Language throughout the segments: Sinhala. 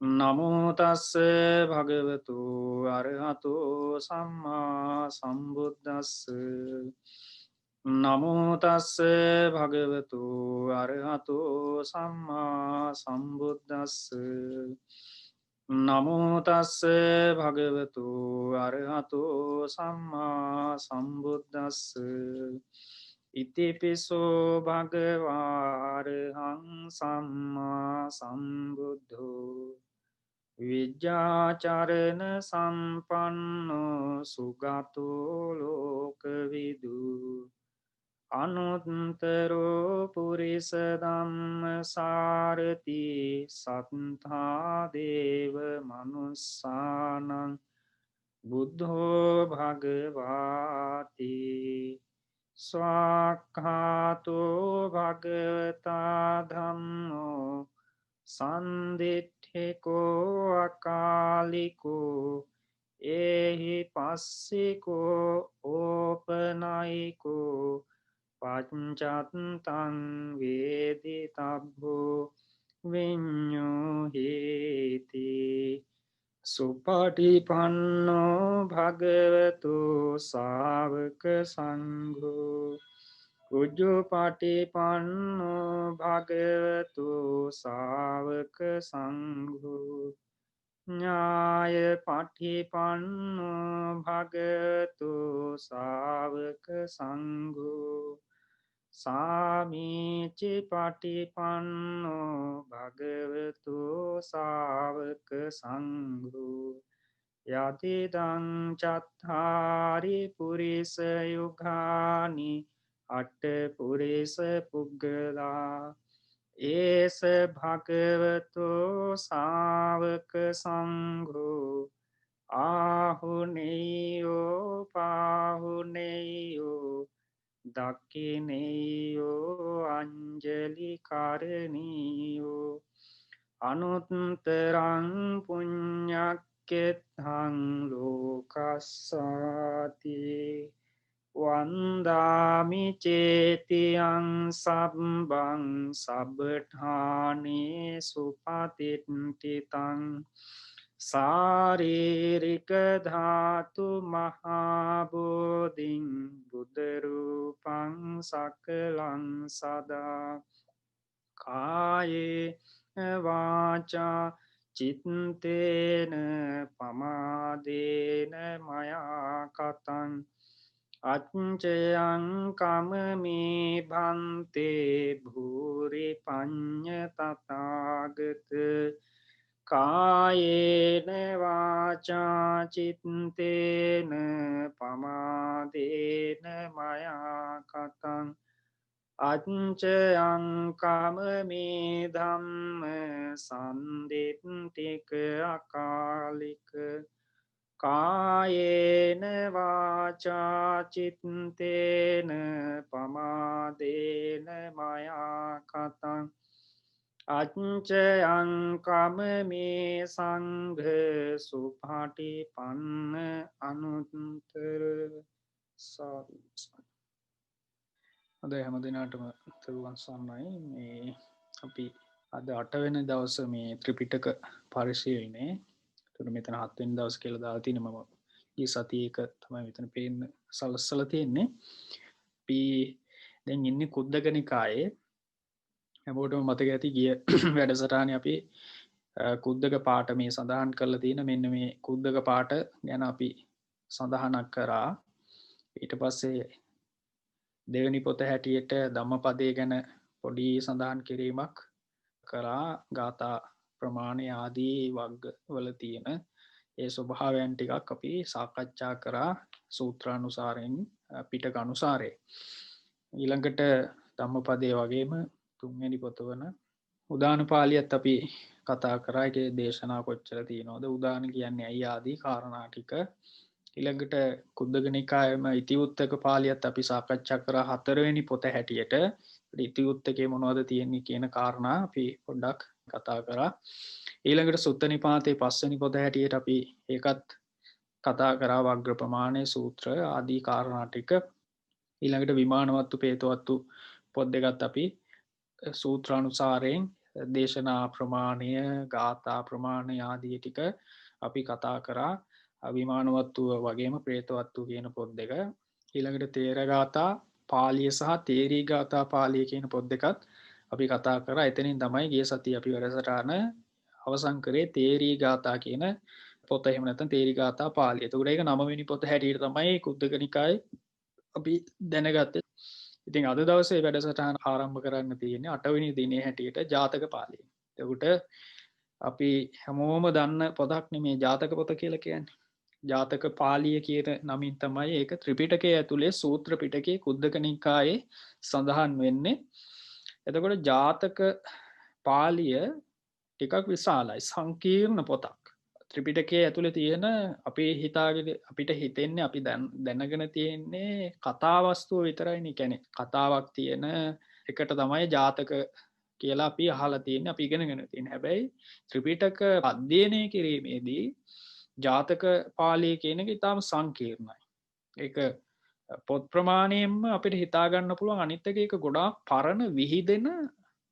නමෝ තස්ස භගවතු අරහතෝ සම්මා සම්බුද්දස්ස නමෝ තස්ස භගවතු අරහතෝ සම්මා සම්බුද්දස්ස නමෝ තස්ස භගවතු අරහතෝ සම්මා සම්බුද්දස්ස ඉතිපිසෝ භගවාරහං සම්මා සම්බුද්ධෝ විජ්ජාචරණ සම්පන්නෝ සුගතෝ ලෝකවිදු අනුත්තරෝ පුරිස ධම්ම සාරති සත්තා දේව මනුස්සානං බුද්ධෝ භගවාති ස්වාක්ඛාතෝ භගවතා ධම්මෝ සන්දිට්ඨිකෝ අකාලිකෝ ඒහි පස්සිකෝ ඕපනයිකෝ පච්චත්තං වේදිතබ්බෝ විඤ්ඤුහේති සුපටිපන්නෝ භගවතු සාවක සංඝෝ උජුපටිපන්නෝ භගවතු සාවක සංඝෝ ඥාය පටිපන්නෝ භගවතු සාවක සංඝෝ සාමීචි පටිපන්නෝ භගවතු සාවක සංඝෝ යතිදං චත්තාරි පුරිස යුගානි අට්ඨ පුරිස පුග්ගලා ඒස භගවතෝ ශාවක සංඝෝ ආහුනේයෝ පාහුනේයෝ දක්ඛිනේයෝ අංජලි කරණීයෝ අනුත්තරං පුඤ්ඤක්ඛෙත්තං ලෝකස්සාති වන්දාමි චේතියං සබ්බං සබ්බඨානේ සුපතිට්ඨිතං සාරීරික ධාතු මහාබෝධින් බුදරූපං සකලං සදා කායේ වාචා චිත්තේන පමාදේන මයා කතං අච්චයං කමමේ භන්තේ භූරි පඤ්ඤ තථාගත කායේන වාචා චිත්තේන පමාදේන මයා කතං අච්චයං කමමේ ධම්ම සම්දිට්ඨික අකාලික කායේන වාචා චිත්තේන පමාදේන මයා කතං අච්චයං කමමේ සංඝ සුපටිපන්න අනුත්තර සාදු. අද හැම දිනාටම තෙරුවන් සරණයි. මේ අපි අද 8 වෙනි දවස මේ ත්‍රිපිටක පරිශීලනයේ. එතකොට මෙතන 7 වෙනි දවස් කියලා දාලා තියෙන මම ඊ සතියේ එක තමයි මෙතන පේන්න සලස්සලා තියෙන්නේ. අපි දැන් ඉන්නේ කුද්දක නිකායේ. හැමෝටම මතක ඇති ගිය වැඩසටහනේ අපි කුද්දක පාඨ මේ සඳහන් කරලා තියෙන මෙන්න මේ කුද්දක පාඨ ගැන අපි සඳහනක් කරා. ඊට පස්සේ දෙවෙනි පොත හැටියට ධම්මපදයේ ගැන පොඩි සඳහන් කිරීමක් කරා. ගාථා ප්‍රමාණය ආදී වර්ග වල තියෙන ඒ ස්වභාවයන් ටිකක් අපි සාකච්ඡා කරා සූත්‍රානුසාරයෙන් පිටක අනුසාරයෙන්. ඊළඟට ධම්මපදයේ වගේම තුන්වෙනි පොත වන උදාන පාළියත් අපි කතා කරා. ඒකේ දේශනා කොච්චර තියෙනවද, උදාන කියන්නේ ඇයි ආදී කාරණා ටික. ඊළඟට කුද්දක නිකායේම ඉතිවුත්තක පාළියත් අපි සාකච්ඡා කරා 4 වෙනි පොත හැටියට. ඉතිවුත්තකේ මොනවද තියෙන්නේ කියන කාරණා අපි පොඩ්ඩක් කතා කරා. ඊළඟට සුත්ත නිපාතේ 5 වෙනි පොත හැටියට අපි ඒකත් කතා කරා වග්‍ර ප්‍රමාණය සූත්‍ර ආදී කාරණා ටික. ඊළඟට විමානවත්තු පේතවත්තු පොත් දෙකත් අපි සූත්‍රානුසාරයෙන් දේශනා ප්‍රමාණය ගාථා ප්‍රමාණය ආදී ටික අපි කතා කරා අභිමානවත්තුව වගේම ප්‍රේතවත්තු කියන පොත් දෙක ඊළඟට තේරගාථා පාලිය සහ තේරී ගාථා පාලිය කියන පොත් දෙකත් අපි කතා කරා එතනින් තමයි ගිය සතිය අපි වැඩසටහන අවසන් කරේ තේරී ගාථා කියන පොත එහෙම නැත්නම් තේරී ගාථා පාලිය. එතකොට ඒක 9 වෙනි පොත හැටියට තමයි කුද්දක නිකායේ අපි දැනගත්තේ. ඉතින් අද දවසේ වැඩසටහන ආරම්භ කරන්න තියෙන්නේ 8 වෙනි දිනේ හැටියට ජාතක පාළිය. එතකොට අපි හැමෝම දන්න පොතක් නෙමේ ජාතක පොත කියලා කියන්නේ. ජාතක පාළිය කියන නමින් තමයි ඒක ත්‍රිපිටකයේ ඇතුලේ සූත්‍ර පිටකයේ කුද්දක නිකායේ සඳහන් වෙන්නේ. එතකොට ජාතක පාළිය ටිකක් විශාලයි සංකීර්ණ පොතක්. ත්‍රිපිටකයේ ඇතුලේ තියෙන අපේ හිතාගෙන අපිට හිතෙන්නේ අපි දැනගෙන තියෙන්නේ කතාවස්තුව විතරයිනේ. කියන්නේ කතාවක් තියෙන එකට තමයි ජාතක කියලා අපි අහලා තියෙන්නේ අපි ඉගෙනගෙන තියෙන්නේ. හැබැයි ත්‍රිපිටක අධ්‍යයනය කිරීමේදී ජාතක පාළිය කියන එක ඉතාම සංකීර්ණයි. ඒක පොත් ප්‍රමාණයෙන්ම අපිට හිතා ගන්න පුළුවන්. අනිත් එක ඒක ගොඩාක් පරණ විහිදෙන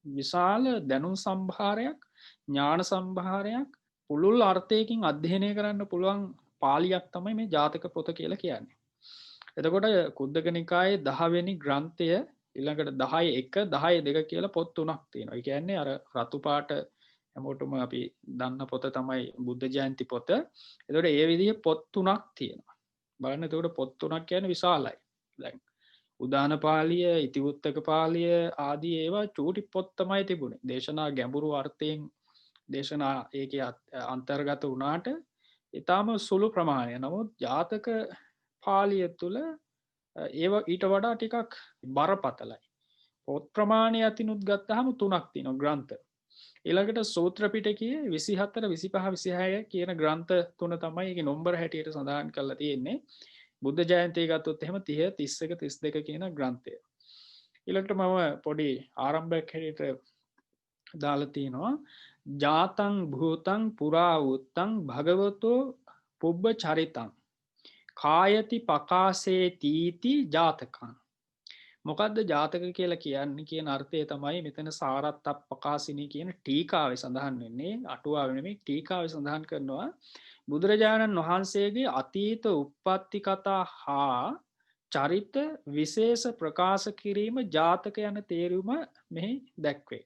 විශාල දැනුම් සම්භාරයක් ඥාන සම්භාරයක් පුළුල් අර්ථයකින් අධ්‍යයනය කරන්න පුළුවන් පාලියක් තමයි මේ ජාතක පොත කියලා කියන්නේ. එතකොට කුද්දක නිකායේ 10 වෙනි ග්‍රන්ථය ඊළඟට 10:1 10:2 කියලා පොත් තුනක් තියෙනවා. ඒ කියන්නේ අර රතු පාට හැමෝටම අපි දන්න පොත තමයි බුද්ධ ජයන්ති පොත. එතකොට ඒ විදිහේ පොත් තුනක් තියෙනවා. බලන්න එතකොට පොත් තුනක් කියන්නේ විශාලයි. දැන් උදාන පාළිය, ඉතිවුත්තක පාළිය ආදී ඒවා චූටි පොත් තමයි තිබුණේ. දේශනා ගැඹුරු අර්ථයෙන් දේශනා ඒකේ අන්තර්ගත වුණාට ඊටාම සුළු ප්‍රමාණය. නමුත් ජාතක පාළිය තුල ඒව ඊට වඩා ටිකක් බරපතලයි. පොත් ප්‍රමාණය අතිනුත් ගත්තාම තුනක් තියෙනවා ග්‍රන්ථ. ඊළඟට සූත්‍ර පිටකයේ 24, 25, 26 කියන ග්‍රන්ථ තුන තමයි ඒකේ නම්බර හැටියට සඳහන් කරලා තියෙන්නේ. බුද්ධ ජයන්තිය ගත්තොත් එහෙම 30, 31, 32 කියන ග්‍රන්ථය. ඊළඟට මම පොඩි ආරම්භයක් හැටියට දාලා තිනවා ජාතං භූතං පුරා උත්තං භගවතෝ පුබ්බ චරිතං කායති පකාසේ තීති ජාතකං. මොකද්ද ජාතක කියලා කියන්නේ කියන අර්ථය තමයි මෙතන සාරත්ත පකාසිනී කියන ටීකාවේ සඳහන් වෙන්නේ. අටුවාවේ නෙමෙයි ටීකාවේ සඳහන් කරනවා බුදුරජාණන් වහන්සේගේ අතීත උප්පත්ති කතා හා චරිත විශේෂ ප්‍රකාශ කිරීම ජාතක යන තේරුම මෙහි දැක්වේ.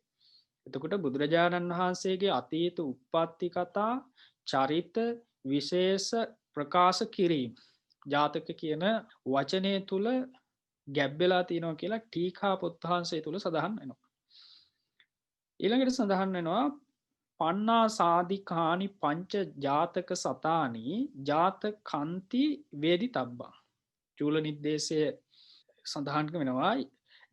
එතකොට බුදුරජාණන් වහන්සේගේ අතීත උප්පත්ති කතා චරිත විශේෂ ප්‍රකාශ කිරීම ජාතක කියන වචනය තුල ගැබ්බෙලා තියෙනවා කියලා ටීකා පොත් වහන්සේ තුල සඳහන් වෙනවා. ඊළඟට සඳහන් වෙනවා පන්නා සාදිකානි පංච ජාතක සතානි ජාතකන්ති වේදිතබ්බං. චූල නිද්දේශයේ සඳහන් වෙනවා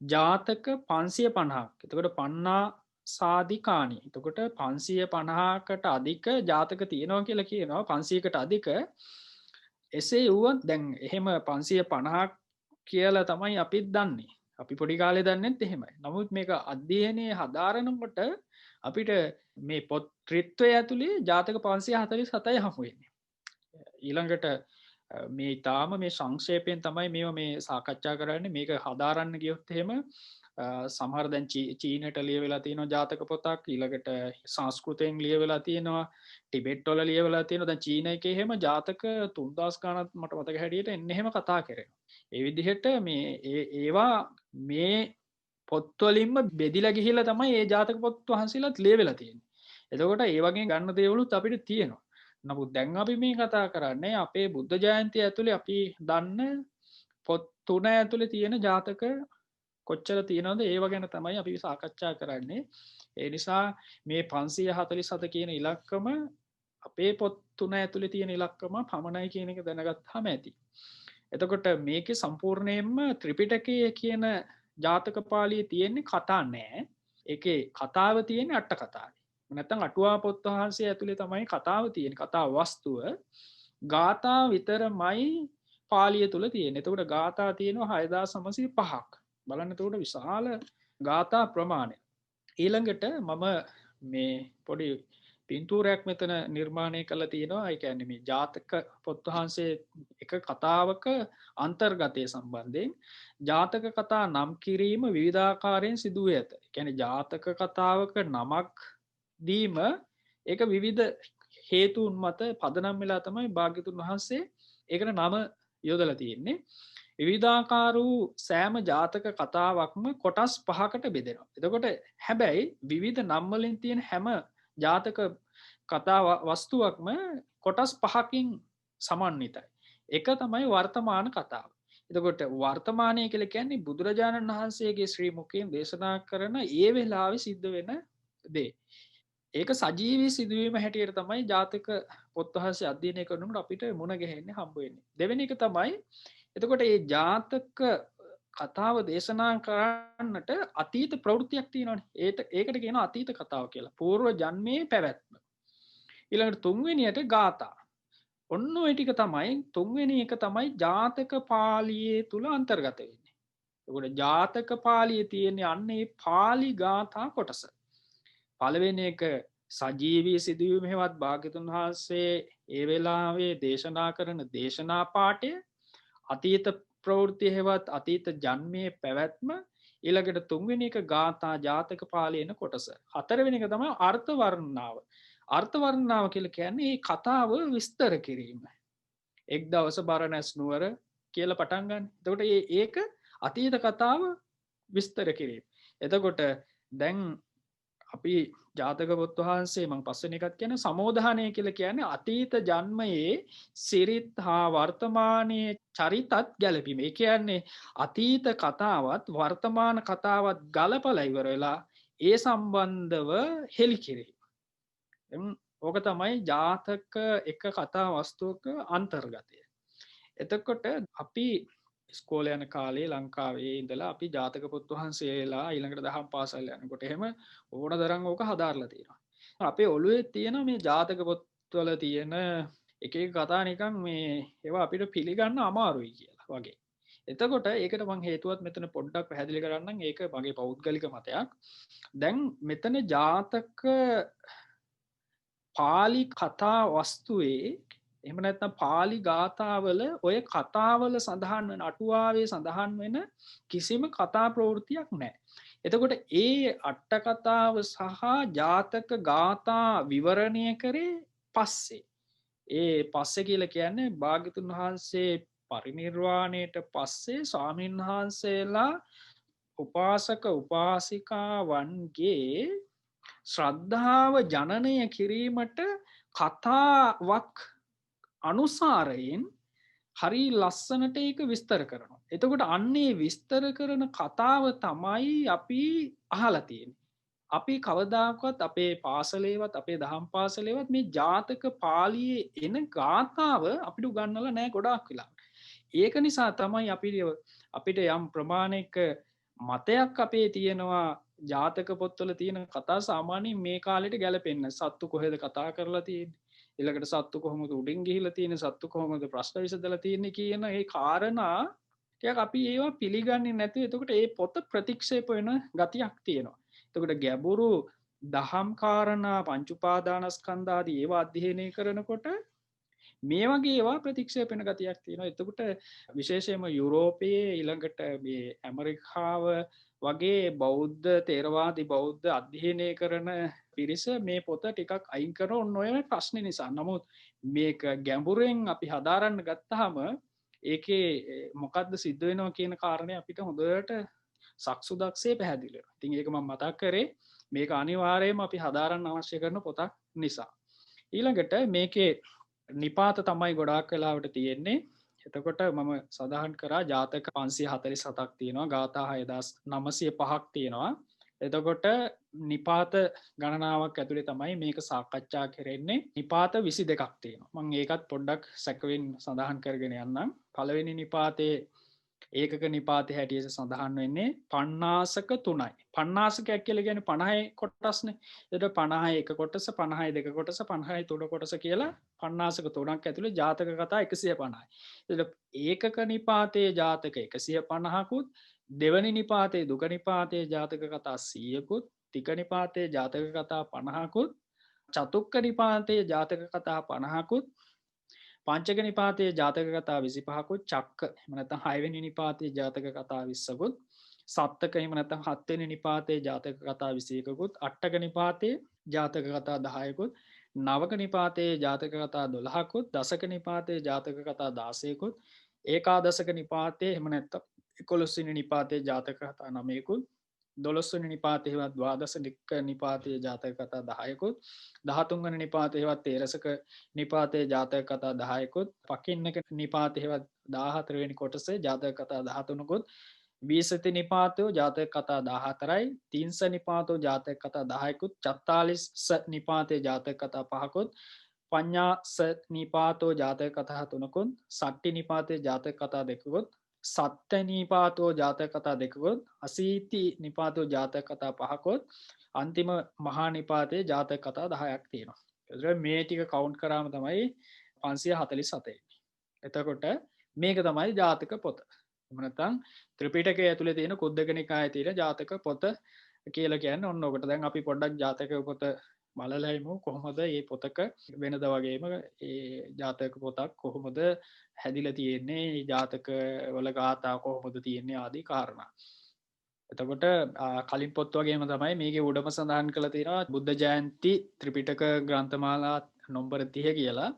ජාතක 550ක්. එතකොට පන්නා සාධිකානි. එතකොට 550කට අධික ජාතක තියෙනවා කියලා කියනවා. 500කට අධික. එසේ වුවත් දැන් එහෙම 550ක් කියලා තමයි අපිත් දන්නේ. අපි පොඩි කාලේ දන්නෙත් එහෙමයි. නමුත් මේක අධ්‍යයනයේ හදාරනකොට අපිට මේ පොත් ත්‍රිත්වය ඇතුලේ ජාතක 547යි හමු වෙන්නේ. ඊළඟට මේ ඊටාම මේ සංක්ෂේපයෙන් තමයි මේවා මේ සාකච්ඡා කරන්නේ. මේක හදාරන්න ගියොත් එහෙම සමහර දැන් චීනට ලියවෙලා තියෙනවා ජාතක පොතක්. ඊළඟට සංස්කෘතයෙන් ලියවෙලා තියෙනවා. ටිබෙට් වල ලියවෙලා තියෙනවා. දැන් චීන එකේ එහෙම ජාතක 3000 ගණන් මට මතක හැටියට එන්න එහෙම කතා කරනවා. ඒ විදිහට මේ ඒවා මේ පොත්වලින්ම බෙදිලා ගිහිල්ලා තමයි මේ ජාතක පොත් වහන්සේලාත් ලියවෙලා තියෙන්නේ. එතකොට ඒ වගේ ගන්න දේවලුත් අපිට තියෙනවා. නමුත් දැන් අපි මේ කතා කරන්නේ අපේ බුද්ධ ජයන්තිය ඇතුලේ අපි දන්න පොත් තුන ඇතුලේ තියෙන ජාතක කොච්චර තියෙනවද ඒව ගැන තමයි අපි සාකච්ඡා කරන්නේ. ඒ නිසා මේ 547 කියන ඉලක්කම අපේ පොත් තුන ඇතුලේ තියෙන ඉලක්කම පමණයි කියන එක දැනගත්තාම ඇති. එතකොට මේකේ සම්පූර්ණයෙන්ම ත්‍රිපිටකයේ කියන ජාතක පාළියේ තියෙන්නේ කතා නෑ. ඒකේ කතාව තියෙන්නේ අට කතාවේ. නැත්නම් අටුවා පොත් වහන්සේ ඇතුලේ තමයි කතාව තියෙන්නේ. කතා වස්තුව ගාථා විතරමයි පාළිය තුල තියෙන්නේ. එතකොට ගාථා තියෙනවා 6905ක්. බලන්න එතකොට විශාල ගාථා ප්‍රමාණය. ඊළඟට මම මේ පොඩි පින්තූරයක් මෙතන නිර්මාණය කළ තියෙනවා. ඒ කියන්නේ මේ ජාතක පොත් වහන්සේ එක කතාවක අන්තර්ගතය සම්බන්ධයෙන් ජාතක කතා නම් කිරීම විවිධාකාරයෙන් සිදුවේ ඇත. ඒ කියන්නේ ජාතක කතාවක නමක් දීම ඒක විවිධ හේතුන් මත පදනම් වෙලා තමයි භාග්‍යතුන් වහන්සේ ඒකට නම යොදලා තියෙන්නේ. විවිධාකාර වූ සෑම ජාතක කතාවක්ම කොටස් 5කට බෙදෙනවා. එතකොට හැබැයි විවිධ නම් වලින් තියෙන හැම ජාතක කතා වස්තුවක්ම කොටස් 5කින් සමන්විතයි. එක තමයි වර්තමාන කතාව. එතකොට වර්තමානය කියලා කියන්නේ බුදුරජාණන් වහන්සේගේ ශ්‍රී මුඛයෙන් දේශනා කරන ඒ වෙලාවේ සිද්ධ වෙන දේ. ඒක සජීවී සිදුවීම හැටියට තමයි ජාතක පොත් වහන්සේ අධ්‍යයනය කරනකොට අපිට මුණ ගැහෙන්නේ හම්බ වෙන්නේ. දෙවෙනි එක තමයි එතකොට මේ ජාතක කතාව දේශනා කරන්නට අතීත ප්‍රවෘත්තියක් තියෙනවානේ. ඒකට කියනවා අතීත කතාව කියලා. పూర్ව ජන්මේ පැවැත්ම. ඊළඟට තුන්වෙනියට ගාථා. ඔන්න ඔය ටික තමයි තුන්වෙනි එක තමයි ජාතක පාළියේ තුල අන්තර්ගත වෙන්නේ. ඒකට ජාතක පාළියේ තියෙන්නේ අන්නේ පාළි ගාථා කොටස. පළවෙනි එක සජීවී සිදුවීම හේවත් භාග්‍යතුන් වහන්සේ ඒ වෙලාවේ දේශනා කරන දේශනා පාඨය, අතීත ප්‍රවෘත්ති හේවත් අතීත ජන්මයේ පැවැත්ම, ඊළඟට තුන්වෙනි එක ගාථා ජාතක පාළියේන කොටස. හතරවෙනි එක තමයි අර්ථ වර්ණනාව. අර්ථ වර්ණනාව කියලා කියන්නේ මේ කතාව විස්තර කිරීම. එක් දවස බරණැස් නුවර කියලා පටන් ගන්න. එතකොට ඒක අතීත කතාව විස්තර කිරීම. එතකොට දැන් අපි ජාතක පොත් වහන්සේ මම පස්වෙනි එකක් කියන සමෝධානය කියලා කියන්නේ අතීත ජන්මයේ සිරිත් හා වර්තමානයේ චරිතත් ගැලපීම. ඒ කියන්නේ අතීත කතාවත් වර්තමාන කතාවත් ගලපලා ඉවර වෙලා ඒ සම්බන්ධව හෙළි කිරීම. ඕක තමයි ජාතක එක කතා වස්තුවක අන්තර්ගතය. එතකොට අපි ඉස්කෝලේ යන කාලේ ලංකාවේ ඉඳලා අපි ජාතක පොත් වහන්සේලා ඊළඟට දහම් පාසල් යනකොට එහෙම ඕන තරම් ඕක හදාarලා තියෙනවා. අපේ ඔළුවේ තියෙන මේ ජාතක පොත්වල තියෙන එක එක කතා නිකන් මේ ඒවා අපිට පිළිගන්න අමාරුයි කියලා වගේ. එතකොට ඒකට මම හේතුවත් මෙතන පොඩ්ඩක් පැහැදිලි කරන්නම්. ඒක මගේ පෞද්ගලික මතයක්. දැන් මෙතන ජාතක පාලි කතා වස්තුවේ එහෙම නැත්නම් පාලි ගාථාවල ඔය කතාවල සඳහන් වෙන අටුවාවේ සඳහන් වෙන කිසිම කතා ප්‍රවෘත්තියක් නැහැ. එතකොට ඒ අට කතාව සහ ජාතක ගාථා විවරණය කරේ පස්සේ. ඒ පස්සේ කියලා කියන්නේ භාග්‍යතුන් වහන්සේ පරිනිර්වාණයට පස්සේ ස්වාමීන් වහන්සේලා උපාසක උපාසිකාවන්ගේ ශ්‍රද්ධාව ජනනය කිරීමට කතාවක් අනුසාරයෙන් හරි ලස්සනට ඒක විස්තර කරනවා. එතකොට අන්නේ විස්තර කරන කතාව තමයි අපි අහලා තියෙන්නේ. අපි කවදාකවත් අපේ පාසලේවත් අපේ දහම් පාසලේවත් මේ ජාතක පාළියේ එන ගාථාව අපිට උගන්වලා නැහැ ගොඩාක් වෙලාවට. ඒක නිසා තමයි අපිට යම් ප්‍රමාණයක මතයක් අපේ තියෙනවා ජාතක පොත්වල තියෙන කතා සාමාන්‍යයෙන් මේ කාලෙට ගැලපෙන්නේ. සත්තු කොහෙද කතා කරලා තියෙන්නේ? ඊළඟට සත්තු කොහොමද උඩින් ගිහිලා තියෙන්නේ? සත්තු කොහොමද ප්‍රශ්න විසඳලා තියෙන්නේ කියන ඒ කාරණා ටිකක් අපි ඒවා පිළිගන්නේ නැතුව එතකොට ඒ පොත ප්‍රතික්ෂේප වෙන ගතියක් තියෙනවා. එතකොට ගැඹුරු දහම් කාරණා පංච උපාදානස්කන්ධ ආදී ඒවා අධ්‍යයනය කරනකොට මේ වගේ ඒවා ප්‍රතික්ෂේප වෙන ගතියක් තියෙනවා. එතකොට විශේෂයෙන්ම යුරෝපයේ ඊළඟට මේ ඇමරිකාව වගේ බෞද්ධ තේරවාදී බෞද්ධ අධ්‍යයනය කරන පිරිස මේ පොත ටිකක් අයින් කරන ඔන්න ඔය ප්‍රශ්නේ නිසා. නමුත් මේක ගැඹුරෙන් අපි හදාරන්න ගත්තාම ඒකේ මොකද්ද සිද්ධ වෙනවා කියන කාරණේ අපිට හොඳට සක්සුදක්සේ පැහැදිලි වෙනවා. ඉතින් ඒක මම මතක් කරේ මේක අනිවාර්යයෙන්ම අපි හදාරන්න අවශ්‍ය කරන පොතක් නිසා. ඊළඟට මේකේ නිපාත තමයි ගොඩාක් වෙලාවට තියෙන්නේ. එතකොට මම සඳහන් කරා ජාතක 547ක් තියෙනවා, ගාථා 6905ක් තියෙනවා. එතකොට නිපාත ගණනාවක් ඇතුලේ තමයි මේක සාකච්ඡා කරන්නේ. නිපාත 22ක් තියෙනවා. මම ඒකත් පොඩ්ඩක් සැකවෙන් සඳහන් කරගෙන යන්නම්. පළවෙනි නිපාතේ ඒකක නිපාතේ හැටියට සඳහන් වෙන්නේ පණ්ණාසක 3යි. පණ්ණාසකයක් කියලා කියන්නේ 50 කොටස්නේ. එතකොට 50 එක කොටස, 50 දෙක කොටස, 50 තුන කොටස කියලා පණ්ණාසක 3ක් ඇතුලේ ජාතක කතා 150යි. එතකොට ඒකක නිපාතේ ජාතක 150කුත්, දෙවනි නිපාතේ දුක නිපාතේ ජාතක කතා 100කුත්, තික නිපාතේ ජාතක කතා 50කුත්, චතුක්ක නිපාතයේ ජාතක කතා 50කුත් පංචක නිපාතයේ ජාතක කතා 25කුත් චක්ක එහෙම නැත්නම් 6 වෙනි නිපාතයේ ජාතක කතා 20කුත් සත්තක එහෙම නැත්නම් 7 වෙනි නිපාතයේ ජාතක කතා 21කුත් අට්ඨක නිපාතයේ ජාතක කතා 10කුත් නවක නිපාතයේ ජාතක කතා 12කුත් දසක නිපාතයේ ජාතක කතා 16කුත් ඒකාදශක නිපාතයේ එහෙම නැත්නම් 11 වෙනි නිපාතයේ ජාතක කතා 9කුත් 12 වෙනි නිපාතයේ හෙවත් ද්වාදශක නිපාතයේ ජාතක කතා 10කුත් 13 වෙනි නිපාතයේ හෙවත් තේරසක නිපාතයේ ජාතක කතා 10කුත් පකින්නක නිපාතයේ හෙවත් 14 වෙනි කොටසේ ජාතක කතා 13කුත් විසති නිපාතෝ ජාතක කතා 14යි තින්ස නිපාතෝ ජාතක කතා 10කුත් චත්තාලිස නිපාතයේ ජාතක කතා 5කුත් පඤ්ඤාස නිපාතෝ ජාතක කතා 3කුත් සට්ටි නිපාතයේ ජාතක කතා 2කුත් සත්ත නිපාතෝ ජාතක කතා 2කුත් අසීති නිපාතෝ ජාතක කතා 5කුත් අන්තිම මහා නිපාතයේ ජාතක කතා 10ක් තියෙනවා. ඒතර මේ ටික කවුන්ට් කරාම තමයි 547. එතකොට මේක තමයි ජාතක පොත. එහෙම නැත්නම් ත්‍රිපිටකය ඇතුලේ තියෙන කුද්දක නිකායේ තියෙන ජාතක පොත කියලා කියන්නේ ඔන්න ඔකට. දැන් අපි පොඩ්ඩක් ජාතක පොත බලලා ඉමු කොහොමද මේ පොතක වෙනද වගේම ඒ ජාතක පොතක් කොහොමද හැදිලා තියෙන්නේ, මේ ජාතක වල ගාථා කොහොමද තියෙන්නේ ආදී කාරණා. එතකොට කලින් පොත් වගේම තමයි මේකේ උඩම සඳහන් කරලා තියෙනවා බුද්ධ ජයන්ති ත්‍රිපිටක ග්‍රන්ථමාලා නම්බර 30 කියලා.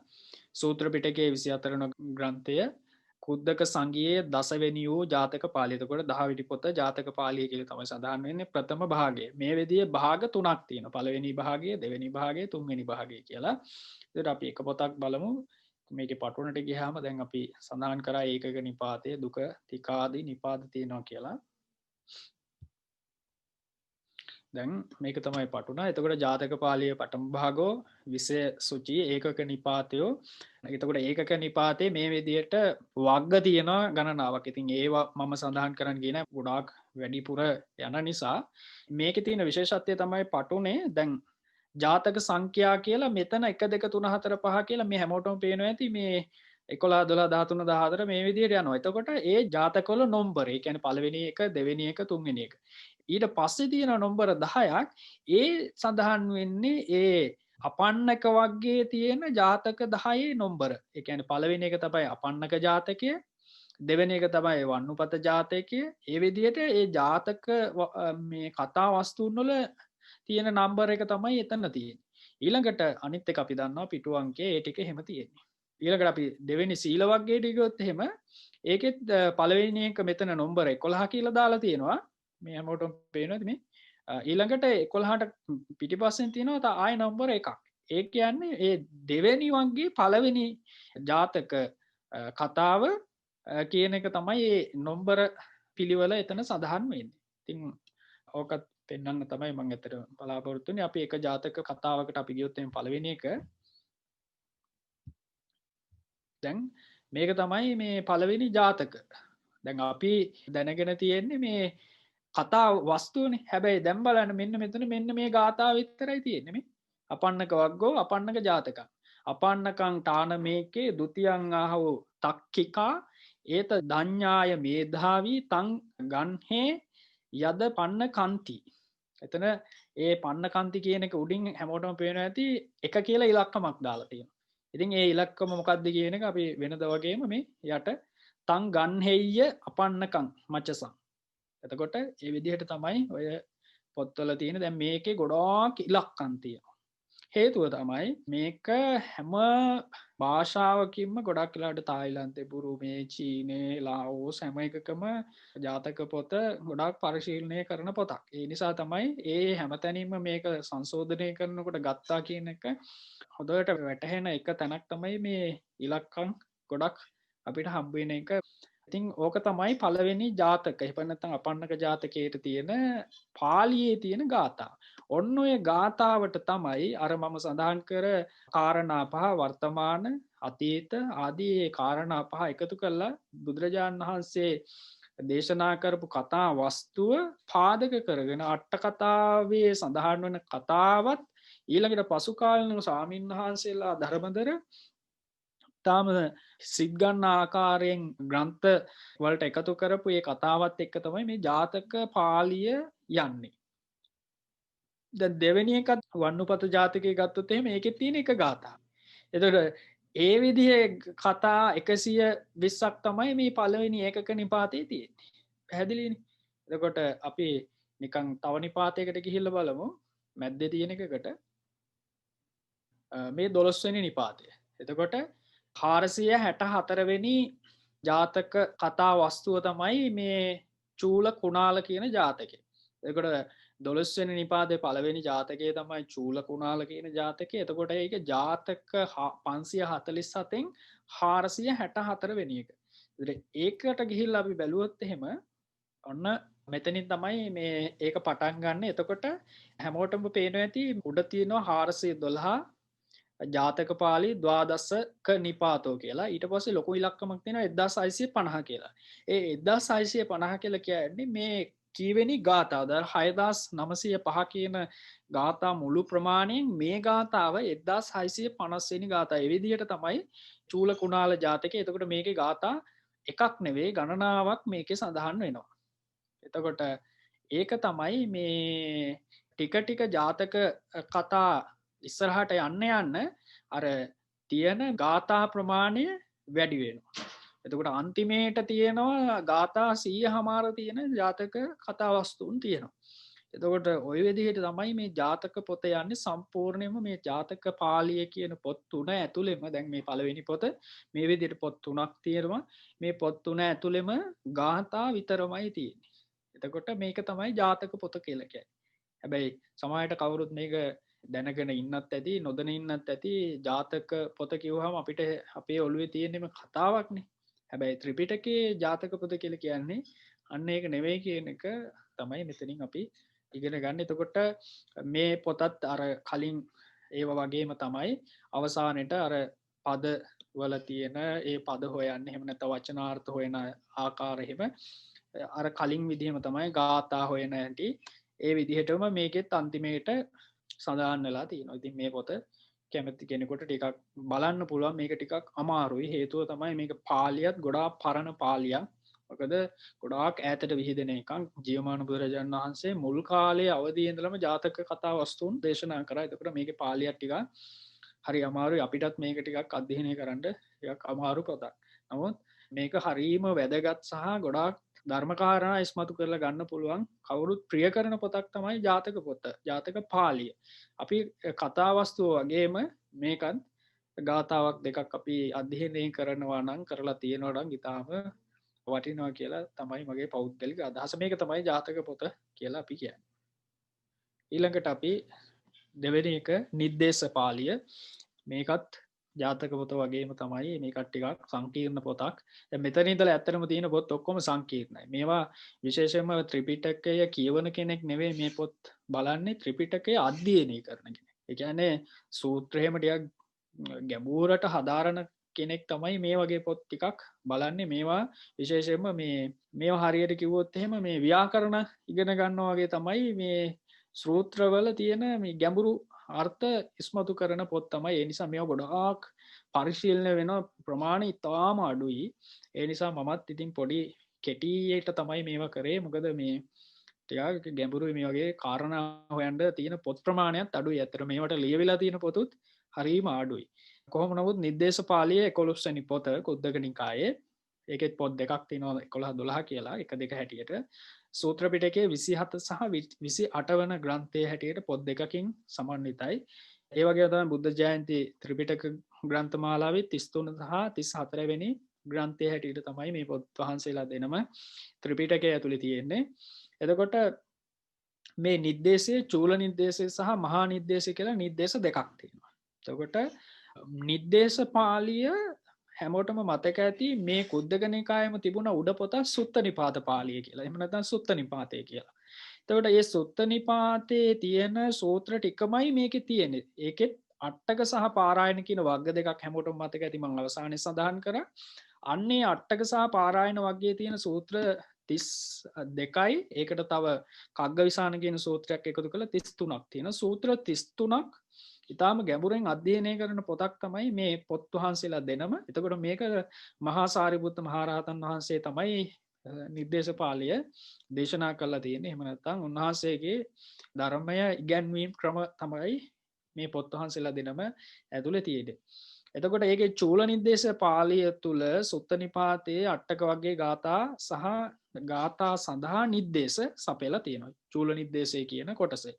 සූත්‍ර පිටකයේ 24 වන ග්‍රන්ථය කුද්දක සංගයේ දසවෙනි වූ ජාතක පාළිය. එතකොට 10 වෙනි පොත ජාතක පාළිය කියලා තමයි සඳහන් වෙන්නේ ප්‍රථම භාගය. මේ විදිහේ භාග තුනක් තියෙනවා. පළවෙනි භාගය, දෙවෙනි භාගය, තුන්වෙනි භාගය කියලා. ඒකට අපි එක පොතක් බලමු. මේකේ පටුනට ගියාම දැන් අපි සඳහන් කරා ඒකක නිපාතයේ දුක තිකාදී නිපාත තියෙනවා කියලා. දැන් මේක තමයි පටුන. එතකොට ජාතක පාළිය පඨම භාගෝ විෂය සුචි ඒකක නිපාතයෝ. එතකොට ඒකක නිපාතේ මේ විදිහට වග්ග තියෙනවා ගණනාවක්. ඉතින් ඒවා මම සඳහන් කරන්න ගියේ නැහැ. ගොඩාක් වැඩිපුර යන නිසා මේකේ තියෙන විශේෂත්වය තමයි පටුනේ දැන් ජාතක සංඛ්‍යා කියලා මෙතන 1 2 3 4 5 කියලා මේ හැමෝටම පේනවා ඇති මේ 11 12 13 14 මේ විදිහට යනවා. එතකොට ඒ ජාතකවල නම්බර ඒ කියන්නේ පළවෙනි එක, දෙවෙනි එක, තුන්වෙනි එක. ඊට පස්සේ තියෙන නම්බර 10ක් ඒ සඳහන් වෙන්නේ ඒ අපන්නක වර්ගයේ තියෙන ජාතක 10 නම්බර. ඒ කියන්නේ පළවෙනි එක තමයි අපන්නක ජාතකය, දෙවෙනි එක තමයි වන්නුපත ජාතකය. ඒ විදිහට ඒ ජාතක මේ කතා වස්තුන් වල තියෙන නම්බර එක තමයි එතන තියෙන්නේ. ඊළඟට අනිත් එක අපි දන්නවා පිටු අංකය ඒ ටික එහෙම තියෙන්නේ. ඊළඟට අපි දෙවෙනි සීල වර්ගයට ගියොත් එහෙම ඒකෙත් පළවෙනි එක මෙතන නම්බර 11 කියලා දාලා තියෙනවා. මේ හැමෝටම පේනවද මේ? ඊළඟට 11ට පිටිපස්සෙන් තියෙනවා තා ආය නම්බර එකක්. ඒ කියන්නේ ඒ දෙවෙනි වර්ගයේ පළවෙනි ජාතක කතාව කියන එක තමයි මේ නම්බර පිළිවෙල එතන සඳහන් වෙන්නේ. ඉතින් ඕකත් පෙන්වන්න තමයි මම ඇත්තට බලාපොරොත්තු වෙන්නේ. අපි එක ජාතක කතාවකට අපි ගියොත් එම් පළවෙනි එක දැන් මේක තමයි මේ පළවෙනි ජාතක. දැන් අපි දැනගෙන තියෙන්නේ මේ කතා වස්තුවනේ. හැබැයි දැන් බලන්න මෙන්න මෙතන මෙන්න මේ ගාථාව විතරයි තියෙන්නේ මේ. අපන්නක වග්ගෝ අපන්නක ජාතකං. අපන්නකං තාන මේකේ ဒ ුතියං ආහෝ තක්ඛිකා ඒත දඤ්ඤාය මේධාවි තං ගන්හේ යද පන්න කන්ති. එතන ඒ පන්න කන්ති කියන එක උඩින් හැමෝටම පේනවා ඇති එක කියලා ඉලක්කමක් දාලා තියෙනවා. ඉතින් ඒ ඉලක්කම මොකක්ද කියන එක අපි වෙනද වගේම මේ යට තං ගන්හෙය්‍ය අපන්නකං මච්චසං. එතකොට ඒ විදිහට තමයි ඔය පොත්වල තියෙන දැන් මේකේ ගොඩාක් ඉලක්කම් තියෙනවා. හේතුව තමයි මේක හැම භාෂාවකින්ම ගොඩක් වෙලාවට තායිලන්තේ, බුරුමේ, චීනේ, ලාओස් හැම එකකම ජාතක පොත ගොඩාක් පරිශීලනය කරන පොතක්. ඒ නිසා තමයි ඒ හැමතැනින්ම මේක සංශෝධනය කරනකොට ගත්තා කියන එක හොඳට වැටහෙන එක තැනක් තමයි මේ ඉලක්කම් ගොඩක් අපිට හම්බ වෙන එක. ඉතින් ඕක තමයි පළවෙනි ජාතක. එහෙම නැත්නම් අපන්නක ජාතකයේ තියෙන පාළියේ තියෙන ගාථා. ඔන්න ඔය ගාථාවට තමයි අර මම සඳහන් කර කාරණා පහ වර්තමාන අතීත ආදී ඒ කාරණා පහ එකතු කරලා බුදුරජාණන් වහන්සේ දේශනා කරපු කතා වස්තුව පාදක කරගෙන අට කතාවේ සඳහන් වන කතාවත් ඊළඟට පසු කාලින ස්වාමීන් වහන්සේලා ධර්මදර තාම සිත් ගන්න ආකාරයෙන් ග්‍රන්ථ වලට එකතු කරපු ඒ කතාවත් එක්ක තමයි මේ ජාතක පාළිය යන්නේ. දැන් දෙවෙනි එකත් වන්නුපත ජාතකයේ ගත්තොත් එහෙම ඒකේ තියෙන එක ගාථා. එතකොට ඒ විදිහේ කතා 120ක් තමයි මේ පළවෙනි ඒකක නිපාතේ තියෙන්නේ. පැහැදිලිනේ. එතකොට අපි නිකන් තව නිපාතයකට ගිහිල්ලා බලමු. මැද්දේ තියෙන එකකට මේ 12 වෙනි නිපාතය. එතකොට 464 වෙනි ජාතක කතා වස්තුව තමයි මේ චූල කුණාල කියන ජාතකය. එතකොට 12 වෙනි නිපාතේ පළවෙනි ජාතකය තමයි චූල කුණාල කියන ජාතකය. එතකොට ඒක ජාතක 547න් 464 වෙනි එක. ඒකට ගිහිල්ලා අපි බැලුවොත් එහෙම ඔන්න මෙතනින් තමයි මේ ඒක පටන් ගන්න. එතකොට හැමෝටම පේනවා ඇති උඩ තියෙනවා 412 ජාතක පාලි ද්වාදස්සක නිපාතෝ කියලා. ඊට පස්සේ ලොකු ඉලක්කමක් තියෙනවා 1650 කියලා. ඒ 1650 කියලා කියන්නේ මේ කීවෙනි ගාථාවද 6905 කියන ගාථා මුළු ප්‍රමාණයෙන් මේ ගාථාව 1650 වෙනි ගාථා. ඒ විදිහට තමයි චූල කුණාල ජාතකය. එතකොට මේකේ ගාථා එකක් නෙවෙයි ගණනාවක් මේකේ සඳහන් වෙනවා. එතකොට ඒක තමයි මේ ටික ටික ජාතක කතා ඉස්සරහට යන්න අර තියෙන ගාථා ප්‍රමාණය වැඩි වෙනවා. එතකොට අන්තිමේට තියෙනවා ගාථා 100 හමාර තියෙන ජාතක කතා වස්තුන් තියෙනවා. එතකොට ওই විදිහට තමයි මේ ජාතක පොත යන්නේ සම්පූර්ණයෙන්ම මේ ජාතක පාළිය කියන පොත් තුන ඇතුළෙම දැන් මේ පළවෙනි පොත මේ විදිහට පොත් තුනක් තියෙනවා. මේ පොත් තුන ඇතුළෙම ගාථා විතරමයි තියෙන්නේ. එතකොට මේක තමයි ජාතක පොත කියලා කියන්නේ. හැබැයි සමහරට කවුරුත් මේක දැනගෙන ඉන්නත් ඇති නොදැන ඉන්නත් ඇති ජාතක පොත කිව්වහම අපිට අපේ ඔළුවේ තියෙන්නම කතාවක්නේ. හැබැයි ත්‍රිපිටකයේ ජාතක පොත කියලා කියන්නේ අන්න ඒක නෙවෙයි කියන එක තමයි මෙතනින් අපි ඉගෙන ගන්න. එතකොට මේ පොතත් අර කලින් ඒව වගේම තමයි අවසානයේට අර පද වල තියෙන ඒ පද හොයන්න එහෙම නැත්නම් වචනාර්ථ හොයන ආකාර එහෙම අර කලින් විදිහම තමයි ගාථා හොයන හැටි ඒ විදිහටම මේකෙත් අන්තිමේට සඳහන් වෙලා තියෙනවා. ඉතින් මේ පොත කැමති කෙනෙකුට ටිකක් බලන්න පුළුවන්. මේක ටිකක් අමාරුයි. හේතුව තමයි මේක පාලියත් ගොඩාක් පරණ පාලියක්. මොකද ගොඩාක් ඈතට විහිදෙන එකක්. ජීවමාන බුදුරජාණන් වහන්සේ මුල් කාලේ අවදී ඉඳලම ජාතක කතා වස්තුන් දේශනා කරා. එතකොට මේකේ පාලියක් ටිකක් හරි අමාරුයි. අපිටත් මේක ටිකක් අධ්‍යයනය කරන්න ටිකක් අමාරු පොතක්. නමුත් මේක හරීම වැදගත් සහ ගොඩාක් ධර්මකාරණා ඉස්මතු කරලා ගන්න පුළුවන් කවුරුත් ප්‍රිය කරන පොතක් තමයි ජාතක පොත. ජාතක පාළිය. අපි කතාවස්තුව වගේම මේකත් ගාථාවක් දෙකක් අපි අධ්‍යයනය කරනවා නම් කරලා තියෙනවා නම් ඉතාලම වටිනවා කියලා තමයි මගේ පෞද්ගලික අදහස. මේක තමයි ජාතක පොත කියලා අපි කියන්නේ. ඊළඟට අපි දෙවෙනි එක නිද්දේශ පාළිය. මේකත් ජාතක පොත වගේම තමයි මේකත් ටිකක් සංකීර්ණ පොතක්. දැන් මෙතන ඉඳලා ඇත්තටම තියෙන පොත් ඔක්කොම සංකීර්ණයි. මේවා විශේෂයෙන්ම ත්‍රිපිටකය කියවන කෙනෙක් නෙවෙයි මේ පොත් බලන්නේ ත්‍රිපිටකය අධ්‍යයනය කරන කෙනෙක්. ඒ කියන්නේ සූත්‍රයේම ටිකක් ගැඹුරට හදාරන කෙනෙක් තමයි මේ වගේ පොත් ටිකක් බලන්නේ. මේවා විශේෂයෙන්ම මේවා හරියට කිව්වොත් එහෙම මේ ව්‍යාකරණ ඉගෙන ගන්නවා වගේ තමයි මේ සූත්‍රවල තියෙන මේ ගැඹුරු අර්ථ ඉස්මතු කරන පොත් තමයි. ඒ නිසා මේවා ගොඩාක් පරිශීලනය වෙන ප්‍රමාණය ඉතාම අඩුයි. ඒ නිසා මමත් ඉතින් පොඩි කෙටියට තමයි මේවා කරේ. මොකද මේ ටිකක් ගැඹුරුයි මේ වගේ කාරණා හොයන්න තියෙන පොත් ප්‍රමාණයත් අඩුයි. ඇත්තට මේවට ලියවිලා තියෙන පොතුත් හරිම අඩුයි. කොහොම නමුත් නිද්දේශ පාළියේ 11 වෙනි පොත කුද්දක නිකායේ ඒකෙත් පොත් දෙකක් තියෙනවා 11 12 කියලා එක දෙක හැටියට. සූත්‍ර පිටකයේ 27 සහ 28 වන ග්‍රන්ථයේ හැටියට පොත් දෙකකින් සමන්විතයි. ඒ වගේම තමයි බුද්ධ ජයන්ති ත්‍රිපිටක ග්‍රන්ථ මාලාවේ 33 සහ 34 වෙනි ග්‍රන්ථයේ හැටියට තමයි මේ පොත් වහන්සේලා දෙනම ත්‍රිපිටකය ඇතුලේ තියෙන්නේ. එතකොට මේ නිද්දේශයේ චූල නිද්දේශය සහ මහා නිද්දේශය කියලා නිද්දේශ දෙකක් තියෙනවා. එතකොට නිද්දේශ පාළිය හැමෝටම මතක ඇති මේ කුද්දක නිකායේම තිබුණ උඩ පොත සුත්ත නිපාත පාළිය කියලා. එහෙම නැත්නම් සුත්ත නිපාතය කියලා. එතකොට මේ සුත්ත නිපාතේ තියෙන සූත්‍ර ටිකමයි මේකේ තියෙන්නේ. ඒකෙත් අට්ටක සහ පාරායන කියන වර්ග දෙකක් හැමෝටම මතක ඇති මම අවසානයේ සඳහන් කරා. අන්නේ අට්ටක සහ පාරායන වර්ගයේ තියෙන සූත්‍ර 32යි. ඒකට තව කග්ගවිසාන කියන සූත්‍රයක් එකතු කරලා 33ක් තියෙනවා. සූත්‍ර 33ක් ඉතාම ගැඹුරෙන් අධ්‍යයනය කරන පොතක් තමයි මේ පොත් වහන්සේලා දෙනම. එතකොට මේක මහා සාරිපුත්ත මහරහතන් වහන්සේ තමයි නිර්දේශපාලිය දේශනා කළා තියෙන්නේ. එහෙම නැත්නම් උන්වහන්සේගේ ධර්මය ඉගැන්වීම් ක්‍රම තමයි මේ පොත් වහන්සේලා දෙනම ඇතුළේ තියෙන්නේ. එතකොට ඒකේ චූල නිර්දේශ පාළිය තුල සුත්ත නිපාතයේ අටක වර්ගයේ ගාථා සහ ගාථා සඳහා නිර්දේශ සපයලා තියෙනවා. චූල නිර්දේශය කියන කොටසේ.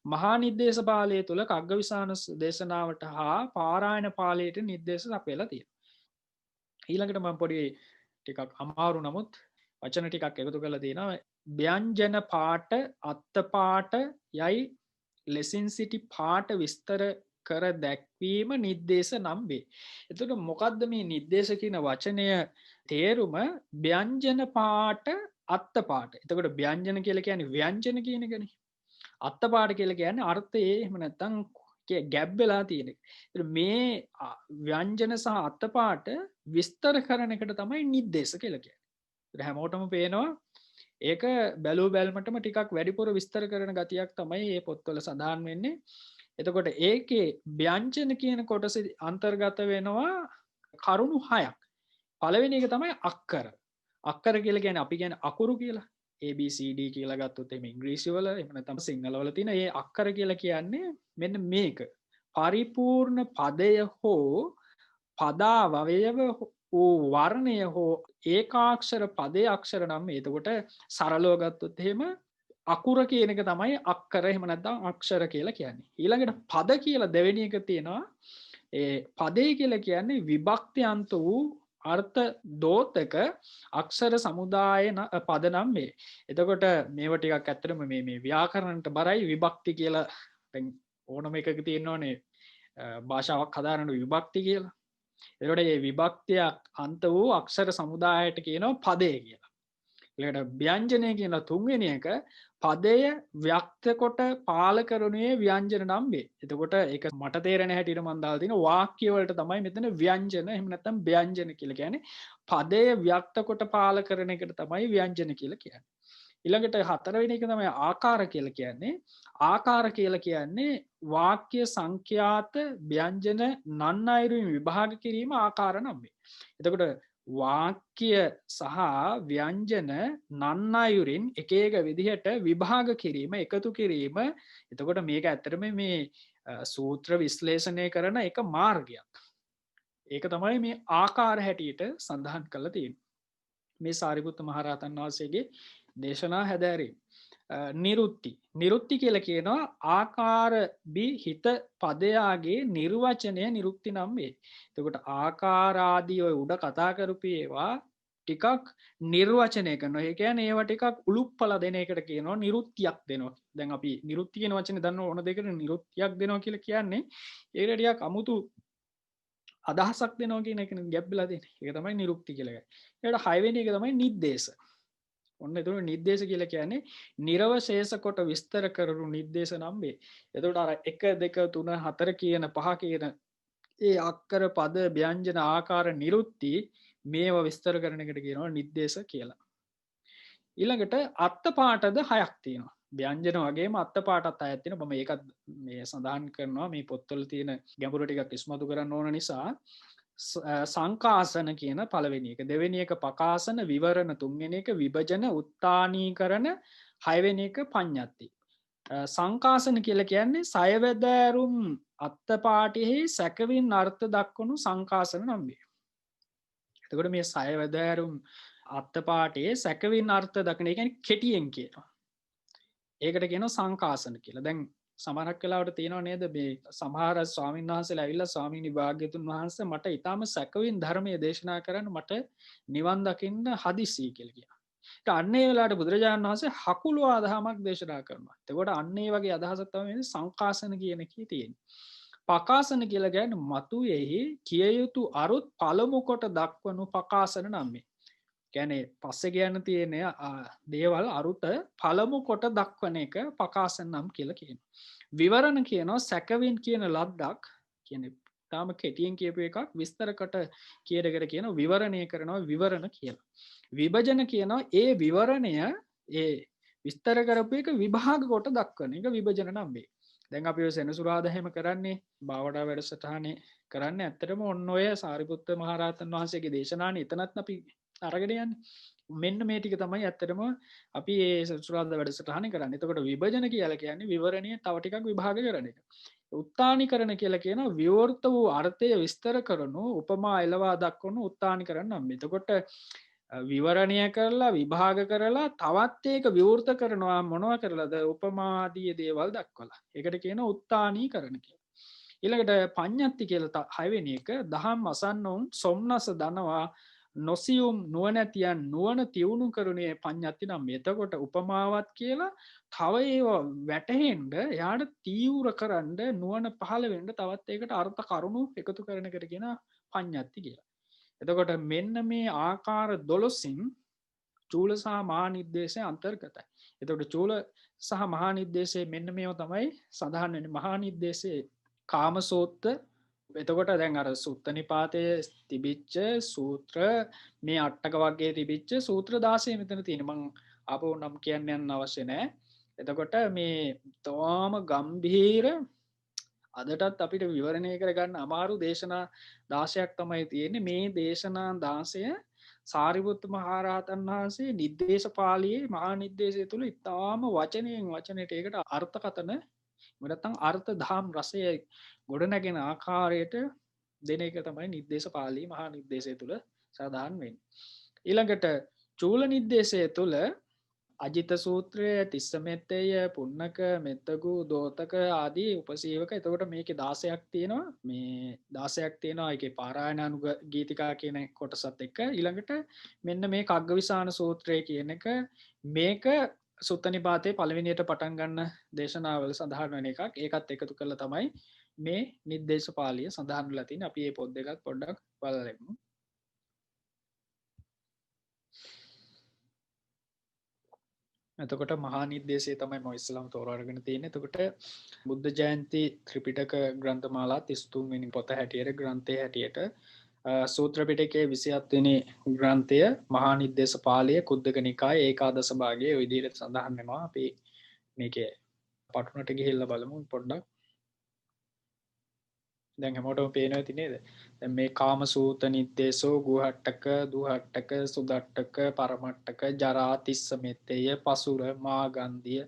මහා නිර්දේශ පාළිය තුල කග්ගවිසාන දේශනාවට හා පාරායන පාළියට නිර්දේශ සපයලා තියෙනවා. ඊළඟට මම පොඩි ටිකක් අමාරු නමුත් වචන ටිකක් එකතු කරලා තියෙනවා. ව්‍යංජන පාඨ අත්ත පාඨ යයි ලෙසින් සිටි පාඨ විස්තර කර දැක්වීම නිර්දේශ නම් වේ. එතකොට මොකද්ද මේ නිර්දේශ කියන වචනය තේරුම? ව්‍යංජන පාඨ අත්ත පාඨ. එතකොට ව්‍යංජන කියලා කියන්නේ ව්‍යංජන කියන එකනේ. අත්ත පාඨ කියලා කියන්නේ අර්ථයේ එහෙම නැත්නම් ගැබ් වෙලා තියෙන එක. මේ ව්‍යංජන සහ අත්ත පාඨ විස්තර කරන එකට තමයි නිර්දේශ කියලා කියන්නේ. හැමෝටම පේනවා ඒක බැලූ බැල්මටම ටිකක් වැඩිපුර විස්තර කරන ගතියක් තමයි මේ පොත්වල සඳහන් වෙන්නේ. එතකොට ඒකේ ව්‍යංජන කියන කොටස අන්තර්ගත වෙනවා කරුණු 6ක්. පළවෙනි එක තමයි අක්කර. අක්කර කියලා කියන්නේ අපි කියන්නේ අකුරු කියලා. ABCD කියලා ගත්තොත් එimhe ඉංග්‍රීසි වල එහෙම නැත්නම් සිංහල වල තියෙන මේ අක්කර කියලා කියන්නේ මෙන්න මේක. පරිපූර්ණ පදය හෝ පදාවයව වූ වර්ණය හෝ ඒකාක්ෂර පදේ අක්ෂර නම් එතකොට සරලව ගත්තොත් එහෙම අකුර කියන එක තමයි අක්කර එහෙම නැත්නම් අක්ෂර කියලා කියන්නේ. ඊළඟට පද කියලා දෙවෙනි එක තියෙනවා. ඒ පදේ කියලා කියන්නේ විභක්ති අන්ත වූ අර්ථ දෝතක අක්ෂර සමුදාය පද නම් මේ. එතකොට මේව ටිකක් ඇත්තටම මේ ව්‍යාකරණයට බරයි විභක්ති කියලා දැන් ඕනම එකක තියෙනවනේ භාෂාවක් හදාරන විභක්ති කියලා. එතකොට මේ විභක්තියක් අන්ත වූ අක්ෂර සමුදායට කියනවා පදේ කියලා. ඊළඟට ව්‍යංජනය කියන තුන්වෙනි එක පදය ව්‍යක්ත කොට පාල කරනුයේ ව්‍යංජන නම් වේ. එතකොට ඒක මට තේරෙන හැටියට මම දාලා තියෙන වාක්‍ය වලට තමයි මෙතන ව්‍යංජන එහෙම නැත්නම් ව්‍යංජන කියලා කියන්නේ. පදය ව්‍යක්ත කොට පාල කරන එකට තමයි ව්‍යංජන කියලා කියන්නේ. ඊළඟට හතරවෙනි එක තමයි ආකාර කියලා කියන්නේ. ආකාර කියලා කියන්නේ වාක්‍ය සංඛ්‍යාත ව්‍යංජන නන් අයුරින් විභාග කිරීම ආකාර නම් වේ. එතකොට වාක්‍ය සහ ව්‍යංජන නන් අයුරින් එක එක විදිහට විභාග කිරීම එකතු කිරීම. එතකොට මේක ඇත්තටම මේ සූත්‍ර විශ්ලේෂණය කරන එක මාර්ගයක්. ඒක තමයි මේ ආකාර හැටියට සඳහන් කරලා තියෙන්නේ. මේ සාරිපුත්ත මහරහතන් වහන්සේගේ දේශනා හැදෑරීම. නිරුක්ති කියලා කියනවා ආකාර හිත පදයාගේ නිර්වචනය නිරුක්ති නම් වේ. එතකොට ආකාරාදී ඔය උඩ කතා කරපු ඒවා ටිකක් නිර්වචනය කරනවා. ඒ කියන්නේ ඒවා ටිකක් උලුප්පලා දෙන එකට කියනවා නිරුක්තියක් දෙනවා. දැන් අපි නිරුක්ති කියන වචනේ දන්න ඕන දෙයකට නිරුක්තියක් දෙනවා කියලා කියන්නේ ඒකට ටිකක් අමුතු අදහසක් දෙනවා කියන එක ගැබ් වෙලා තියෙන. ඒක තමයි නිරුක්ති කියලා කියන්නේ. ඊට 6 වෙනි එක තමයි නිද්දේශ. ඔන්න එතකොට නිර්දේශ කියලා කියන්නේ නිර්වශේෂ කොට විස්තර කරපු නිර්දේශ නම් වේ. එතකොට අර 1 2 3 4 කියන 5 කියන ඒ අක්කර පද ව්‍යංජන ආකාර නිරුක්ති මේව විස්තර කරන එකට කියනවා නිර්දේශ කියලා. ඊළඟට අත්ත පාඨද 6ක් තියෙනවා. ව්‍යංජන වගේම අත්ත පාඨත් 6ක් තියෙනවා. මම ඒකත් මේ සඳහන් කරනවා මේ පොත්වල තියෙන ගැඹුර ටිකක් ඉස්මතු කරන්න ඕන නිසා. සංකාසන කියන පළවෙනි එක, දෙවෙනි එක පකාසන, විවරණ, තුන්වෙනි එක විභජන, උත්තානීකරණ, හයවෙනි එක පඤ්ඤත්ති. සංකාසන කියලා කියන්නේ සයවැදෑරුම් අත්තපාඨයෙහි සැකවින් අර්ථ දක්වනු සංකාසන නම් වේ. එතකොට මේ සයවැදෑරුම් අත්තපාඨයේ සැකවින් අර්ථ දක්වන, ඒ කියන්නේ කෙටියෙන් කියනවා. ඒකට කියනවා සංකාසන කියලා. දැන් සමහරක් වෙලාවට තියෙනව නේද මේ සමහර ස්වාමීන් වහන්සේලා ඇවිල්ලා ස්වාමීනි භාග්‍යතුන් වහන්සේ මට ඊටාම සැකවින් ධර්මයේ දේශනා කරන්න මට නිවන් දකින්න හදිස්සියි කියලා කියනවා. ඊට අන්න ඒ වෙලාවට බුදුරජාණන් වහන්සේ හකුලවා දහමක් දේශනා කරනවා. එතකොට අන්න ඒ වගේ අදහසක් තමයි මේ සංකාසන කියන එකේ තියෙන්නේ. පකාසන කියලා කියන්නේ මතුවේහි කිය යුතු අරුත් පළමු කොට දක්වනු පකාසන නම් මේ. කියන්නේ පස්සේ කියන්න තියෙන දේවල් අරුත පළමු කොට දක්වන එක පකාසන නම් කියලා කියනවා. විවරණ කියනවා සැකවින් කියන ලද්දක් කියන්නේ තාම කෙටියෙන් කියපු එකක් විස්තරකට කියන එකට කියනවා විවරණය කරනවා විවරණ කියලා. විභජන කියනවා ඒ විවරණය ඒ විස්තර කරපු එක විභාග කොට දක්වන එක විභජන නම් වේ. දැන් අපි ඔය සෙනසුරාදා හැම කරන්නේ භාවනා වැඩසටහනේ කරන්නේ ඇත්තටම ඔන්න ඔය සාරිපුත්ත මහරහතන් වහන්සේගේ දේශනානේ එතනත් අපි අරගෙන යන්නේ. මෙන්න මේ ටික තමයි ඇත්තටම අපි ඒ සෙන්සුරාදා වැඩසටහනේ කරන්නේ. එතකොට විභජන කියලා කියන්නේ විවරණය තව ටිකක් විභාග කරන එක. උත්තානිකරණ කියලා කියනවා විවෘත වූ අර්ථය විස්තර කරනු උපමා එළවා දක්වනු උත්තානිකරණ නම්. එතකොට විවරණය කරලා විභාග කරලා තවත් ඒක විවෘත කරනවා මොනවා කරලාද උපමාදී දේවල් දක්වලා. ඒකට කියනවා උත්තානීකරණ කියලා. ඊළඟට පඤ්ඤත්ති කියලා හයවෙනි එක දහම් අසන්නවුන් සොම්නස දනවා නොසියුම් නුවණැතියන් නුවණ තියුණු කරුණේ පඤ්ඤත්ති නම්. එතකොට උපමාවත් කියලා තව ඒවා වැටහෙන්න එයාට තීව්‍ර කරන්න නුවණ පහළ වෙන්න තවත් ඒකට අර්ථ කරුණු එකතු කරන එකට කියන පඤ්ඤත්ති කියලා. එතකොට මෙන්න මේ ආකාර 12න් චූල සහ මහා නිද්දේශය අන්තර්ගතයි. එතකොට චූල සහ මහා නිද්දේශයේ මෙන්න මේවා තමයි සඳහන් වෙන්නේ. මහා නිද්දේශයේ කාමසෝත්ත. එතකොට දැන් අර සුත්ත නිපාතයේ තිබිච්ච සූත්‍ර මේ අටක වර්ගයේ තිබිච්ච සූත්‍ර 16 මෙතන තියෙන. මම ආපහු නම් කියන්න යන්න අවශ්‍ය නැහැ. එතකොට මේ තවාම ගම්භීර අදටත් අපිට විවරණය කරගන්න අමාරු දේශනා 16ක් තමයි තියෙන්නේ. මේ දේශනා 16 සාරිපුත්ත මහරහතන් වහන්සේ නිද්දේශ පාළියේ මහා නිද්දේශය තුල ඉතාම වචනයෙන් වචනයට ඒකට අර්ථකතන නැත්නම් අර්ථ දහම් රසය ගොඩනැගෙන ආකාරයට දෙන එක තමයි නිද්දේශ පාළියේ මහා නිද්දේශය තුල සඳහන් වෙන්නේ. ඊළඟට චූල නිද්දේශය තුල අජිත සූත්‍රය තිස්ස මෙත්තය පුන්නක මෙත්තගු දෝතක ආදී උපසීවක. එතකොට මේක 16ක් තියෙනවා. මේ 16ක් තියෙනවා ඒකේ පාරායනානුග ගීතිකා කියන කොටසත් එක්ක. ඊළඟට මෙන්න මේ කග්ගවිසාන සූත්‍රය කියන එක මේක සුත්ත නිපාතේ පළවෙනියට පටන් ගන්න දේශනාවල සඳහන් වෙන එකක්. ඒකත් එකතු කරලා තමයි මේ නිද්දේශ පාළිය සඳහන් වෙලා තියෙන්නේ. අපි මේ පොත් දෙකත් පොඩ්ඩක් බලමු. එතකොට මහා නිද්දේශය තමයි මම ඉස්සලම තෝරාගෙන තියෙන්නේ. එතකොට බුද්ධ ජයන්ති ත්‍රිපිටක ග්‍රන්ථමාලා 33 වෙනි පොත හැටියට ග්‍රන්ථයේ හැටියට සූත්‍ර පිටකයේ 27 වෙනි ග්‍රන්ථය මහා නිද්දේශ පාළිය කුද්දක නිකායේ ඒකාදශ භාගයේ ওই විදිහට සඳහන් වෙනවා. අපි මේකේ පටුනට ගිහිල්ලා බලමු පොඩ්ඩක්. දැන් හැමෝටම පේනවා ඇති නේද? දැන් මේ කාමසූත නිද්දේශෝ ගුහට්ටක දුහට්ටක සුදට්ටක පරමට්ටක ජරා තිස්ස මෙත්තේය පසුර මාගන්ධිය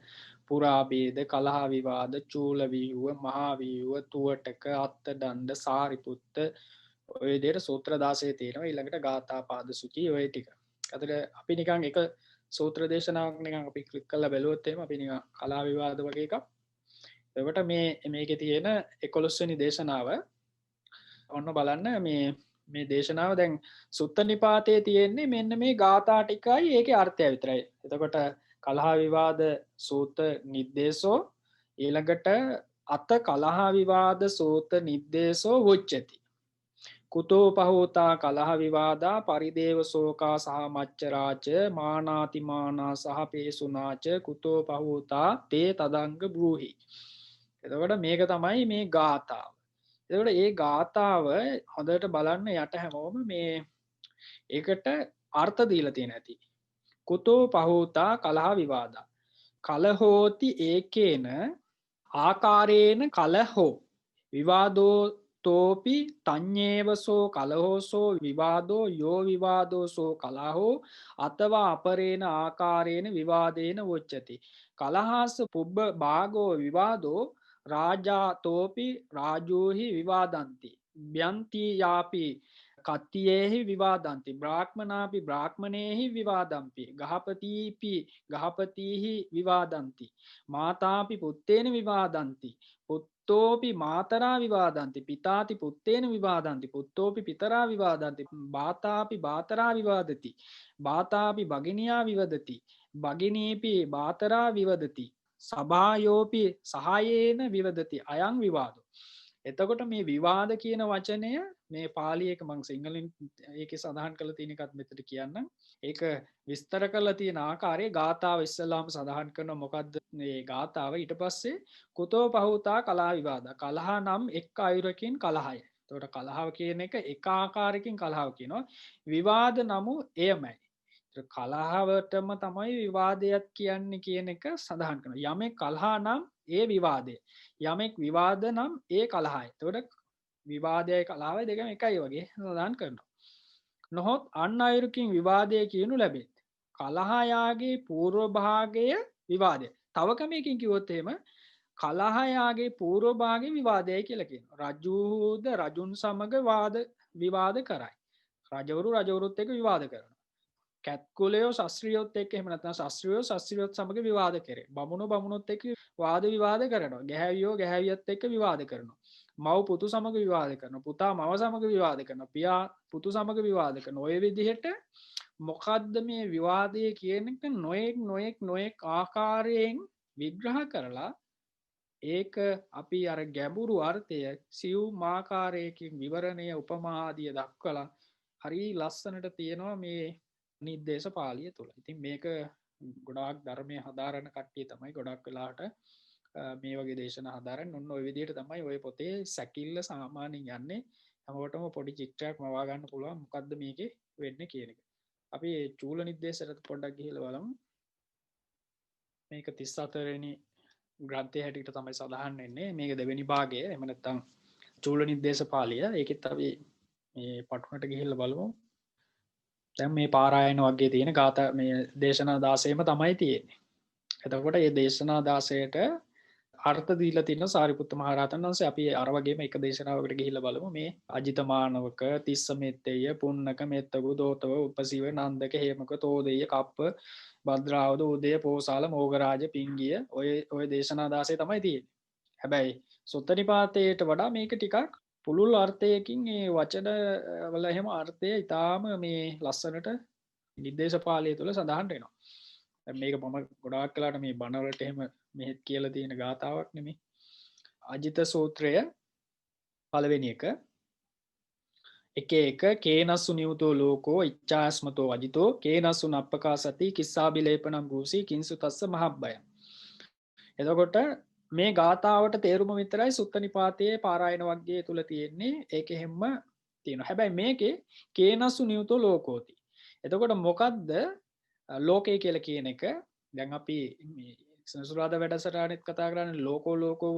පුරාභේද කලහ විවාද චූල වීව්ව මහා වීව්ව තුවටක අත්ත දණ්ඩ සාරිපුත්ත ඔය විදිහට සූත්‍ර 16 තියෙනවා. ඊළඟට ගාථා පාද සුචි ඔය ටික. අතට අපි නිකන් එක සූත්‍ර දේශනාවක් නිකන් අපි ක්ලික් කරලා බැලුවොත් එහෙම අපි නිකන් කලහ විවාද වගේ එකක්. එතකොට මේකේ තියෙන 11 වෙනි දේශනාව ඔන්න බලන්න මේ දේශනාව දැන් සුත්ත නිපාතයේ තියෙන්නේ මෙන්න මේ ගාථා ටිකයි ඒකේ අර්ථය විතරයි. එතකොට කලහ විවාද සූත නිද්දේශෝ ඊළඟට අත කලහ විවාද සූත නිද්දේශෝ වොච්චති. කුතෝ පහෝතා කලහ විවාදා පරිදේව සෝකා සහ මච්චරාච මානාති මානා සහ පේසුනාච කුතෝ පහෝතා තේ තදංග බ්‍රූහි. එතකොට මේක තමයි මේ ගාථාව. එතකොට ඒ ගාථාව හොඳට බලන්න යට හැමෝම මේ ඒකට අර්ථ දීලා තියෙන ඇති. කුතෝ පහෝතා කලහ විවාදා. කලහෝති ඒකේන ආකාරේන කලහෝ විවාදෝ තෝපි තඤ්ඤේවසෝ කලහෝසෝ විවාදෝ යෝ විවාදෝසෝ කලහෝ අතවා අපරේන ආකාරේන විවාදේන වොච්චති. කලහාස පුබ්බ භාගෝ විවාදෝ රාජා තෝපි රාජෝහි විවාදන්ති බ්‍යන්ති යාපි කත්තියේහි විවාදන්ති බ්‍රාහ්මනාපි බ්‍රාහ්මණේහි විවාදම්පි ගහපතිපි ගහපතිහි විවාදන්ති මාතාපි පුත්තේන විවාදන්ති පුත්තෝපි මාතරා විවාදන්ති පිතාති පුත්තේන විවාදන්ති පුත්තෝපි පිතරා විවාදන්ති බාතාපි බාතරා විවාදති බාතාපි භගිනියා විවදති භගිනීපි බාතරා විවදති සභායෝපි සහයේන විවදති අයං විවාදෝ. එතකොට මේ විවාද කියන වචනය මේ පාලියක මං සිංහලෙන් ඒක සඳහන් කළ තියෙන එකත් මෙතන කියන්න. ඒක විස්තර කරලා තියෙන ආකාරයේ ගාථාව ඉස්සලාම සඳහන් කරන මොකද්ද මේ ගාථාව ඊට පස්සේ කුතෝ පහූතා කලහ විවාද. කලහ නම් එක් අයුරකින් කලහය. එතකොට කලහව කියන එක එක ආකාරයකින් කලහව කියනවා. විවාද නමු එයමයි. කලහවටම තමයි විවාදයක් කියන්නේ කියන එක සඳහන් කරනවා. යමෙක් කලහ නම් ඒ විවාදය. යමෙක් විවාද නම් ඒ කලහයි. එතකොට විවාදයයි කලහවයි දෙකම එකයි වගේ සඳහන් කරනවා. නොහොත් අන් අයුරකින් විවාදය කියනු ලැබෙත්. කලහයාගේ పూర్ව භාගය විවාදය. තව ක්‍රමයකින් කිව්වොත් එහෙම කලහයාගේ పూర్ව භාගයේ විවාදයයි කියලා කියනවා. රජුද රජුන් සමග විවාද කරයි. රජවරුත් එක්ක විවාද කරනවා. කැත්කුලයෝ ශස්ත්‍රියොත් එක්ක එහෙම නැත්නම් ශස්ත්‍රියෝ ශස්ත්‍රියොත් සමග විවාද කරේ. බමුණොත් එක්ක වාද විවාද කරනවා. ගැහැවියත් එක්ක විවාද කරනවා. මව් පුතු සමග විවාද කරනවා. පුතා මව සමග විවාද කරනවා. පියා පුතු සමග විවාද කරනවා. ඔය විදිහට මොකද්ද මේ විවාදය කියන එක නොයෙක් ආකාරයෙන් විග්‍රහ කරලා ඒක අපි අර ගැඹුරු අර්ථය සියුම් ආකාරයකින් විවරණය උපමා ආදිය දක්වලා හරි ලස්සනට තියෙනවා මේ නිද්දේශ පාළිය තුළ. ඉතින් මේක ගොඩාක් ධර්මයේ හදාරන කට්ටිය තමයි ගොඩක් වෙලාවට මේ වගේ දේශනා හදාරන්නේ. ඔන්න ඔය විදිහට තමයි ඔය පොතේ සැකිල්ල සාමාන්‍යයෙන් යන්නේ. හැමෝටම පොඩි චිත්‍රයක් මවා ගන්න පුළුවන් මොකද්ද මේකේ වෙන්නේ කියන එක. අපි චූල නිද්දේශයට පොඩ්ඩක් ගිහිල්ලා බලමු. මේක 34 වෙනි ග්‍රන්ථය හැටියට තමයි සඳහන් වෙන්නේ. මේක දෙවෙනි භාගය. එහෙම නැත්නම් චූල නිද්දේශ පාළිය. ඒකෙත් අපි මේ පටුනට ගිහිල්ලා බලමු. දැන් මේ පාරායන වගේ තියෙන ගාථා මේ දේශනා 16ම තමයි තියෙන්නේ. එතකොට මේ දේශනා 16ට අර්ථ දීලා තියෙන සාරිපුත්ත මහ රහතන් වහන්සේ අපි අර වගේම එක දේශනාවකට ගිහිල්ලා බලමු. මේ අජිතමානවක තිස්ස මෙත්තේය පුන්නක මෙත්තගු දෝතව උපසීව නන්දක හේමක තෝදේය කප්ප භද්‍රාවද උදය පෝසාල මෝගරාජ පිංගිය ඔය දේශනා 16 තමයි තියෙන්නේ. හැබැයි සුත්ත නිපාතයට වඩා මේක ටිකක් පුළුල් අර්ථයකින් මේ වචන වල එහෙම අර්ථය ඊටාම මේ ලස්සනට නිද්දේශ පාළිය තුල සඳහන් වෙනවා. මේක මම ගොඩාක් කලකට මේ බණවලට එහෙම මෙහෙත් කියලා තියෙන ගාතාවක් නෙමෙයි. අජිත සූත්‍රය පළවෙනි එක කේනස්සු නියුතෝ ලෝකෝ ඉච්ඡාස්මතෝ අජිතෝ කේනස්සු නප්පකාසති කිස්සාබිලේපනම් රූසි කිංසු තස්ස මහබ්බය. එතකොට මේ ගාථාවට තේරුම විතරයි සුත්ත නිපාතයේ පාරායන වර්ගයේ තුල තියෙන්නේ. ඒක හැම තියෙනවා. හැබැයි මේකේ කේනස්සු නියුතෝ ලෝකෝති. එතකොට මොකද්ද ලෝකය කියලා කියන එක? දැන් අපි මේ සනසුරාදා වැඩසටහනෙත් කතා කරන්නේ ලෝකෝ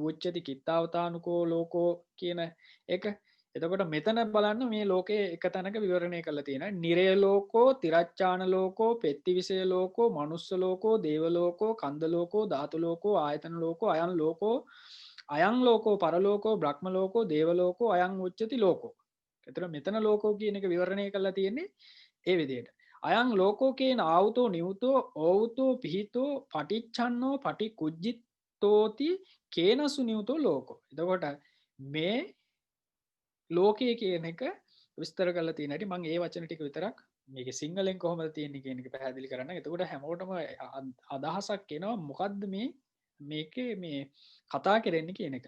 උච්චති කිත්තාවතානුකෝ ලෝකෝ කියන එක. එතකොට මෙතන බලන්න මේ ලෝකයේ එක තැනක විවරණය කරලා තියෙනවා. නිරය ලෝකෝ, තිරච්ඡාන ලෝකෝ, පෙත්තිවිසය ලෝකෝ, මනුස්ස ලෝකෝ, දේව ලෝකෝ, කන්ද ලෝකෝ, ධාතු ලෝකෝ, ආයතන ලෝකෝ, අයං ලෝකෝ, පරලෝකෝ, බ්‍රහ්ම ලෝකෝ, දේව ලෝකෝ, අයං උච්චති ලෝකෝ. එතකොට මෙතන ලෝකෝ කියන එක විවරණය කරලා තියෙන්නේ ඒ විදිහට. අයං ලෝකෝ කියන ආවුතෝ නිවුතෝ ඕවුතෝ පිහිතෝ පටිච්චන්නෝ පටිකුජ්ජිතෝති කේනසු නිවුතෝ ලෝකෝ. එතකොට මේ ලෝකය කියන එක විස්තර කරලා තියෙන හැටි මම ඒ වචන ටික විතරක් මේකේ සිංහලෙන් කොහොමද තියෙන්නේ කියන එක පැහැදිලි කරන්න. එතකොට හැමෝටම අදහසක් එනවා මොකද්ද මේකේ මේ කතා කරන්නේ කියන එක.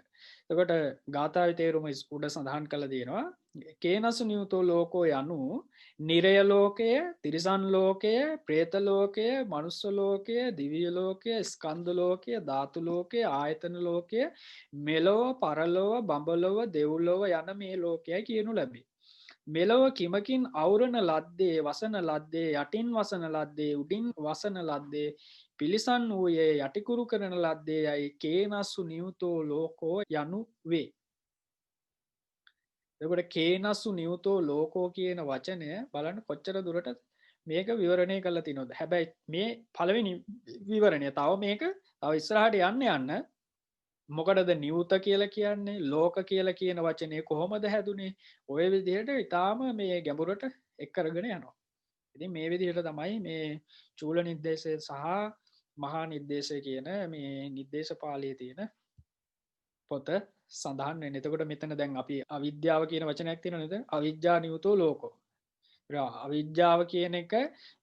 එතකොට ගාථාවේ තේරුම උඩ සඳහන් කරලා තියෙනවා. කේනසු නියුතෝ ලෝකෝ යනු නිරය ලෝකය, තිරිසන් ලෝකය, പ്രേත ලෝකය, මනුස්ස ලෝකය, දිව්‍ය ලෝකය, ස්කන්ධ ලෝකය, ධාතු ලෝකය, ආයතන ලෝකය, මෙලොව, පරලොව, බඹලොව, දෙව්ලොව යන මේ ලෝකයයි කියනු ලැබේ. මෙලොව කිමකින් අවුරන ලද්දේ, වසන ලද්දේ, යටින් වසන ලද්දේ, උඩින් වසන ලද්දේ, පිලිසන් වූයේ යටිකුරු කරන ලද්දේ යයි කේනස්සු නියුතෝ ලෝකෝ යනු වේ. එතකොට කේනස්සු නියුතෝ ලෝකෝ කියන වචනය බලන්න කොච්චර දුරට මේක විවරණය කරලා තිනොද. හැබැයි මේ පළවෙනි විවරණය තව මේක තව ඉස්සරහට යන්න මොකටද නියුත කියලා කියන්නේ ලෝක කියලා කියන වචනේ කොහොමද හැදුනේ ඔය විදිහට ඊටාම මේ ගැඹුරට එක් කරගෙන යනවා. ඉතින් මේ විදිහට තමයි මේ චූල නිද්දේශය සහ මහා නිද්දේශය කියන මේ නිද්දේශ පාළියේ තියෙන පොත සඳහන් වෙන්නේ. එතකොට මෙතන දැන් අපි අවිද්‍යාව කියන වචනයක් තියෙනවා නේද? අවිජ්ජා නියුතෝ ලෝකෝ. අවිද්‍යාව කියන එක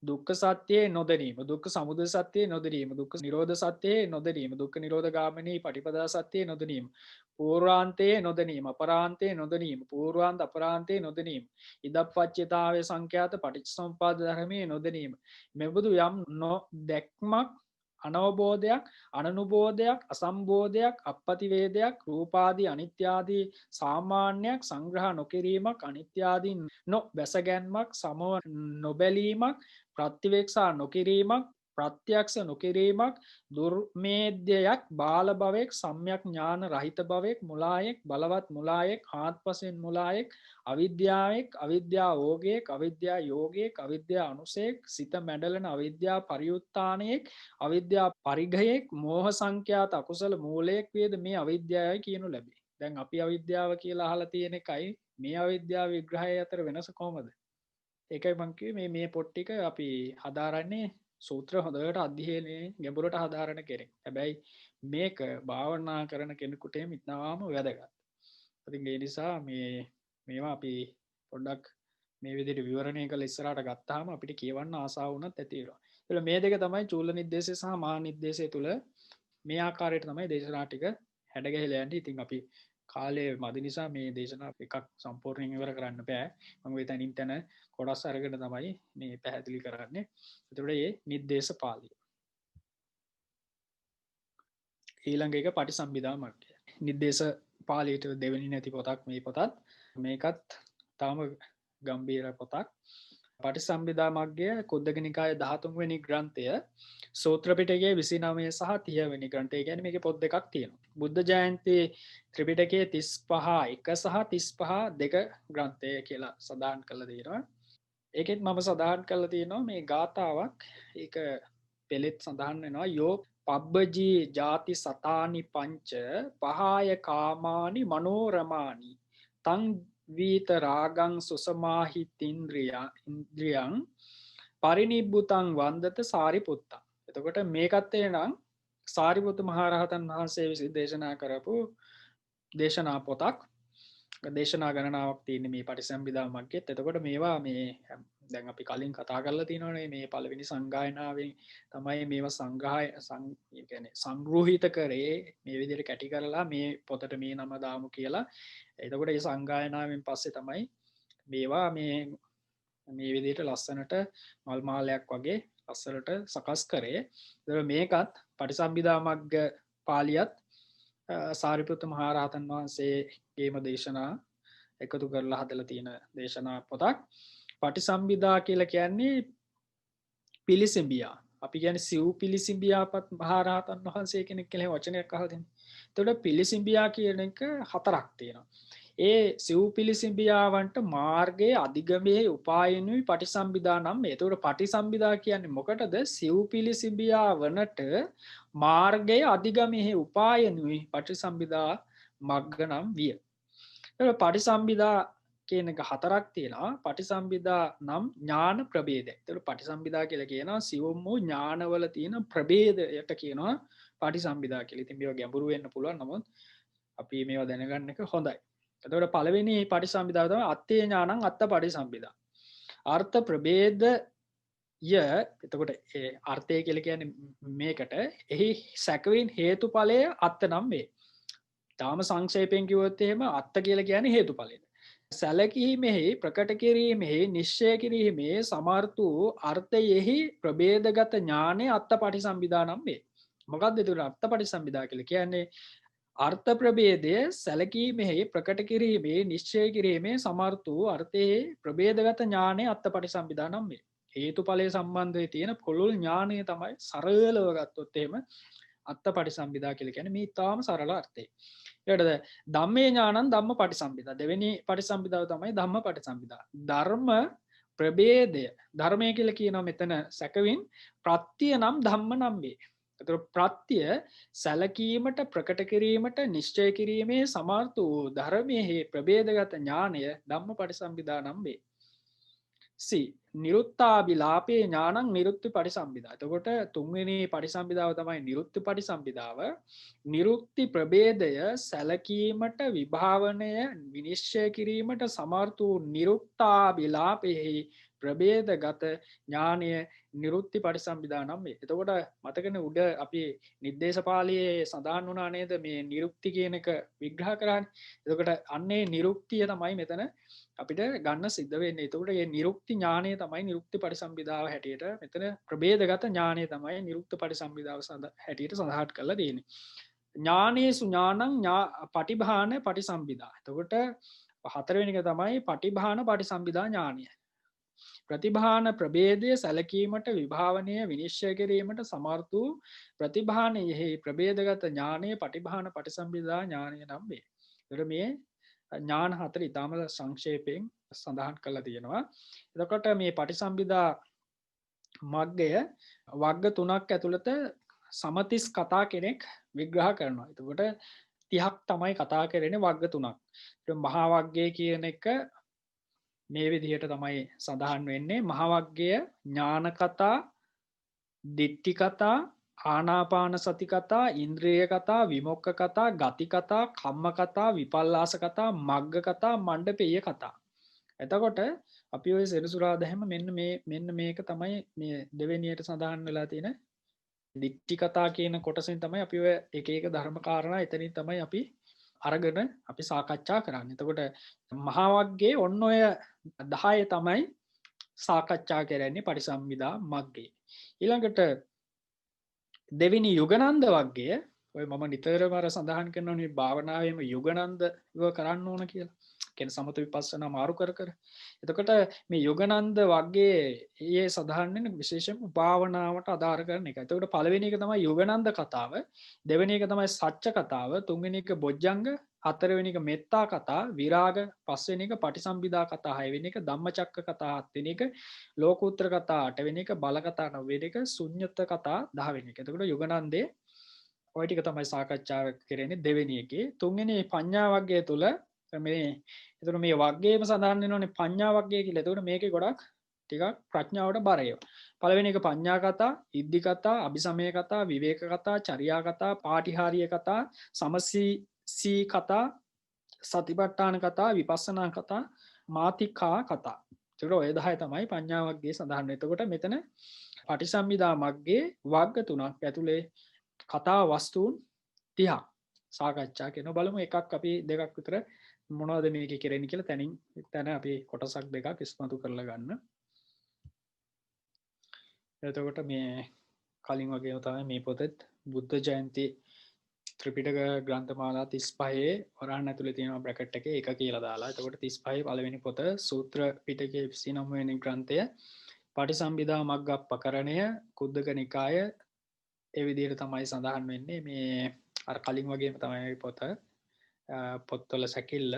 දුක්ඛ සත්‍යයේ නොදැනීම, දුක්ඛ සමුදය සත්‍යයේ නොදැනීම, දුක්ඛ නිරෝධ සත්‍යයේ නොදැනීම, දුක්ඛ නිරෝධ ගාමිනී පටිපදා සත්‍යයේ නොදැනීම, පූර්වාන්තයේ නොදැනීම, අපරාන්තයේ නොදැනීම, පූර්වාන්ත අපරාන්තයේ නොදැනීම, ඉදප්පච්චේතාවේ සංඛ්‍යාත පටිච්චසමුප්පාද ධර්මයේ නොදැනීම. මෙබඳු යම් නොදැක්මක්, අනවබෝධයක්, අනනුබෝධයක්, අසම්බෝධයක්, අපපතිවේදයක්, රූපාදී අනිත්‍යාදී සාමාන්‍යයක් සංග්‍රහ නොකිරීමක්, අනිත්‍යාදී නොබැසගැන්මක්, සමව නොබැලීමක්, ප්‍රතිවේක්ෂා නොකිරීමක්, ප්‍රත්‍යක්ෂ නොකිරීමක් දුර්මේද්‍යයක් බාල භවෙක් සම්‍යක් ඥාන රහිත භවෙක් මුලායෙක් බලවත් මුලායෙක් හාත්පසින් මුලායෙක් අවිද්‍යාවෙක් අවිද්‍යා ඕගයෙක් අවිද්‍යා යෝගයෙක් අවිද්‍යා අනුසේක් සිත මැඩලන අවිද්‍යා පරියුත්තානයෙක් අවිද්‍යා පරිඝයෙක් මෝහ සංඛ්‍යාත අකුසල මූලයෙක් වේද මේ අවිද්‍යාවයි කියනු ලැබේ. දැන් අපි අවිද්‍යාව කියලා අහලා තියෙන එකයි මේ අවිද්‍යාව විග්‍රහය අතර වෙනස කොහොමද? ඒකයි මං කිව්වේ මේ පොත් ටික අපි හදාරන්නේ සූත්‍ර හොඳට අධ්‍යයනයේ ගැඹුරට හදාරන කෙනෙක්. හැබැයි මේක භාවනා කරන කෙනෙකුට ඉතාම වැදගත්. ඉතින් ඒ නිසා මේවා අපි පොඩ්ඩක් මේ විදිහට විවරණය කළ ඉස්සරහට ගත්තාම අපිට කියවන්න ආසාව වුණත් ඇති වෙනවා. ඒල මේ දෙක තමයි චූල නිर्देशය සහ මහා නිर्देशය තුල මේ ආකාරයට තමයි දේශනා ටික හැඩගැහිලා යන්නේ. ඉතින් අපි කාලය මදි නිසා මේ දේශනා එකක් සම්පූර්ණයෙන් ඉවර කරන්න බෑ. මම එතනින් තන කොටස් අරගෙන තමයි මේ පැහැදිලි කරන්නේ. එතකොට මේ නිर्देश පාළිය. ඊළඟ එක පටිසම්භිදා මග්ගය. නිर्देश පාළියට දෙවෙනි නැති පොතක් මේ පොතත්. මේකත් තාම ගම්බීර පොතක්. පටිසම්භිදා මග්ගය කුද්දක නිකාය 13 වෙනි ග්‍රන්ථය සූත්‍ර පිටකයේ 29 සහ 30 වෙනි ග්‍රන්ථය. කියන්නේ මේකේ පොත් දෙකක් තියෙනවා. බුද්ධ ජයන්ති ත්‍රිපිටකයේ 35 1 සහ 35 2 ග්‍රන්ථය කියලා සඳහන් කරලා තියෙනවා. ඒකෙත් මම සඳහන් කරලා තියෙනවා මේ ගාථාවක්. ඒක පෙළෙත් සඳහන් වෙනවා යෝ පබ්බජී ජාති සතානි පංච පහාය කාමානි මනෝරමානි තං වීත රාගං සුසමාහිතින්ද්‍රියං පරිනිබ්බුතං වන්දත සාරිපුත්තං. එතකොට මේකත් එනම් සාරිපුත්ත මහරහතන් වහන්සේ විසින් දේශනා කරපු දේශනා පොතක්. දේශනා ගණනාවක් තියෙන්නේ මේ පටිසම්භිදා මග්ගෙත්. එතකොට මේවා මේ දැන් අපි කලින් කතා කරලා තියෙනවානේ මේ පළවෙනි සංගායනාවෙන් තමයි මේවා සංග්‍රහිත කරේ මේ විදිහට කැටි කරලා මේ පොතට මේ නම දාමු කියලා. එතකොට මේ සංගායනාවෙන් පස්සේ තමයි මේවා මේ විදිහට ලස්සනට මල් මාලයක් වගේ ලස්සනට සකස් කරේ. මේකත් පටිසම්භිදා මග්ග පාළියත් සාරිපුත්ත මහරහතන් වහන්සේගේම දේශනා එකතු කරලා හදලා තියෙන දේශනා පොතක්. පටිසම්භිදා කියලා කියන්නේ පිළිසිඹියා. අපි කියන්නේ සිව් පිළිසිඹියාපත් මහරහතන් වහන්සේ කෙනෙක් කියලා වචනයක් අහලා තියෙනවා. එතකොට පිළිසිඹියා කියන එක හතරක් තියෙනවා. ඒ සිව් පිළිසිඹියාවන්ට මාර්ගයේ අධිගමයේ උපායනුයි පටිසම්භිදා නම් මේ. එතකොට පටිසම්භිදා කියන්නේ මොකටද? සිව් පිළිසිඹියා වනට මාර්ගයේ අධිගමයේ උපායනුයි පටිසම්භිදා මග්ග නම් විය. එතකොට පටිසම්භිදා කියන එක හතරක් තියෙනවා. පටිසම්භිදා නම් ඥාන ප්‍රභේදය. එතකොට පටිසම්භිදා කියලා කියනවා සිවුම් වූ ඥානවල තියෙන ප්‍රභේදයට කියනවා පටිසම්භිදා කියලා. ඉතින් මේවා ගැඹුරු වෙන්න පුළුවන්. නමුත් අපි මේවා දැනගන්න එක හොඳයි. එතකොට පළවෙනි පටිසම්භිදාව තමයි අත්තේ ඥානං අත්ත පටිසම්භිදා. අර්ථ ප්‍රභේදය. එතකොට ඒ අර්ථය කියලා කියන්නේ මේකට එහි සැකවින් හේතුඵලය අත්ත නම් වේ. තාම සංක්ෂේපයෙන් කිව්වොත් එහෙම අත්ත කියලා කියන්නේ හේතුඵලය. සැලකීමෙහි ප්‍රකට කිරීමෙහි නිශ්චය කිරීමේ සමර්ථ වූ අර්ථයෙහි ප්‍රභේදගත ඥානය අත්ත පටිසම්භිදා නම් වේ. මොකක්ද එතකොට අත්ත පටිසම්භිදා කියලා කියන්නේ? අර්ථ ප්‍රභේදය සැලකීමෙහි ප්‍රකට කිරීමේ නිශ්චය කිරීමේ සමර්ථ වූ අර්ථයේ ප්‍රභේදගත ඥානය අත්ත පටිසම්භිදා නම් වේ. හේතුඵලය සම්බන්ධව තියෙන පුළුල් ඥානය තමයි සරලව ගත්තොත් එහෙම අත්ත පටිසම්භිදා කියලා කියන්නේ මේ තාම සරල අර්ථය. ඊටද ධම්මේ ඥානං ධම්ම පටිසම්භිදා. දෙවෙනි පටිසම්භිදාව තමයි ධම්ම පටිසම්භිදා. ධර්ම ප්‍රභේදය. ධර්මය කියලා කියනවා මෙතන සැකවින් ප්‍රත්‍ය නම් ධම්ම නම් වේ. එතකොට ප්‍රත්‍ය සැලකීමට ප්‍රකට කිරීමට නිශ්චය කිරීමේ සමර්ථ වූ ධර්මයේ ප්‍රභේදගත ඥානය ධම්ම පටිසම්භිදා නම් වේ. නිරුත්තාබිලාපේ ඥානං නිරුක්ති පටිසම්භිදා. එතකොට තුන්වෙනි පටිසම්භිදාව තමයි නිරුක්ති පටිසම්භිදාව. නිරුක්ති ප්‍රභේදය සැලකීමට විභාවනය විනිශ්චය කිරීමට සමර්ථ වූ නිරුක්තාබිලාපෙහි ප්‍රභේදගත ඥානය නිරුක්ති පටිසම්භිදා නම් වේ. එතකොට මතකනේ උඩ අපි නිर्देश පාළියේ සඳහන් වුණා නේද මේ නිරුක්ති කියන එක විග්‍රහ කරන්නේ. එතකොට අන්නේ නිරුක්තිය තමයි මෙතන අපිට ගන්න සිද්ධ වෙන්නේ. එතකොට මේ නිරුක්ති ඥානය තමයි නිරුක්ති පටිසම්භිදාව හැටියට මෙතන ප්‍රභේදගත ඥානය තමයි නිරුක්ති පටිසම්භිදාව හැටියට සඳහන් කරලා තියෙන්නේ. ඥානේසු ඥානං පටිභාන පටිසම්භිදා. එතකොට හතරවෙනි එක තමයි පටිභාන පටිසම්භිදා ඥානය. ප්‍රතිභාන ප්‍රභේදය සැලකීමට විභාවනය විනිශ්චය කිරීමට සමර්ථ වූ ප්‍රතිභානයෙහි ප්‍රභේදගත ඥානය පටිභාන පටිසම්භිදා ඥානය නම් වේ. එතකොට මේ ඥාන හතර ඉතාම සංක්ෂේපයෙන් සඳහන් කරලා තියෙනවා. එතකොට මේ පටිසම්භිදා මග්ගය වග්ග තුනක් ඇතුළත සමතිස් කතා කෙනෙක් විග්‍රහ කරනවා. එතකොට 30ක් තමයි කතා කරන්නේ වග්ග තුනක්. මහා වග්ගය කියන එක මේ විදිහට තමයි සඳහන් වෙන්නේ. මහා වග්ගය ඥාන කතා, දිට්ඨි කතා, ආනාපාන සති කතා, ඉන්ද්‍රිය කතා, විමුක්ඛ කතා, ගති කතා, කම්ම කතා, විපල්ලාස කතා, මග්ග කතා, මණ්ඩපේය කතා. එතකොට අපි ඔය සෙනසුරාදා හැම මෙන්න මේක තමයි මේ දෙවෙනියට සඳහන් වෙලා තියෙන දිට්ඨි කතා කියන කොටසෙන් තමයි අපි ඔය එක එක ධර්ම කාරණා එතනින් තමයි අපි අරගෙන අපි සාකච්ඡා කරන්නේ. එතකොට මහා වග්ගයේ ඔන්න ඔය 10 තමයි සාකච්ඡා කරන්නේ පටිසම්භිදා මග්ගේ. ඊළඟට දෙවෙනි යුගනන්ද වග්ගය ඔය මම නිතරම අර සඳහන් කරනවා මේ භාවනාවේම යුගනන්දව කරන්න ඕන කියලා. කියන්නේ සමත විපස්සනා මාරු කර කර. එතකොට මේ යුගනන්ද වග්ගයේ ඊයේ සඳහන් වෙන විශේෂම භාවනාවට අදාළ කරන එක. එතකොට පළවෙනි එක තමයි යුගනන්ද කතාව, දෙවෙනි එක තමයි සත්‍ය කතාව, තුන්වෙනි එක බොජ්ජංග, හතරවෙනි එක මෙත්තා කතා, විරාග, පස්වෙනි එක පටිසම්භිදා කතා, හයවෙනි එක ධම්මචක්ක කතා, හත්වෙනි එක ලෝකෝත්තර කතා, අටවෙනි එක බල කතා, නවවෙනි එක ශුන්්‍යත කතා, 10 වෙනි එක. එතකොට යුගනන්දේ ඔය ටික තමයි සාකච්ඡා කරන්නේ දෙවෙනි එකේ. තුන්වෙනි පඤ්ඤා වග්ගය තුල මේ එතකොට මේ වග්ගයේම සඳහන් වෙනවානේ පඤ්ඤා වග්ගය කියලා. එතකොට මේකේ ගොඩක් ටිකක් ප්‍රඥාවට බර ඒවා. පළවෙනි එක පඤ්ඤා කතා, ඉද්ධි කතා, අபிසමය කතා, විවේක කතා, චර්යා කතා, පාටිහාරීය කතා, සමසී කතා, සතිපට්ඨාන කතා, විපස්සනා කතා, මාතිකා කතා. එතකොට ඔය 10 තමයි පඤ්ඤා වග්ගයේ සඳහන් වෙන්නේ. එතකොට මෙතන පටිසම්භිදා මග්ගයේ වග්ග තුනක් ඇතුලේ කතා වස්තුන් 30ක් සාකච්ඡා කරනවා. බලමු එකක් අපි දෙකක් විතර මොනවද මේකේ කරන්නේ කියලා තැන අපි කොටසක් දෙකක් ඉස්මතු කරලා ගන්න. එතකොට මේ කලින් වගේම තමයි මේ පොතත් බුද්ධ ජයන්ති ත්‍රිපිටක ග්‍රන්ථමාලා 35 වරහන් ඇතුලේ තියෙනවා බ්‍රැකට් එකේ එක කියලා දාලා. එතකොට 35 පළවෙනි පොත සූත්‍ර පිටකයේ 29 වෙනි ග්‍රන්ථය පටිසම්භිදා මග්ගප්පකරණය කුද්දක නිකාය ඒ විදිහට තමයි සඳහන් වෙන්නේ. මේ අර කලින් වගේම තමයි පොත්වල සැකිල්ල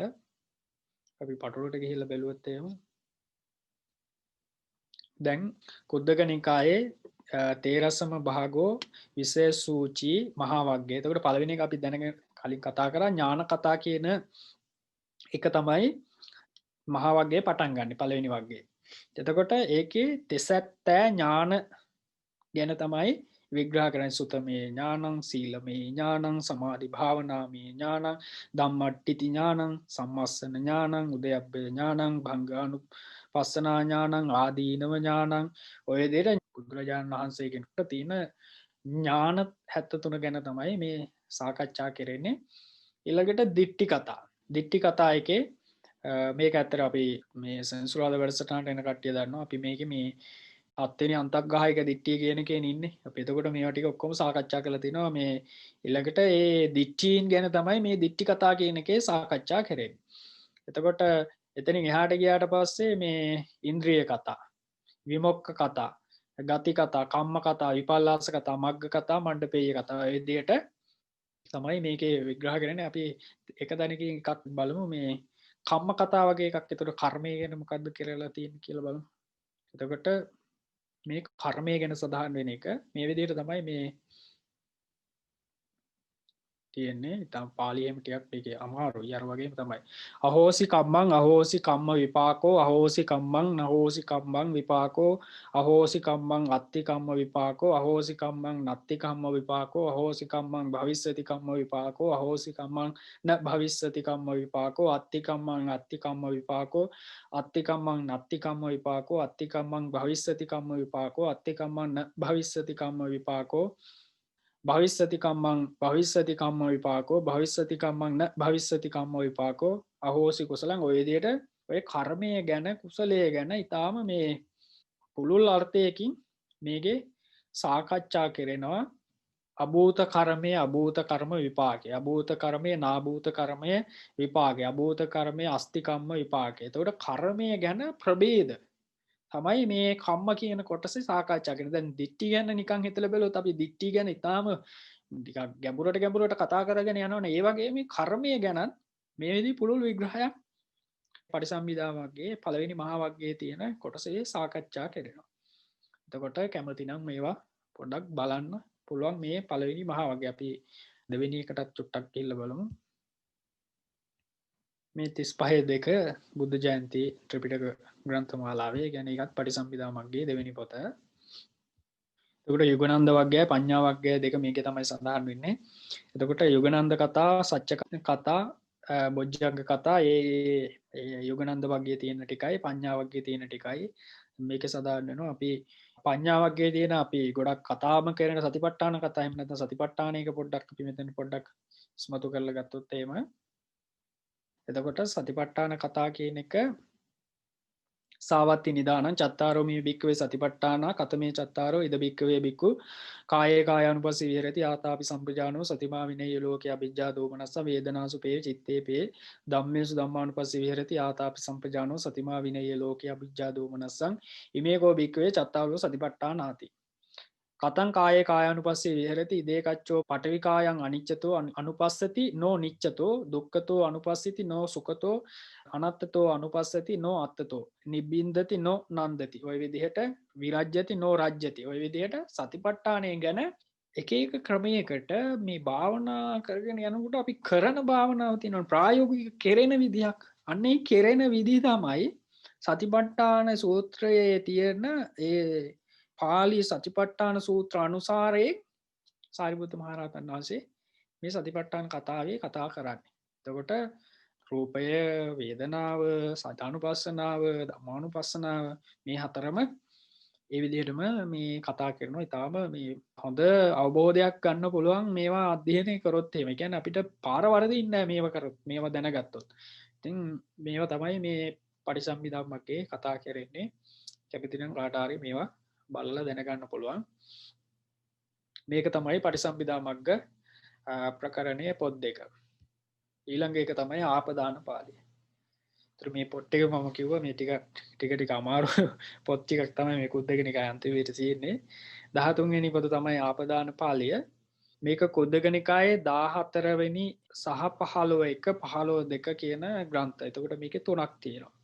අපි පටුලට ගිහිල්ලා බැලුවොත් එහෙම දැන් කුද්දක නිකායේ තේරසම භාගෝ විශේෂ සූචි මහා වග්ගය. එතකොට පළවෙනි එක අපි දැනගෙන කලින් කතා කරා ඥාන කතා කියන එක තමයි මහා වග්ගයේ පටන් ගන්න පළවෙනි වග්ගයේ. එතකොට ඒකේ තෙසැත්තෑ ඥාන ගැන තමයි විග්‍රහ කරන්නේ. සුතමේ ඥානං, සීලමේ ඥානං, සමාධි භාවනාමේ ඥානං, ධම්මට්ඨිති ඥානං, සම්මස්සන ඥානං, උදයබ්බේ ඥානං, භංගානුපස්සනා ඥානං, ආදීනව ඥානං. ඔය විදිහට බුදුරජාණන් වහන්සේගෙන් තියෙන ඥාන 73 ගැන තමයි මේ සාකච්ඡා කරන්නේ. ඊළඟට දිට්ඨි කතා. දිට්ඨි කතා එකේ මේක ඇත්තට අපි මේ සෙන්සුරාදා වැඩසටහනට එන කට්ටිය දන්නවා. අපි මේකේ මේ 7 වෙනි අන්තග්‍රාහික දිට්ඨිය කියන එකේ ඉන්නේ. අපි එතකොට මේවා ටික ඔක්කොම සාකච්ඡා කරලා තිනවා. මේ ඊළඟට මේ දිට්ඨීන් ගැන තමයි මේ දිට්ඨි කතා කියන එකේ සාකච්ඡා කරන්නේ. එතකොට එතනින් එහාට ගියාට පස්සේ මේ ඉන්ද්‍රිය කතා, විමුක්ඛ කතා, ගති කතා, කම්ම කතා, විපල්ලාස කතා, මග්ග කතා, මණ්ඩපේය කතා. ඒ විදිහට තමයි මේකේ විග්‍රහ කරන්නේ. අපි එක දැනකින් එකක් බලමු. මේ කම්ම කතා වගේ එකක්. එතකොට කර්මය ගැන මොකද්ද කියලා තියෙන්නේ කියලා බලමු. එතකොට මේ කර්මය ගැන සඳහන් වෙන එක මේ විදිහට තමයි මේ තියෙන්නේ. ඉතින් පාලියෙම ටිකක් මේකේ අමාරුයි. අර වගේම තමයි. අහෝසි කම්මං අහෝසි කම්ම විපාකෝ අහෝසි කම්මං නහෝසි කම්මං විපාකෝ අහෝසි කම්මං අත්ති කම්ම විපාකෝ අහෝසි කම්මං නත්ති කම්ම විපාකෝ අහෝසි කම්මං භවිස්සති කම්ම විපාකෝ අහෝසි කම්මං න භවිස්සති කම්ම විපාකෝ අත්ති කම්මං අත්ති කම්ම විපාකෝ අත්ති කම්මං නත්ති කම්ම විපාකෝ අත්ති කම්මං භවිස්සති කම්ම විපාකෝ අත්ති කම්මං න භවිස්සති කම්ම විපාකෝ භවිස්සති කම්මං භවිස්සති කම්ම විපාකෝ භවිස්සති කම්මං න භවිස්සති කම්ම විපාකෝ අහෝසි කුසලං. ඔය විදිහට ඔය කර්මය ගැන කුසලයේ ගැන ඊටාම මේ පුළුල් අර්ථයකින් මේකේ සාකච්ඡා කරනවා. අභූත කර්මයේ අභූත කර්ම විපාකය, අභූත කර්මයේ නාභූත කර්මය විපාකය, අභූත කර්මයේ අස්ති කම්ම විපාකය. එතකොට කර්මය ගැන ප්‍රභේද තමයි මේ කම්ම කියන කොටසේ සාකච්ඡා කරන්නේ. දැන් දිට්ඨි ගැන නිකන් හිතලා බැලුවොත් අපි දිට්ඨි ගැන ඊටාම ටිකක් ගැඹුරට කතා කරගෙන යනවනේ. ඒ වගේ මේ කර්මය ගැනත් මේ විදිහ පුළුල් විග්‍රහයක් පටිසම්භිදා වර්ගයේ පළවෙනි මහා වර්ගයේ තියෙන කොටසේ සාකච්ඡා කරනවා. එතකොට කැමති නම් මේවා පොඩ්ඩක් බලන්න පුළුවන් මේ පළවෙනි මහා වර්ගය. අපි දෙවෙනි එකටත් චුට්ටක් ගිහිල්ලා බලමු. මේ 35.2 බුද්ධ ජයන්ති ත්‍රිපිටක ග්‍රන්ථමාලාවේ කියන්නේ ඒකත් පටිසම්භිදා මග්ගයේ දෙවෙනි පොත. එතකොට යුගනන්ද වර්ගයයි පඤ්ඤා වර්ගය දෙක මේකේ තමයි සඳහන් වෙන්නේ. එතකොට යුගනන්ද කතා, සත්‍ය කතා, බොජ්ජංග කතා ඒ යුගනන්ද වර්ගයේ තියෙන ටිකයි පඤ්ඤා වර්ගයේ තියෙන ටිකයි මේකේ සඳහන් වෙනවා. අපි පඤ්ඤා වර්ගයේ තියෙන අපි ගොඩක් කතාම කරන සතිපට්ඨාන කතා එහෙම නැත්නම් සතිපට්ඨානයක පොඩ්ඩක් අපි මෙතන පොඩ්ඩක් ස්මතු කරලා ගත්තොත් එහෙම එතකොට සතිපට්ඨාන කතා කියන එක සාවත්ති නිදානං චත්තාරෝ මේ භික්ඛවේ සතිපට්ඨානා කතමේ චත්තාරෝ ඉද භික්ඛවේ භික්ඛු කායේ කායානුපස්සී විහෙරති ආතාපි සම්පජානෝ සතිමා විනේය ලෝකේ අවිජ්ජා දෝමනස්ස වේදනාසු පේ චිත්තේ පේ ධම්මේසු ධම්මානුපස්සී විහෙරති ආතාපි සම්පජානෝ සතිමා විනේය ලෝකේ අවිජ්ජා දෝමනස්සං ඉමේකෝ භික්ඛවේ චත්තාරෝ සතිපට්ඨානාති කතං කායේ කායානුපස්සී විහෙරති ඉදේකච්චෝ පඨවිකායන් අනිච්චතෝ අනුපස්සති නෝ නිච්චතෝ දුක්ඛතෝ අනුපස්සිති නෝ සුඛතෝ අනත්තතෝ අනුපස්සති නෝ අත්තතෝ නිබ්බින්දති නෝ නන්දති ඔය විදිහට විරජ්‍යති නෝ රජ්‍යති ඔය විදිහට සතිපට්ඨානය ගැන එක එක ක්‍රමයකට මේ භාවනා කරගෙන යනකොට අපි කරන භාවනාව තියෙනවා ප්‍රායෝගික කෙරෙන විදිහක් අන්නේ කෙරෙන විදිහ තමයි සතිපට්ඨාන සූත්‍රයේ තියෙන ඒ පාලි සතිපට්ඨාන සූත්‍ර අනුසාරයෙන් සාරිපුත්ත මහරහතන් වහන්සේ මේ සතිපට්ඨාන කතාවේ කතා කරන්නේ. එතකොට රූපය, වේදනාව, සතානුපස්සනාව, ධම්මානුපස්සනාව මේ හතරම ඒ විදිහටම මේ කතා කරනවා. ඊටාම මේ හොඳ අවබෝධයක් ගන්න පුළුවන් මේවා අධ්‍යයනය කරොත් එහෙම. ඒ කියන්නේ අපිට පාර වරදින්නේ නැහැ මේවා කරොත්. මේවා දැනගත්තොත්. ඉතින් මේවා තමයි මේ පටිසම්භිදා මග්ගේ කතා කරන්නේ. කැපිති නම් කාට හරි මේවා බලලා දැනගන්න පුළුවන්. මේක තමයි පටිසම්භිදා මග්ග ප්‍රකරණයේ පොත් දෙක. ඊළඟ එක තමයි ආපදාන පාළිය. ඒතර මේ පොත් එක මම කිව්වා මේ ටික අමාරු පොත් ටිකක් තමයි මේ කුද්දක නිකාය අන්තිමේට තියෙන්නේ. 13 වෙනි පොත තමයි ආපදාන පාළිය. මේක කුද්දක නිකායේ 14 වෙනි සහ 15 15 කියන ග්‍රන්ථ. එතකොට මේකේ තුනක් තියෙනවා.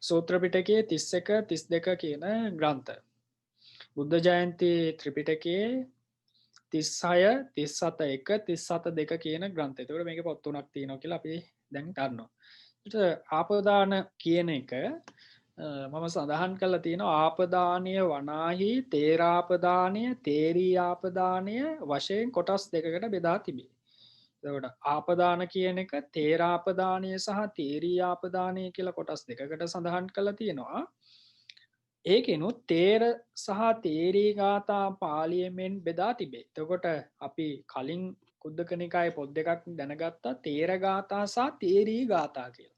සූත්‍ර පිටකයේ 31 32 කියන ග්‍රන්ථ. බුද්ධ ජයන්ති ත්‍රිපිටකයේ 36 37 1 37 2 කියන ග්‍රන්ථය. ඒතකොට මේකේ පොත් තුනක් තියෙනවා කියලා අපි දැන් දන්නවා. ඊට ආපදාන කියන එක මම සඳහන් කරලා තියෙනවා ආපදානීය වනාහි තේරාපදානය තේරී ආපදානය වශයෙන් කොටස් දෙකකට බෙදා තිබේ. එතකොට ආපදාන කියන එක තේරාපදානය සහ තේරී ආපදානය කියලා කොටස් දෙකකට සඳහන් කරලා තියෙනවා. ඒකෙනුත් තේර සහ තේරී ගාථා පාලියමෙන් බෙදා තිබේ. එතකොට අපි කලින් කුද්දක නිකායේ පොත් දෙකක් දැනගත්තා තේර ගාථා සහ තේරී ගාථා කියලා.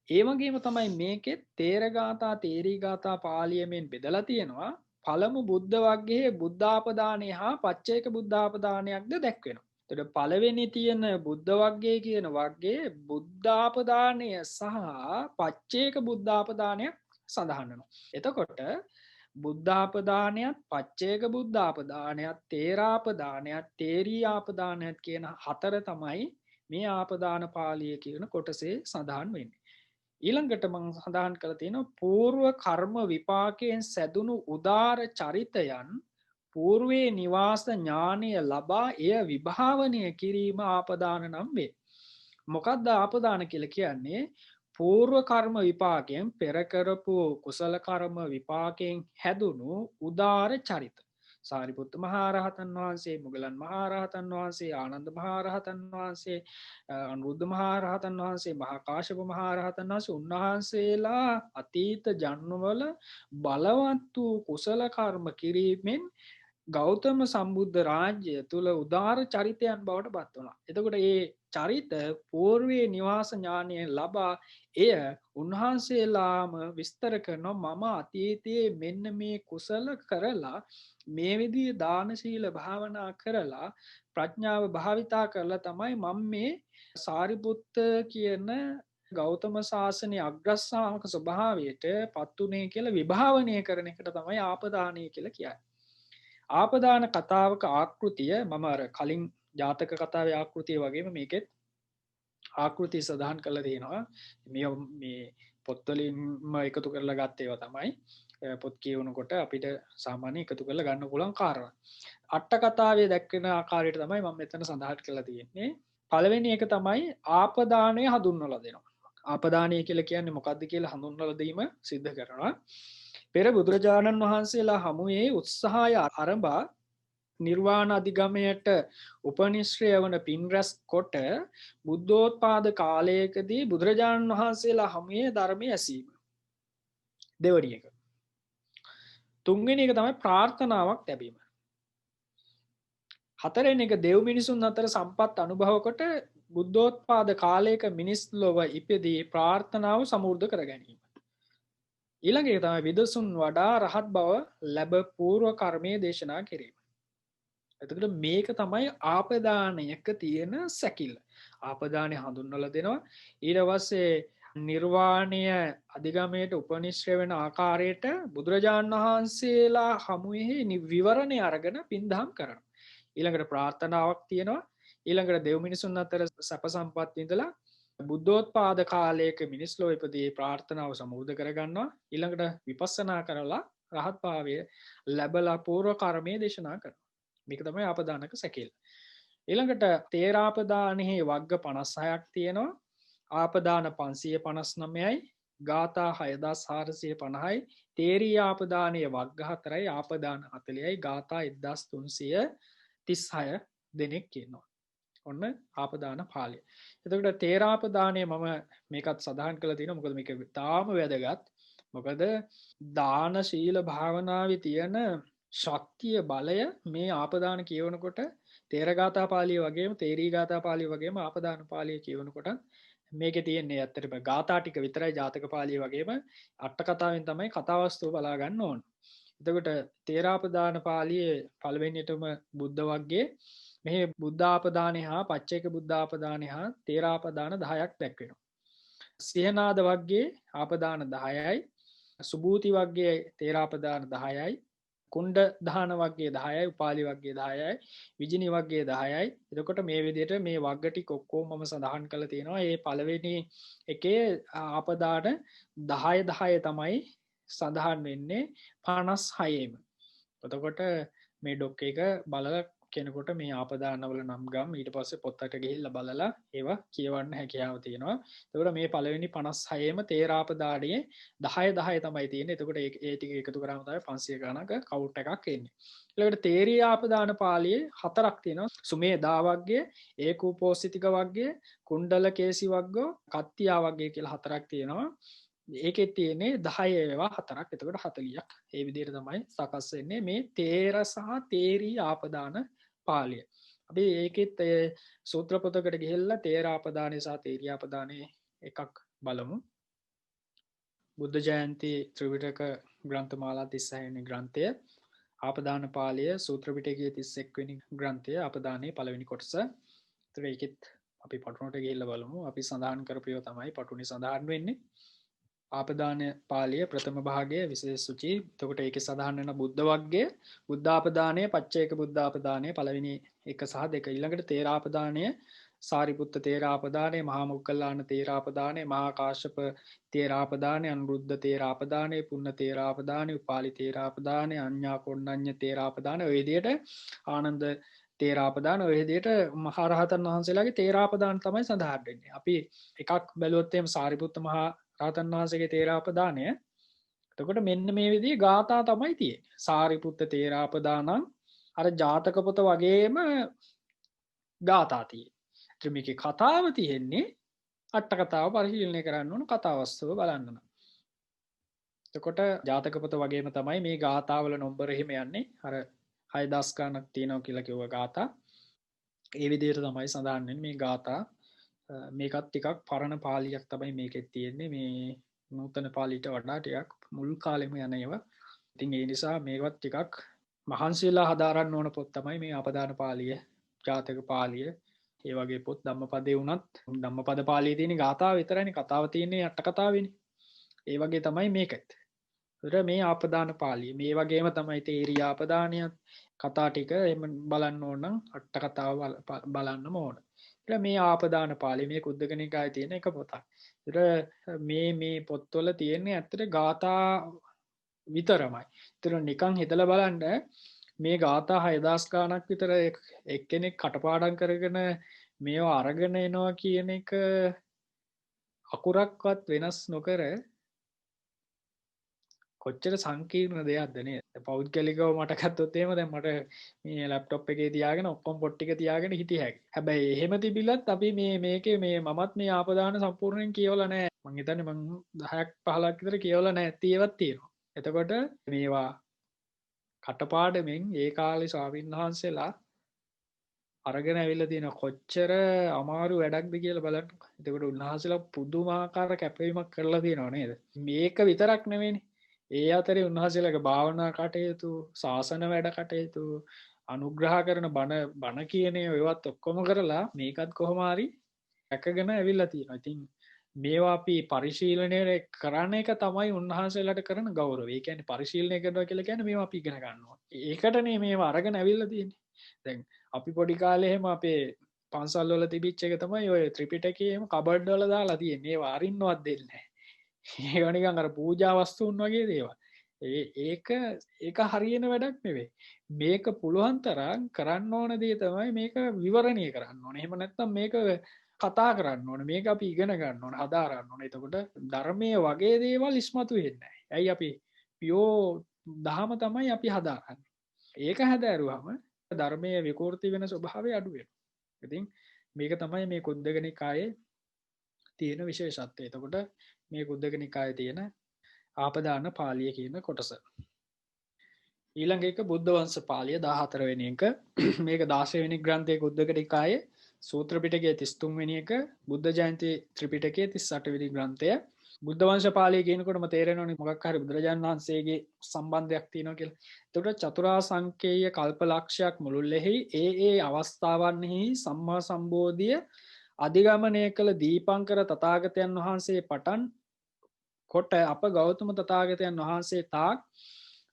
ඒ වගේම තමයි මේකෙත් තේර ගාථා තේරී ගාථා පාලියමෙන් බෙදලා තියෙනවා. පළමු බුද්ධ වර්ගයේ බුද්ධාපදානය හා පච්චේක බුද්ධාපදානයක්ද දැක්වෙනවා. එතකොට පළවෙනි තියෙන බුද්ධ වර්ගයේ කියන වර්ගයේ බුද්ධාපදානය සහ පච්චේක බුද්ධාපදානයක් සඳහන් වෙනවා. එතකොට බුද්ධාපදානයත් පච්චේක බුද්ධාපදානයත් තේරාපදානයත් තේරී ආපදානයත් කියන හතර තමයි මේ ආපදාන පාළිය කියන කොටසේ සඳහන් වෙන්නේ. ඊළඟට මම සඳහන් කරලා තියෙනවා పూర్ව කර්ම විපාකයෙන් සැදුණු උදාර චරිතයන් పూర్වේ නිවාස ඥානය ලබා එය විභාවනය කිරීම ආපදාන නම් වේ. මොකක්ද ආපදාන කියලා කියන්නේ? పూర్ව කර්ම විපාකයෙන් පෙර කරපු කුසල කර්ම විපාකයෙන් හැදුණු උදාර චරිත. සාරිපුත්ත මහරහතන් වහන්සේ, මුගලන් මහරහතන් වහන්සේ, ආනන්ද මහරහතන් වහන්සේ, අනුරුද්ධ මහරහතන් වහන්සේ, මහා කාශ්‍යප මහරහතන් වහන්සේ උන්වහන්සේලා අතීත ජන්මවල බලවත් වූ කුසල කර්ම කිරීමෙන් ගෞතම සම්බුද්ධ රාජ්‍ය තුල උදාර චරිතයන් බවට පත් වුණා. එතකොට මේ චරිත పూర్වයේ නිවාස ඥානය ලබා එය උන්වහන්සේලාම විස්තර කරනවා මම අතීතයේ මෙන්න මේ කුසල කරලා මේ විදිහේ දාන සීල භාවනා කරලා ප්‍රඥාව භාවිතා කරලා තමයි මම මේ සාරිපුත්ත කියන ගෞතම ශාසනය අග්‍රස්සාමක ස්වභාවයට පත්වනේ කියලා විභාවනය කරන එකට තමයි ආපදානය කියලා කියයි. ආපදාන කතාවක ආකෘතිය මම අර කලින් ජාතක කතාව ආකෘතිය වගේම මේකෙත් ආකෘති සඳහන් කළ තියෙනවා. මේ පොත්වලින්ම එකතු කරලා ගත්තේවා තමයි පොත් කියවනකොට අපිට සාමාන්‍ය එකතු කරලා ගන්න පුළුවන් කාරණා. අට කතාවේ දැක්වෙන ආකාරයට තමයි මම මෙතන සඳහන් කරලා තියෙන්නේ. පළවෙනි එක තමයි ආපදානය හඳුන්වලා දෙනවා. ආපදානය කියලා කියන්නේ මොකක්ද කියලා හඳුන්වලා දීම සිද්ධ කරනවා. පෙර බුදුරජාණන් වහන්සේලා හමුවේ උත්සාහය අරඹා නිර්වාණ අධිගමයට උපනිශ්‍රය වන පින් රැස් කොට බුද්ධෝත්පාද කාලයකදී බුදුරජාණන් වහන්සේලා හමුවේ ධර්මය ඇසීම. දෙවැනි එක. තුන්වෙනි එක තමයි ප්‍රාර්ථනාවක් ලැබීම. හතරවෙනි එක දෙව් මිනිසුන් අතර සම්පත් අනුභව කොට බුද්ධෝත්පාද කාලයක මිනිස් ලොව ඉපදී ප්‍රාර්ථනාව සමෘද්ධ කර ගැනීම. ඊළඟ එක තමයි විදසුන් වඩා රහත් බව ලැබ පූර්ව කර්මයේ දේශනා කිරීම. එතකොට මේක තමයි ආපදානයක තියෙන සැකිල්ල. ආපදානය හඳුන්වලා දෙනවා. ඊට පස්සේ නිර්වාණය අධිගමයට උපනිශ්‍රය වෙන ආකාරයට බුදුරජාණන් වහන්සේලා හමුවේ විවරණය අරගෙන පින්දහම් කරනවා. ඊළඟට ප්‍රාර්ථනාවක් තියෙනවා. ඊළඟට දෙව් මිනිසුන් අතර සැප සම්පත් විඳලා බුද්ධෝත්පාද කාලයක මිනිස් ලොව ඉපදී ප්‍රාර්ථනාව සමෘද්ධ කරගන්නවා. ඊළඟට විපස්සනා කරලා රහත් භාවය ලැබලා පූර්ව කර්මයේ දේශනා කරනවා. මේක තමයි ආපදානක සැකේල. ඊළඟට තේරාපදානෙහි වග්ග 56ක් තියෙනවා. ආපදාන 559යි, ගාථා 6450යි, තේරී ආපදානයේ වග්ග 4යි, ආපදාන 40යි, ගාථා 1336 දෙනෙක් කියනවා. ඔන්න ආපදාන පාළිය. එතකොට තේරාපදානය මම මේකත් සඳහන් කළා තියෙනවා. මොකද මේක තාම වැදගත්. මොකද දාන ශීල භාවනාවේ තියෙන ශක්තිය බලය මේ ආපදාන කියවනකොට තේරගාථා පාළිය වගේම තේරී ගාථා පාළිය වගේම ආපදාන පාළිය කියවනකොට මේකේ තියෙන්නේ ඇත්තටම ගාථා ටික විතරයි ජාතක පාළිය වගේම අට කතාවෙන් තමයි කතාවස්තුව බලා ගන්න ඕන. එතකොට තේරාපදාන පාළියේ පළවෙනියටම බුද්ධ වර්ගයේ මේ බුද්ධාපදානය හා පච්චේක බුද්ධාපදානය හා තේරාපදාන 10ක් දැක්වෙනවා. සිහනාද වර්ගයේ ආපදාන 10යි, සුභූති වර්ගයේ තේරාපදාන 10යි, කුණ්ඩ දාන වර්ගයේ 10යි, උපාලි වර්ගයේ 10යි, විජිනි වර්ගයේ 10යි. එතකොට මේ විදිහට මේ වර්ග ටික ඔක්කොම මම සඳහන් කරලා තියෙනවා. මේ පළවෙනි එකේ ආපදාන 10 10 තමයි සඳහන් වෙන්නේ 56ෙම. එතකොට මේ ඩොක් එක බලලා කෙනෙකුට මේ ආපදානවල නම් ගම් ඊට පස්සේ පොත්තට ගිහිල්ලා බලලා ඒවා කියවන්න හැකියාව තියෙනවා. එතකොට මේ පළවෙනි 56ෙම තේරාපදානයේ 10 10 තමයි තියෙන්නේ. එතකොට ඒ ටික එකතු කරාම තමයි 500 ගණනක කවුන්ට් එකක් එන්නේ. ඊළඟට තේරී ආපදාන පාළියේ හතරක් තියෙනවා. සුමේදා වර්ගයේ, ඒකූපෝසිතික වර්ගයේ, කුණ්ඩල කේසි වර්ගෝ, කත්තියා වර්ගය කියලා හතරක් තියෙනවා. ඒකෙත් තියෙන්නේ 10 ඒවා හතරක්. එතකොට 40ක්. ඒ විදිහට තමයි සකස් වෙන්නේ මේ තේර සහ තේරී ආපදාන පාළිය. අපි ඒකෙත් සූත්‍ර පොතකට ගිහිල්ලා තේරාපදානය සහ තේරී ආපදානය එකක් බලමු. බුද්ධ ජයන්ති ත්‍රිපිටක ග්‍රන්ථ මාලා 36 වෙනි ග්‍රන්ථය, ආපදාන පාළිය සූත්‍ර පිටකයේ 31 වෙනි ග්‍රන්ථය, ආපදානයේ පළවෙනි කොටස. ඒතර ඒකෙත් අපි පටුනට ගිහිල්ලා බලමු. අපි සඳහන් කරපියව තමයි පටුනේ සඳහන් වෙන්නේ. ආපදාන පාළිය ප්‍රථම භාගය විශේෂ සුචි. එතකොට ඒකේ සඳහන් වෙන බුද්ධ වර්ගය, බුද්ධාපදානය, පච්චේක බුද්ධාපදානය පළවෙනි 1 සහ 2. ඊළඟට තේරාපදානය, සාරිපුත්ත තේරාපදානය, මහා මොග්ගල්ලාන තේරාපදානය, මහා කාශ්‍යප තේරාපදානය, අනුරුද්ධ තේරාපදානය, පුන්න තේරාපදානය, උපාලි තේරාපදානය, අඤ්ඤා කොණ්ණඤ්ඤ තේරාපදානය, ඔය විදිහට ආනන්ද තේරාපදාන, ඔය විදිහට මහරහතන් වහන්සේලාගේ තේරාපදාන තමයි සඳහන් වෙන්නේ. අපි එකක් බැලුවොත් එහෙම සාරිපුත්ත මහා රහතන් වහන්සේගේ තේරාපදානය. එතකොට මෙන්න මේ විදිහේ ගාථා තමයි තියෙන්නේ. සාරිපුත්ත තේරාපදානං අර ජාතක පොත වගේම ගාථා තියෙන්නේ. මේකේ කතාව තියෙන්නේ අට කතාව පරිශීලනය කරන්න ඕන කතාවස්තුව බලන්න නම්. එතකොට ජාතක පොත වගේම තමයි මේ ගාථාවල නම්බර එහෙම යන්නේ. අර 6000 ගණක් තියෙනවා කියලා කිව්ව ගාථා. ඒ විදිහට තමයි සඳහන් වෙන්නේ මේ ගාථා. මේකත් ටිකක් පරණ පාළියක් තමයි මේකෙත් තියෙන්නේ. මේ නූතන පාළියට වඩා ටිකක් මුල් කාලෙම යන ඒවා. ඉතින් ඒ නිසා මේවත් ටිකක් මහන්සියලා හදාරන්න ඕන පොත් තමයි මේ ආපදාන පාළිය, ජාතක පාළිය. ඒ වගේ පොත් ධම්මපදේ වුණත් ධම්මපද පාළියේ තියෙන ගාථාව විතරයිනේ කතාව තියෙන්නේ අට කතාවෙනේ. ඒ වගේ තමයි මේකත්. ඒතර මේ ආපදාන පාළිය මේ වගේම තමයි තේරී ආපදානියත් කතා ටික එහෙම බලන්න ඕන නම් අට කතාව බලන්නම ඕන. ඒතර මේ ආපදාන පාළිය මේ කුද්දක නිකායේ තියෙන එක පොතක්. ඒතර මේ පොත්වල තියෙන්නේ ඇත්තට ගාථා විතරමයි. ඒතර නිකන් හිතලා බලන්න මේ ගාථා 6000 ගාණක් විතර එක්කෙනෙක් කටපාඩම් කරගෙන මේවා අරගෙන එනවා කියන එක අකුරක්වත් වෙනස් නොකර කොච්චර සංකීර්ණ දෙයක්ද නේද? පෞද්ගලිකව මට ගත්තොත් එහෙම දැන් මට මේ ලැප්ටොප් එකේ තියාගෙන ඔක්කොම පොත් ටික තියාගෙන හිටිය හැකියි. හැබැයි එහෙම තිබිලත් අපි මේකේ මමත් මේ ආපදාන සම්පූර්ණයෙන් කියවලා නැහැ. මං හිතන්නේ මං 10ක් 15ක් විතර කියවලා නැති ඒවත් තියෙනවා. එතකොට මේවා කටපාඩමින් ඒ කාලේ ස්වාමීන් වහන්සේලා අරගෙන ඇවිල්ලා තියෙන කොච්චර අමාරු වැඩක්ද කියලා බලන්න. එතකොට උන්වහන්සේලා පුදුමාකාර කැපවීමක් කරලා තියෙනවා නේද? මේක විතරක් නෙවෙයිනේ. ඒ අතරේ උන්වහන්සේලාගේ භාවනා කටයුතු, ශාසන වැඩ කටයුතු, අනුග්‍රහ කරන බණ කියන ඒවාත් ඔක්කොම කරලා මේකත් කොහොම හරි රැකගෙන ඇවිල්ලා තියෙනවා. ඉතින් මේවා අපි පරිශීලනය කරන එක තමයි උන්වහන්සේලාට කරන ගෞරවය. ඒ කියන්නේ පරිශීලනය කරනවා කියලා කියන්නේ මේවා අපි ඉගෙන ගන්නවා. ඒකටනේ මේවා අරගෙන ඇවිල්ලා තියෙන්නේ. දැන් අපි පොඩි කාලේ එහෙම අපේ පන්සල් වල තිබිච්ච එක තමයි ඔය ත්‍රිපිටකයේ එහෙම කබඩ් වල දාලා තියෙන්නේ. ඒවා අරින්නවත් දෙන්නේ නැහැ. ඒවා නිකන් අර පූජා වස්තුන් වගේ දේවල්. ඒක හරියන වැඩක් නෙවෙයි. මේක පුළුවන් තරම් කරන්න ඕන දේ තමයි මේක විවරණය කරන්න ඕනේ. එහෙම නැත්නම් මේක කතා කරන්න ඕනේ. මේක අපි ඉගෙන ගන්න ඕනේ, හදාරන්න ඕනේ. එතකොට ධර්මයේ වගේ දේවල් ඉස්මතු වෙන්නේ නැහැ. ඇයි අපි පියෝ දහම තමයි අපි හදාගන්නේ. ඒක හැදෑරුවම ධර්මයේ විකෘති වෙන ස්වභාවය අඩු වෙනවා. ඉතින් මේක තමයි මේ කුද්දක නිකායේ තියෙන විශේෂත්වය. එතකොට මේ කුද්දක නිකායේ තියෙන ආපදාන පාළිය කියන කොටස. ඊළඟ එක බුද්ධ වංශ පාළිය 14 වෙනි එක. මේක 16 වෙනි ග්‍රන්ථයේ කුද්දක නිකායේ සූත්‍ර පිටකයේ 33 වෙනි එක, බුද්ධ ජයන්ති ත්‍රිපිටකයේ 38 වෙනි ග්‍රන්ථය. බුද්ධ වංශ පාළිය කියනකොටම තේරෙනවනේ මොකක් හරි බුදුරජාණන් වහන්සේගේ සම්බන්ධයක් තියෙනවා කියලා. එතකොට චතුරා සංකේය කල්පලක්ෂයක් මුළුල්ලෙහි ඒ අවස්ථාවන්හි සම්මා සම්බෝධිය අධිගමනය කළ දීපංකර තථාගතයන් වහන්සේ පටන් කොට අප ගෞතම තථාගතයන් වහන්සේ තාක්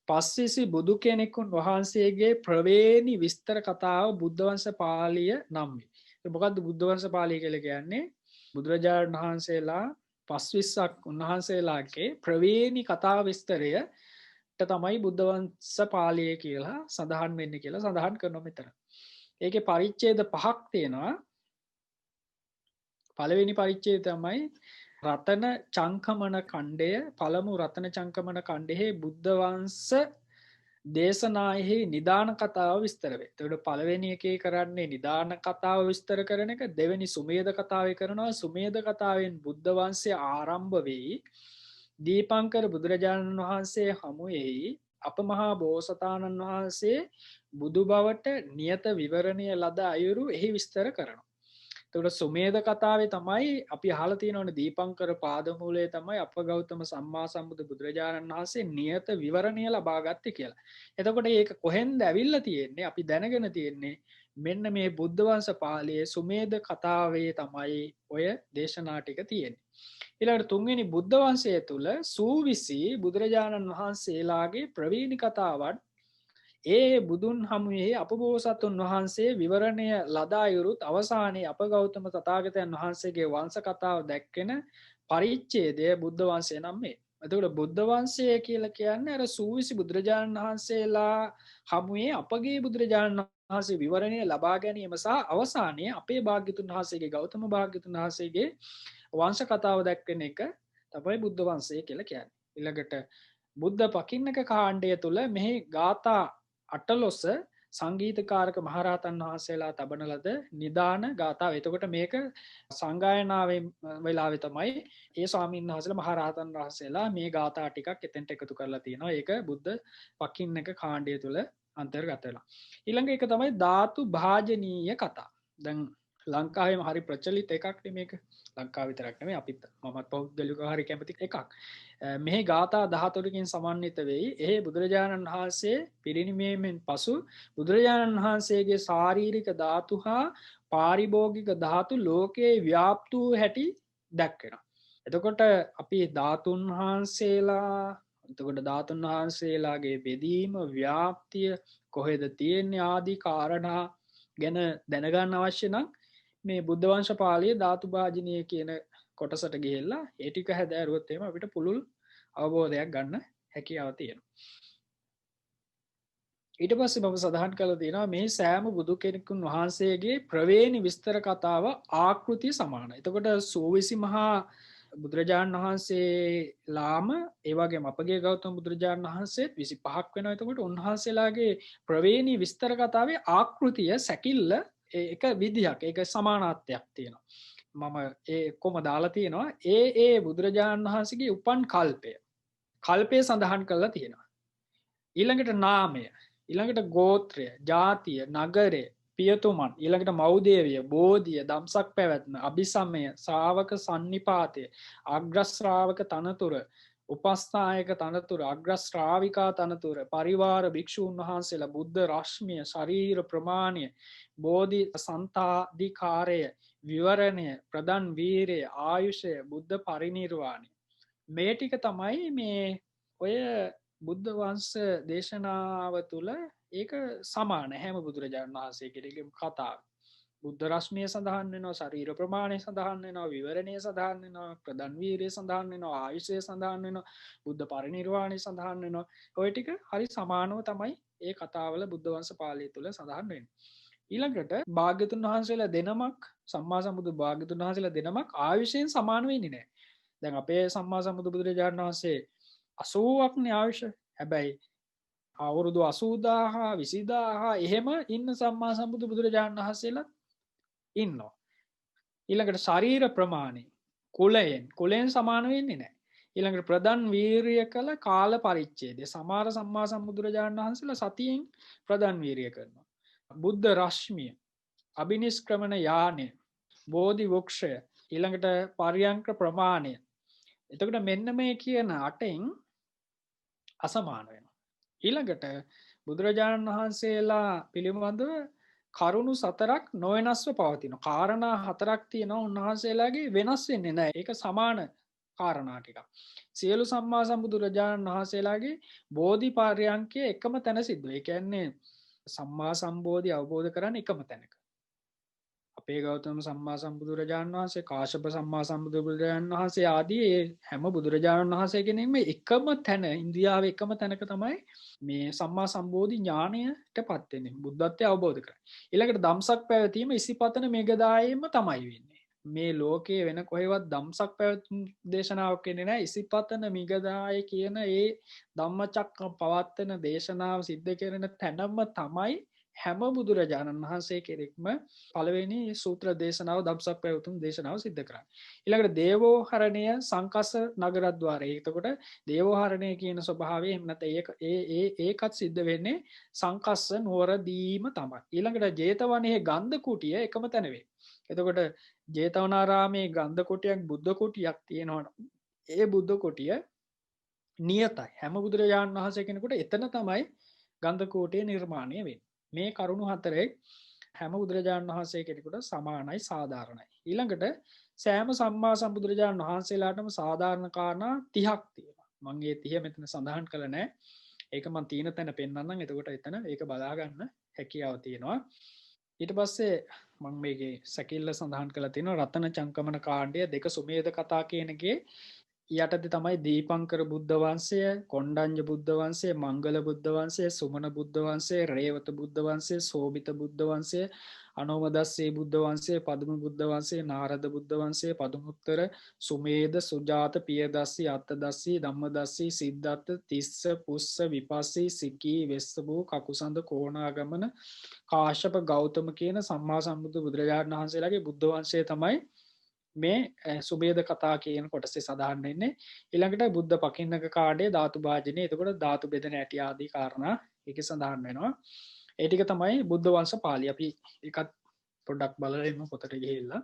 පස්විසි බුදු කෙනෙකුන් වහන්සේගේ ප්‍රවේණි විස්තර කතාව බුද්ධ වංශ පාළිය නම් වේ. මොකද්ද බුද්ධ වංශ පාළිය කියලා කියන්නේ? බුදුරජාණන් වහන්සේලා පස්විස්සක් උන්වහන්සේලාගේ ප්‍රවේණි කතා විස්තරයට තමයි බුද්ධ වංශ පාළිය කියලා සඳහන් වෙන්නේ කියලා සඳහන් කරනවා මෙතන. ඒකේ පරිච්ඡේද 5ක් තියෙනවා. පළවෙනි පරිච්ඡේදය තමයි රතන චංකමන ඛණ්ඩය. පළමු රතන චංකමන ඛණ්ඩයේ බුද්ධ වංශ දේශනායෙහි නිදාන කතාව විස්තර වේ. එතකොට පළවෙනි එකේ කරන්නේ නිදාන කතාව විස්තර කරන එක. දෙවෙනි සුමේද කතාවේ කරනවා. සුමේද කතාවෙන් බුද්ධ වංශය ආරම්භ වෙයි. දීපංකර බුදුරජාණන් වහන්සේ හමුවේයි අප මහා බෝසතාණන් වහන්සේ බුදු බවට නියත විවරණය ලද අයුරු එහි විස්තර කරනවා. එතකොට සුමේද කතාවේ තමයි අපි අහලා තියෙනවනේ දීපංකර පාදමූලයේ තමයි අප ගෞතම සම්මා සම්බුදු බුදුරජාණන් වහන්සේ නියත විවරණය ලබා ගත්තේ කියලා. එතකොට මේක කොහෙන්ද ඇවිල්ලා තියෙන්නේ? අපි දැනගෙන තියෙන්නේ මෙන්න මේ බුද්ධ වංශ පාළියේ සුමේද කතාවේ තමයි ඔය දේශනා ටික තියෙන්නේ. ඊළඟට තුන්වෙනි බුද්ධ වංශය තුල සූවිසි බුදුරජාණන් වහන්සේලාගේ ප්‍රවීණ කතාවන් ඒ බුදුන් හමුවේ අපබෝසතුන් වහන්සේ විවරණය ලදායුරුත් අවසානයේ අප ගෞතම තථාගතයන් වහන්සේගේ වංශ කතාව දැක්කෙන පරිච්ඡේදය බුද්ධ වංශය නම් මේ. එතකොට බුද්ධ වංශය කියලා කියන්නේ අර සූවිසි බුදුරජාණන් වහන්සේලා හමුවේ අපගේ බුදුරජාණන් වහන්සේ විවරණය ලබා ගැනීම සහ අවසානයේ අපේ භාග්‍යතුන් වහන්සේගේ ගෞතම භාග්‍යතුන් වහන්සේගේ වංශ කතාව දැක්වෙන එක තමයි බුද්ධ වංශය කියලා කියන්නේ. ඊළඟට බුද්ධ පකින්නක කාණ්ඩය තුල මෙහි ගාථා 18 සංගීතකාරක මහරහතන් වහන්සේලා තබන ලද නිදාන ගාථාව. එතකොට මේක සංගායනාවේ වෙලාවේ තමයි ඒ ස්වාමීන් වහන්සේලා මහරහතන් වහන්සේලා මේ ගාථා ටිකක් එතෙන්ට එකතු කරලා තියෙනවා. ඒක බුද්ධ පකින්නක කාණ්ඩය තුල අන්තර්ගත වෙනවා. ඊළඟ එක තමයි ධාතු භාජනීය කතා. දැන් ලංකාවේම හරි ප්‍රචලිත එකක් නේ මේක. ලංකාව විතරක් නෙමෙයි අපිත් මමත් පෞද්ගලිකව හරි කැමති එකක්. මෙහි ගාථා 14කින් සමන්විත වෙයි. එහි බුදුරජාණන් වහන්සේ පිරිනිමීමෙන් පසු බුදුරජාණන් වහන්සේගේ ශාරීරික ධාතු හා පාරිභෝගික ධාතු ලෝකයේ ව්‍යාප්ත වූ හැටි දැක්වෙනවා. එතකොට අපි ධාතුන් වහන්සේලා එතකොට ධාතුන් වහන්සේලාගේ බෙදීම ව්‍යාප්තිය කොහෙද තියෙන්නේ ආදී කාරණා ගැන දැනගන්න අවශ්‍ය නම් මේ බුද්ධ වංශ පාළියේ ධාතු භාජනය කියන කොටසට ගිහිල්ලා ඒ ටික හැදෑරුවොත් එහෙම අපිට පුළුල් අවබෝධයක් ගන්න හැකියාව තියෙනවා. ඊට පස්සේ මම සඳහන් කළා තියෙනවා මේ සෑම බුදු කෙනෙකුන් වහන්සේගේ ප්‍රවේණි විස්තර කතාව ආකෘතිය සමානයි. එතකොට සෝවිසි මහා බුදුරජාණන් වහන්සේලාම ඒ වගේම අපගේ ගෞතම බුදුරජාණන් වහන්සේත් 25ක් වෙනවා. එතකොට උන්වහන්සේලාගේ ප්‍රවේණි විස්තර කතාවේ ආකෘතිය සැකිල්ල ඒක විදිහක් ඒක සමානාත්වයක් තියෙනවා. මම ඒ කොම දාලා තියෙනවා ඒ බුදුරජාණන් වහන්සේගේ උපන් කල්පය සඳහන් කරලා තියෙනවා. ඊළඟට නාමය, ඊළඟට ගෝත්‍රය, ජාතිය, නගරය, පියතුමන්, ඊළඟට මෞදේවිය, බෝධිය, දම්සක් පැවැත්ම, අභිසමය, ශ්‍රාවක සන්නිපාතය, අග්‍රශ්‍රාවක තනතුර, උපස්ථායක තනතුර, අග්‍රශ්‍රාවිකා තනතුර, පරිවාර භික්ෂූන් වහන්සේලා, බුද්ධ රශ්මිය, ශරීර ප්‍රමාණය, බෝධි සන්තාධිකාරය, විවරණය, ප්‍රධන් වීරය, ආයුෂය, බුද්ධ පරිනිර්වාණය. මේ ටික තමයි මේ ඔය බුද්ධ වංශ දේශනාව තුළ ඒක සමාන හැම බුදුරජාණන් වහන්සේ කෙරෙහිම කතාව. බුද්ධ රශ්මිය සඳහන් වෙනවා, ශරීර ප්‍රමාණය සඳහන් වෙනවා, විවරණය සඳහන් වෙනවා, ප්‍රධාන වීර්යය සඳහන් වෙනවා, ආයුෂය සඳහන් වෙනවා, බුද්ධ පරිනිර්වාණය සඳහන් වෙනවා. ඔය ටික හරි සමානව තමයි ඒ කතාවල බුද්ධ වංශ පාළිය තුළ සඳහන් වෙන්නේ. ඊළඟට භාග්‍යතුන් වහන්සේලා දෙනමක් සම්මා සම්බුදු භාග්‍යතුන් වහන්සේලා දෙනමක් ආයුෂයෙන් සමාන වෙන්නේ නැහැ. දැන් අපේ සම්මා සම්බුදු බුදුරජාණන් වහන්සේ 80ක්නේ ආයුෂ. හැබැයි අවුරුදු 80,000 20,000 එහෙම ඉන්න සම්මා සම්බුදු බුදුරජාණන් වහන්සේලා ඉන්නවා. ඊළඟට ශරීර ප්‍රමාණය කුලයෙන් සමාන වෙන්නේ නැහැ. ඊළඟට ප්‍රධාන වීරිය කළ කාල පරිච්ඡේදය සමහර සම්මා සම්බුදුරජාණන් වහන්සේලා සතියෙන් ප්‍රධාන වීරිය කරනවා. බුද්ධ රශ්මිය, අබිනිෂ්ක්‍රමණ යානය, බෝධි වෘක්ෂය, ඊළඟට පරියංක ප්‍රමාණය. එතකොට මෙන්න මේ කියන 8න් අසමාන වෙනවා. ඊළඟට බුදුරජාණන් වහන්සේලා පිළිබඳව කරුණු 4ක් නොවෙනස්ව පවතිනවා. කාරණා 4ක් තියෙනවා උන්වහන්සේලාගේ වෙනස් වෙන්නේ නැහැ. ඒක සමාන කාරණා ටිකක්. සියලු සම්මා සම්බුදුරජාණන් වහන්සේලාගේ බෝධි පර්යංකය එකම තැන සිද්ධ වෙනවා. ඒ කියන්නේ සම්මා සම්බෝධි අවබෝධ කරන්නේ එකම තැනක. අපේ ගෞතම සම්මා සම්බුදුරජාණන් වහන්සේ, කාශ්‍යප සම්මා සම්බුදුරජාණන් වහන්සේ ආදී හැම බුදුරජාණන් වහන්සේ කෙනෙක්ම එකම තැන ඉන්දියාවේ එකම තැනක තමයි මේ සම්මා සම්බෝධි ඥාණයට පත් වෙන්නේ. බුද්ධත්වය අවබෝධ කරගන්න. ඊළඟට ධම්සක් පැවතීම ඉසිපතන මෙගදායෙම තමයි වෙන්නේ. මේ ලෝකයේ වෙන කොහෙවත් ධම්සක් පැවතුම් දේශනාවක් වෙන්නේ නැහැ. ඉසිපතන මිගදාය කියන ඒ ධම්මචක්ක පවත්තන දේශනාව සිද්ධ කරන තැනම තමයි හැම බුදුරජාණන් වහන්සේ කෙරෙක්ම පළවෙනි සූත්‍ර දේශනාව ධම්සක් පැවතුම් දේශනාව සිද්ධ කරන්නේ. ඊළඟට දේවෝහරණය සංකස්ස නගරද්වාරය. එතකොට දේවෝහරණය කියන ස්වභාවය එහෙම නැත්නම් ඒකත් සිද්ධ වෙන්නේ සංකස්ස නුවරදීම තමයි. ඊළඟට ජේතවනයේ ගන්ධ කුටිය එකම තැන වෙයි. එතකොට ජේතවනාරාමේ ගන්ධ කුටියක් බුද්ධ කුටියක් තියෙනවා. ඒ බුද්ධ කුටිය නියතයි. හැම බුදුරජාණන් වහන්සේ කෙනෙකුට එතන තමයි ගන්ධ කුටිය නිර්මාණය වෙන්නේ. මේ කරුණු 4 හැම බුදුරජාණන් වහන්සේ කෙනෙකුට සමානයි සාධාරණයි. ඊළඟට සෑම සම්මා සම්බුදුරජාණන් වහන්සේලාටම සාධාරණ කාරණා 30ක් තියෙනවා. මම ඒ 30 මෙතන සඳහන් කළා නෑ. ඒක මම තීන තැන පෙන්නන්නම්. එතකොට එතන ඒක බලා ගන්න හැකියාව තියෙනවා. ඊට පස්සේ මම මේකේ සැකිල්ල සඳහන් කළා තියෙනවා රතන චංකමන කාණ්ඩය දෙක සුමේද කතා කියනගේ යටතේ තමයි දීපංකර බුද්ධ වංශය, කොණ්ඩඤ්ඤ බුද්ධ වංශය, මංගල බුද්ධ වංශය, සුමන බුද්ධ වංශය, රේවත බුද්ධ වංශය, සෝබිත බුද්ධ වංශය, අනෝමදස්සේ බුද්ධ වංශය, පදුම බුද්ධ වංශය, නාරද බුද්ධ වංශය, පදුමුත්තර, සුමේද, සුජාත, පියදස්සී, අත්තදස්සී, ධම්මදස්සී, සිද්ධාර්ථ, තිස්ස, පුස්ස, විපස්සී, සිකී, වෙස්සබෝ, කකුසඳ, කෝණාගමන, කාශ්‍යප, ගෞතම කියන සම්මා සම්බුදු බුදුරජාණන් වහන්සේලාගේ බුද්ධ වංශය තමයි මේ සුබේද කතා කියන කොටසේ සඳහන් වෙන්නේ. ඊළඟට බුද්ධ පකින්නක කාණ්ඩය ධාතු භාජනය. එතකොට ධාතු බෙදෙන ඇටි ආදී කාරණා ඒකේ සඳහන් වෙනවා. ඒ ටික තමයි බුද්ධ වංශ පාළි. අපි ඒකත් පොඩ්ඩක් බලලම පොතට ගිහිල්ලා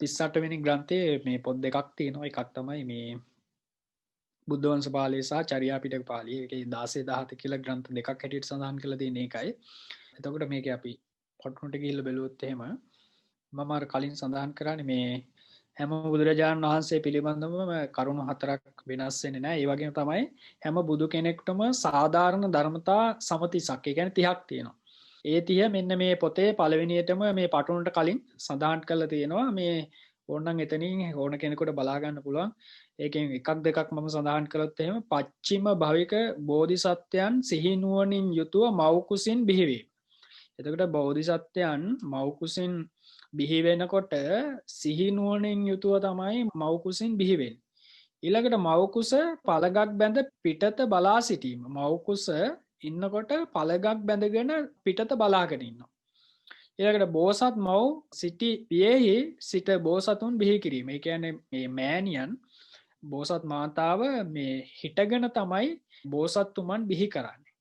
38 වෙනි ග්‍රන්ථයේ මේ පොත් දෙකක් තියෙනවා. එකක් තමයි මේ බුද්ධ වංශ පාළිය සහ චර්යා පිටක පාළිය. ඒකේ 16 17 කියලා ග්‍රන්ථ දෙකක් හැටියට සඳහන් කරලා තියෙන එකයි. එතකොට මේක අපි පොට්ටුන්ට ගිහිල්ලා බැලුවොත් එහෙම මම අර කලින් සඳහන් කරන්නේ මේ හැම බුදුරජාණන් වහන්සේ පිළිබඳවම කරුණු හතරක් වෙනස් වෙන්නේ නැහැ. ඒ වගේම තමයි හැම බුදු කෙනෙක්ටම සාධාරණ ධර්මතා සමතිසක්. ඒ කියන්නේ 30ක් තියෙනවා. ඒ 30 මෙන්න මේ පොතේ පළවෙනියටම මේ පටුනට කලින් සඳහන් කරලා තියෙනවා. මේ ඕනනම් එතනින් ඕන කෙනෙකුට බලා ගන්න පුළුවන්. ඒකෙන් එකක් දෙකක් මම සඳහන් කළොත් එහෙම පච්චිම භවික බෝධිසත්වයන් සිහි නුවණින් යුතුව මව් කුසින් බිහි. එතකොට බෝධිසත්වයන් මව් කුසින් බිහි වෙනකොට සිහි නුවණින් යුතුව තමයි මව් කුසින් බිහි වෙන්නේ. ඊළඟට මව් කුස පළගක් බැඳ පිටත බලා සිටීම. මව් කුස ඉන්නකොට පළගක් බැඳගෙන පිටත බලාගෙන ඉන්නවා. ඊළඟට බෝසත් මව් සිටි පියෙහි සිට බෝසතුන් බිහි කිරීම. ඒ කියන්නේ මේ මෑණියන් බෝසත් මාතාව මේ හිටගෙන තමයි බෝසත්තුමන් බිහි කරන්නේ.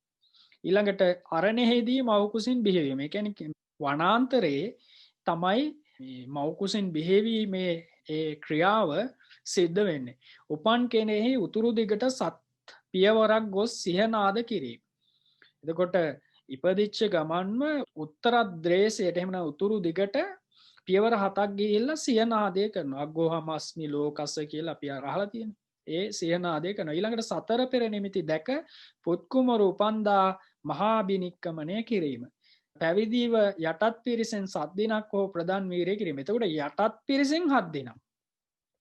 ඊළඟට අරණෙහිදී මව් කුසින් බිහිවීම. ඒ කියන්නේ වනාන්තරයේ තමයි මව් කුසින් බිහිවීමේ ඒ ක්‍රියාව සිද්ධ වෙන්නේ. උපන් කෙනෙහි උතුරු දිගට සත් පියවරක් ගොස් සිහනාද කිරීම. එතකොට ඉපදිච්ච ගමන්ම උත්තරද්‍රේශයට එහෙම නැත්නම් උතුරු දිගට පියවර 7ක් ගිහිල්ලා සියනාදය කරනවා. අග්ගෝහමස්මි ලෝකස්ස කියලා අපි අහලා තියෙනවා. ඒ සියනාදය කරනවා. ඊළඟට සතර පෙර නිමිති දැක පුත්කුමරු උපන්දා මහා බිනික්කමණය කිරීම. පැවිදිව යටත් පිරිසෙන් 7 දිනක් හෝ ප්‍රදාන් වීරය කිරීම. එතකොට යටත් පිරිසෙන් 7 දිනක්.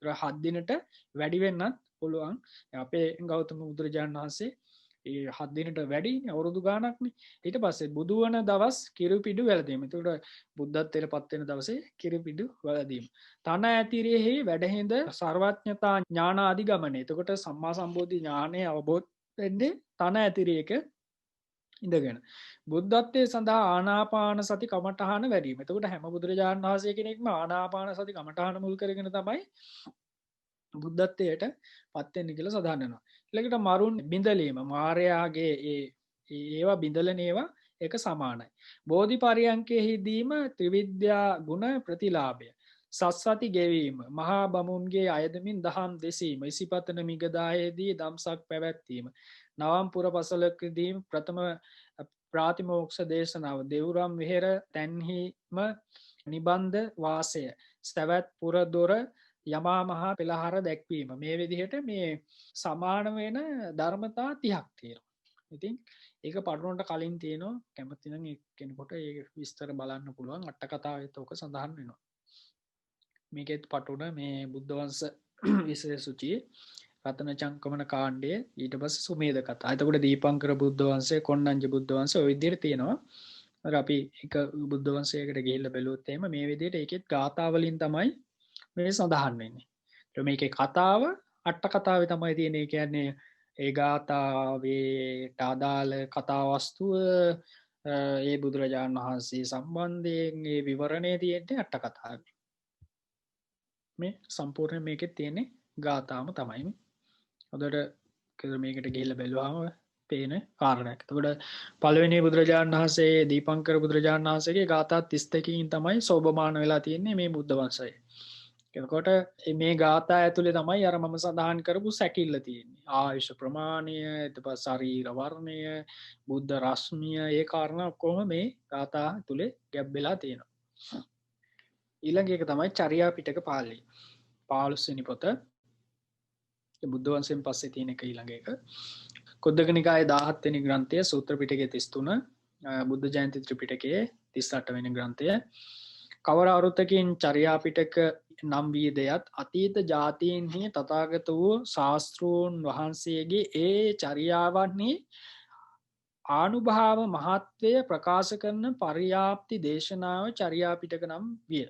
7 දිනට වැඩි වෙන්නත් පුළුවන්. අපේ ගෞතම බුදුරජාණන් වහන්සේ ඒ 7 දිනට වැඩි අවුරුදු ගාණක්නේ. ඊට පස්සේ බුදු වන දවස් කිරිපිඩු වැළඳීම. එතකොට බුද්ධත්වයට පත් වෙන දවසේ කිරිපිඩු වැළඳීම. තන ඇතිරෙහි වැඩහිඳ සර්වඥතා ඥාන අධිගමනය. එතකොට සම්මා සම්බෝධි ඥානය අවබෝධ වෙන්නේ තන ඇතිරේක ඉඳගෙන. බුද්ධත්වයේ සඳහා ආනාපාන සති කමඨහන වැඩිම. එතකොට හැම බුදුරජාණන් වහන්සේ කෙනෙක්ම ආනාපාන සති කමඨහන මුල් කරගෙන තමයි බුද්ධත්වයට පත් වෙන්නේ කියලා සඳහන් වෙනවා. ඊළඟට මරුන් බිඳලීම මාර්යාගේ ඒවා බිඳලන ඒවා එක සමානයි. බෝධි පරියන්කෙහිදීම ත්‍රිවිද්‍යා ගුණ ප්‍රතිලාභය. සස්සති ගෙවීම මහා බමුන්ගේ අයදමින් දහම් දෙසීම ඉසිපතන මිගදායේදී දම්සක් පැවැත්වීම. නවම් පුර පසලකදීම ප්‍රථම ප්‍රාතිමෝක්ෂ දේශනාව දෙවුරම් විහෙර තැන්හිම නිබන්ධ වාසය ස්තැවැත් පුර දොර යමා මහා පෙළහර දැක්වීම. මේ විදිහට මේ සමාන වෙන ධර්මතා 30ක් තියෙනවා. ඉතින් ඒක පටුනට කලින් තියෙනවා. කැමති නම් කෙනෙකුට ඒක විස්තර බලන්න පුළුවන්. අට කතාවෙත් ඔක සඳහන් වෙනවා. මේකෙත් පටුන මේ බුද්ධ වංශ විශේෂ සූචියේ රතන චංකමන කාණ්ඩය ඊට පස්සේ සුමේද කතා. එතකොට දීපංකර බුද්ධ වංශය, කොණ්ණඤ්ඤ බුද්ධ වංශය ඔය විදිහට තියෙනවා. අර අපි එක බුද්ධ වංශයකට ගිහිල්ලා බැලුවොත් එහෙම මේ විදිහට ඒකෙත් ගාථා වලින් තමයි මේ සඳහන් වෙන්නේ. මේකේ කතාව අට කතාවේ තමයි තියෙන්නේ. කියන්නේ ඒ ගාථාවේ අදාළ කතා වස්තුව ඒ බුදුරජාණන් වහන්සේ සම්බන්ධයෙන් ඒ විවරණේ තියෙන්නේ අට කතාවේ. මේ සම්පූර්ණ මේකෙත් තියෙන්නේ ගාථාම තමයි. හොඳට මේකට ගිහිල්ලා බැලුවාම පේන කාරණයක්. එතකොට පළවෙනි බුදුරජාණන් වහන්සේ දීපංකර බුදුරජාණන් වහන්සේගේ ගාථා 32කින් තමයි සෝභමාන වෙලා තියෙන්නේ මේ බුද්ධ වංශය. එතකොට මේ ගාථා ඇතුලේ තමයි අර මම සඳහන් කරපු සැකිල්ල තියෙන්නේ. ආයුෂ ප්‍රමාණය, ඊට පස්සේ ශරීර වර්ණය, බුද්ධ රශ්මිය, ඒ කාරණා කොහොම මේ ගාථා ඇතුලේ ගැබ්බෙලා තියෙනවා. ඊළඟ එක තමයි චර්යා පිටක පාළි. 15 වෙනි පොත. බුද්ධ වංශයෙන් පස්සේ තියෙන එක ඊළඟ එක. කුද්දක නිකායේ 17 වෙනි ග්‍රන්ථය, සූත්‍ර පිටකයේ 33, බුද්ධ ජයන්ති ත්‍රිපිටකයේ 38 වෙනි ග්‍රන්ථය. කවර අරුතකින් චර්යා පිටක නම් වී දෙයත් අතීත ජාතීන්හි තථාගත වූ ශාස්ත්‍රූන් වහන්සේගේ ඒ චර්යාවන්හි ආනුභාව මහත්වය ප්‍රකාශ කරන පර්යාප්ති දේශනාව චර්යා පිටක නම් විය.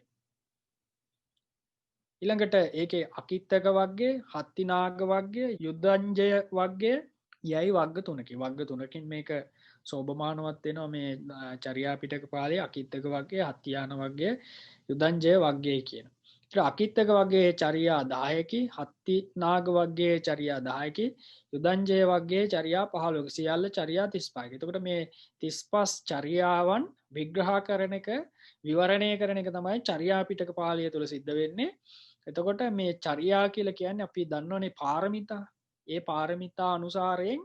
ඊළඟට ඒකේ අකිත්තක වර්ගයේ, හත්තිනාග වර්ගයේ, යුද්ධංජය වර්ගයේ යයි වර්ග තුනකින්. වර්ග තුනකින් මේක සෝභමානවත් වෙනවා මේ චර්යා පිටක පාළියේ අකිත්තක වර්ගයේ, හත්තියාන වර්ගයේ, යුද්ධංජය වර්ගයේ කියන. අකිත්තක වගේ චරියා 10කි, හත්ති නාග වගේ චරියා 10කි, යුදංජය වගේ චරියා 15කි. සියල්ල චරියා 35කි. එතකොට මේ 35 චරියාවන් විග්‍රහ කරන එක, විවරණය කරන එක තමයි චරියා පිටක පාළිය තුල සිද්ධ වෙන්නේ. එතකොට මේ චරියා කියලා කියන්නේ අපි දන්නවනේ පාරමිතා. ඒ පාරමිතා අනුසාරයෙන්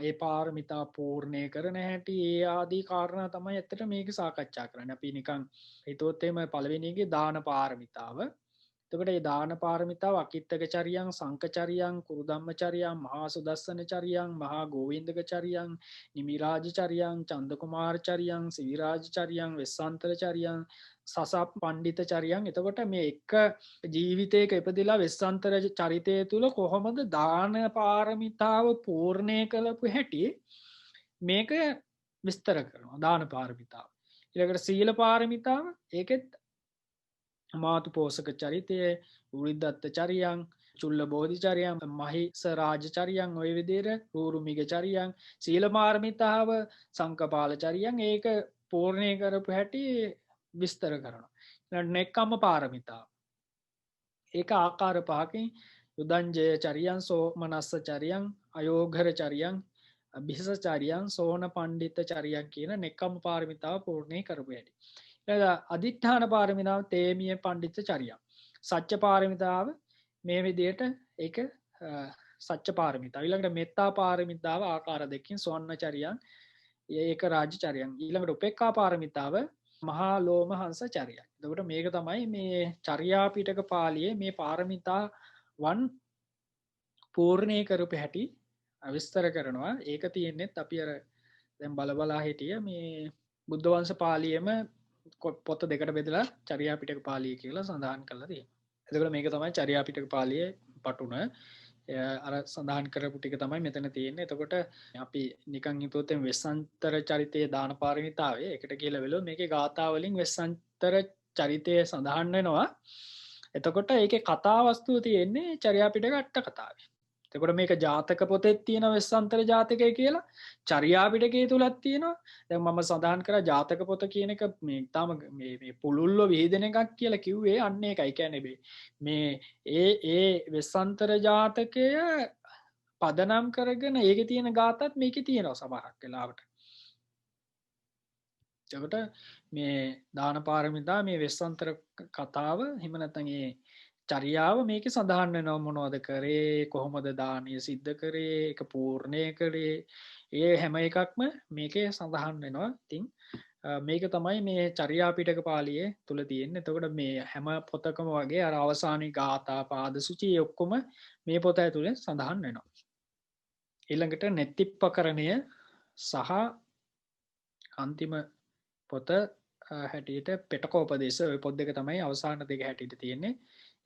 ඒ පාරමිතා පූර්ණය කරන හැටි ඒ ආදී කාරණා තමයි ඇත්තට මේක සාකච්ඡා කරන්නේ. අපි නිකන් හිතුවොත් එහෙම පළවෙනි එකේ දාන පාරමිතාව. එතකොට මේ දාන පාරමිතාව අකිත්තක චරියං, සංක චරියං, කුරුධම්ම චරියං, මහා සුදස්සන චරියං, මහා ගෝවින්දක චරියං, නිමිරාජ චරියං, චන්ද කුමාර චරියං, සිවිරාජ චරියං, වෙස්සන්තර චරියං, සසප් පණ්ඩිත චරියං. එතකොට මේ එක ජීවිතයක ඉපදිලා වෙස්සන්තර චරිතය තුල කොහොමද දාන පාරමිතාව පූර්ණය කළපු හැටි මේක විස්තර කරනවා දාන පාරමිතාව. ඊළඟට සීල පාරමිතාව ඒකෙත් මාතු පෝසක චරිතය, උරිදත්ත චරියං, චුල්ල බෝධි චරියං, මහිස රාජ චරියං, ඔය විදිහට රූරුමිග චරියං, සීල පාරමිතාව, සංකපාල චරියං ඒක පූර්ණය කරපු හැටි විස්තර කරනවා. ඊළඟට නෙක්ඛම්ම පාරමිතාව. ඒක ආකාර පහකින් යුදංජය චරියං, සෝමනස්ස චරියං, අයෝඝර චරියං, බිසචරියං, සෝන පණ්ඩිත චරියං කියන නෙක්ඛම්ම පාරමිතාව පූර්ණේ කරපු හැටි. අදිඨාන පාරමිතාව තේමිය පණ්ඩිත චරියං. සච්ච පාරමිතාව මේ විදිහට ඒක සච්ච පාරමිතාව. ඊළඟට මෙත්තා පාරමිතාව ආකාර දෙකකින් සොන්න චරියං, ඒක රාජ චරියං. ඊළඟට උපේක්ඛා පාරමිතාව මහා ලෝම හංස චරියං. එතකොට මේක තමයි මේ චර්යා පිටක පාළියේ මේ පාරමිතාවන් පූර්ණේ කරපු හැටි විස්තර කරනවා. ඒක තියෙන්නේත් අපි අර දැන් බලබලා හිටිය මේ බුද්ධ වංශ පාළියේම පොත දෙකට බෙදලා චර්යා පිටක පාළිය කියලා සඳහන් කරලා තියෙනවා. එතකොට මේක තමයි චර්යා පිටක පාළියේ පටුන. අර සඳහන් කරපු ටික තමයි මෙතන තියෙන්නේ. එතකොට අපි නිකන් හිතුවොත් වෙස්සන්තර චරිතයේ දාන පාරමිතාවේ එකට කියලා වෙලොත් මේකේ ගාථා වලින් වෙස්සන්තර චරිතය සඳහන් වෙනවා. එතකොට ඒකේ කතා වස්තුව තියෙන්නේ චර්යා පිටක අට කතාවේ. එතකොට මේක ජාතක පොතෙත් තියෙන වෙස්සන්තර ජාතකය කියලා, චර්යා පිටකයේ තුලත් තියෙනවා. දැන් මම සඳහන් කරා ජාතක පොත කියන එක මේ තාම මේ පුළුල්ව විහිදෙන එකක් කියලා කිව්වේ අන්න ඒකයි. කියන්නේ මේ ඒ වෙස්සන්තර ජාතකය පදනම් කරගෙන ඒකේ තියෙන ගාතත් මේකේ තියෙනවා සමහරක් වෙලාවට. එතකොට මේ දාන පාරමිතා මේ වෙස්සන්තර කතාව හිම නැත්නම් ඒ චරියාව මේකේ සඳහන් වෙනවා මොනවද කරේ, කොහොමද දානීය සිද්ධ කරේ, ඒක පූර්ණය කරේ, ඒ හැම එකක්ම මේකේ සඳහන් වෙනවා. ඉතින් මේක තමයි මේ චර්යා පිටක පාළියේ තුල තියෙන්නේ. එතකොට මේ හැම පොතකම වගේ අර අවසානයේ ගාථා පාද සුචි ඔක්කොම මේ පොත ඇතුලේ සඳහන් වෙනවා. ඊළඟට නෙත්තිප්පකරණය සහ අන්තිම පොත හැටියට පෙටකෝපදේශ ඔය පොත් දෙක තමයි අවසාන දෙක හැටියට තියෙන්නේ.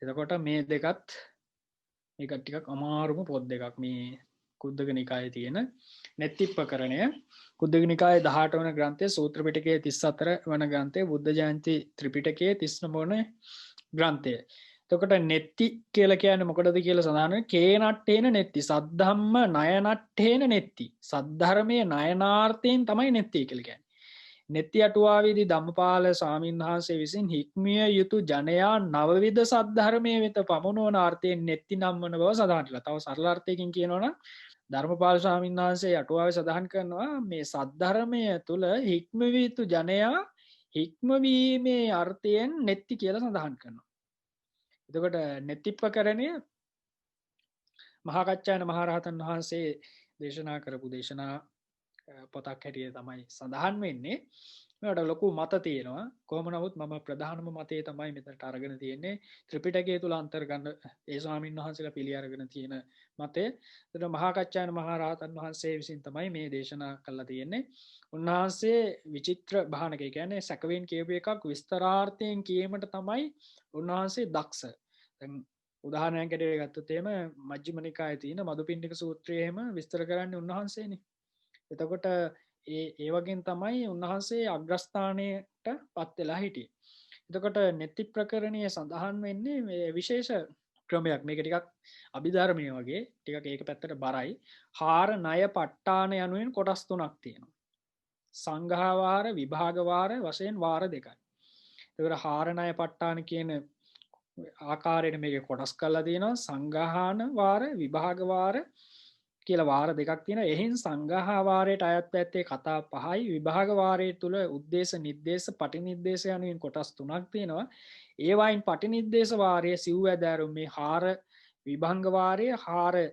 එතකොට මේ දෙකත් මේක ටිකක් අමාරුම පොත් දෙකක් මේ කුද්දක නිකායේ තියෙන නෙත්තිප්පකරණය. කුද්දක නිකායේ 18 වන ග්‍රන්ථය, සූත්‍ර පිටකයේ 34 වන ග්‍රන්ථය, බුද්ධ ජයන්ති ත්‍රිපිටකයේ 39 වන ග්‍රන්ථය. එතකොට නෙත්ති කියලා කියන්නේ මොකටද කියලා සඳහන් වෙන්නේ කේනට්ඨේන නෙත්ති සද්ධම්ම නයනට්ඨේන නෙත්ති. සද්ධර්මයේ නයනාර්ථයෙන් තමයි නෙත්ති කියලා කියන්නේ. නෙත්ති අටුවාවේදී ධම්මපාල ස්වාමීන් වහන්සේ විසින් හික්මිය යුතු ජනයා නවවිධ සද්ධර්මයේ වෙත පමුණුවන අර්ථයෙන් නෙත්ති නම් වන බව සඳහන් කරලා. තව සරල අර්ථයකින් කියනවනම් ධර්මපාල ස්වාමීන් වහන්සේ අටුවාවේ සඳහන් කරනවා මේ සද්ධර්මය තුල හික්මවිය යුතු ජනයා හික්මවීමේ අර්ථයෙන් නෙත්ති කියලා සඳහන් කරනවා. එතකොට නෙත්තිප්පකරණය මහා කච්චායන මහරහතන් වහන්සේ දේශනා කරපු දේශනා පොතක් හැටියට තමයි සඳහන් වෙන්නේ. මේකට ලොකු මත තියෙනවා. කොහොම නමුත් මම ප්‍රධානම මතය තමයි මෙතනට අරගෙන තියෙන්නේ. ත්‍රිපිටකය තුල අන්තර්ගත ඒ ස්වාමීන් වහන්සේලා පිළි අරගෙන තියෙන මතය. එතන මහා කච්චායන මහරහතන් වහන්සේ විසින් තමයි මේ දේශනා කළා තියෙන්නේ. උන්වහන්සේ විචිත්‍ර භාණක, ඒ කියන්නේ සැකවෙන් කියපු එකක් විස්තරාර්ථයෙන් කියීමට තමයි උන්වහන්සේ දක්ෂ. දැන් උදාහරණයක් ඇටියට ගත්තොත් එහෙම මජ්ක්‍ධිම නිකායේ තියෙන මදුපිණ්ඩික සූත්‍රය එහෙම විස්තර කරන්නේ උන්වහන්සේනේ. එතකොට ඒ වගේ තමයි උන්වහන්සේ අග්‍රස්ථානයට පත් වෙලා හිටියේ. එතකොට නෙත්ති ප්‍රකරණය සඳහන් වෙන්නේ මේ විශේෂ ක්‍රමයක්. මේක ටිකක් අභිධර්මයේ වගේ ටිකක් ඒක පැත්තට බරයි. හාර ණය ප ဋ ාණ යනුවෙන් කොටස් තුනක් තියෙනවා. සංඝා වාර, විභාග වාර වශයෙන් වාර දෙකයි. එතකොට හාර ණය ප ဋ ාණ කියන ආකාරයට මේක කොටස් කරලා තියෙනවා. සංගාහන වාර, විභාග වාර කියලා වාර දෙකක් තියෙනවා. එහින් සංගාහා වාරයට අයත් පැත්තේ කතා 5යි, විභාග වාරයේ තුල උද්දේශ, නිर्देश, පටිනිर्देश යනුවෙන් කොටස් 3ක් තියෙනවා. ඒ වයින් පටිනිर्देश වාරයේ සිව් ඇදෑරුම් මේ 4 විභංග වාරය, 4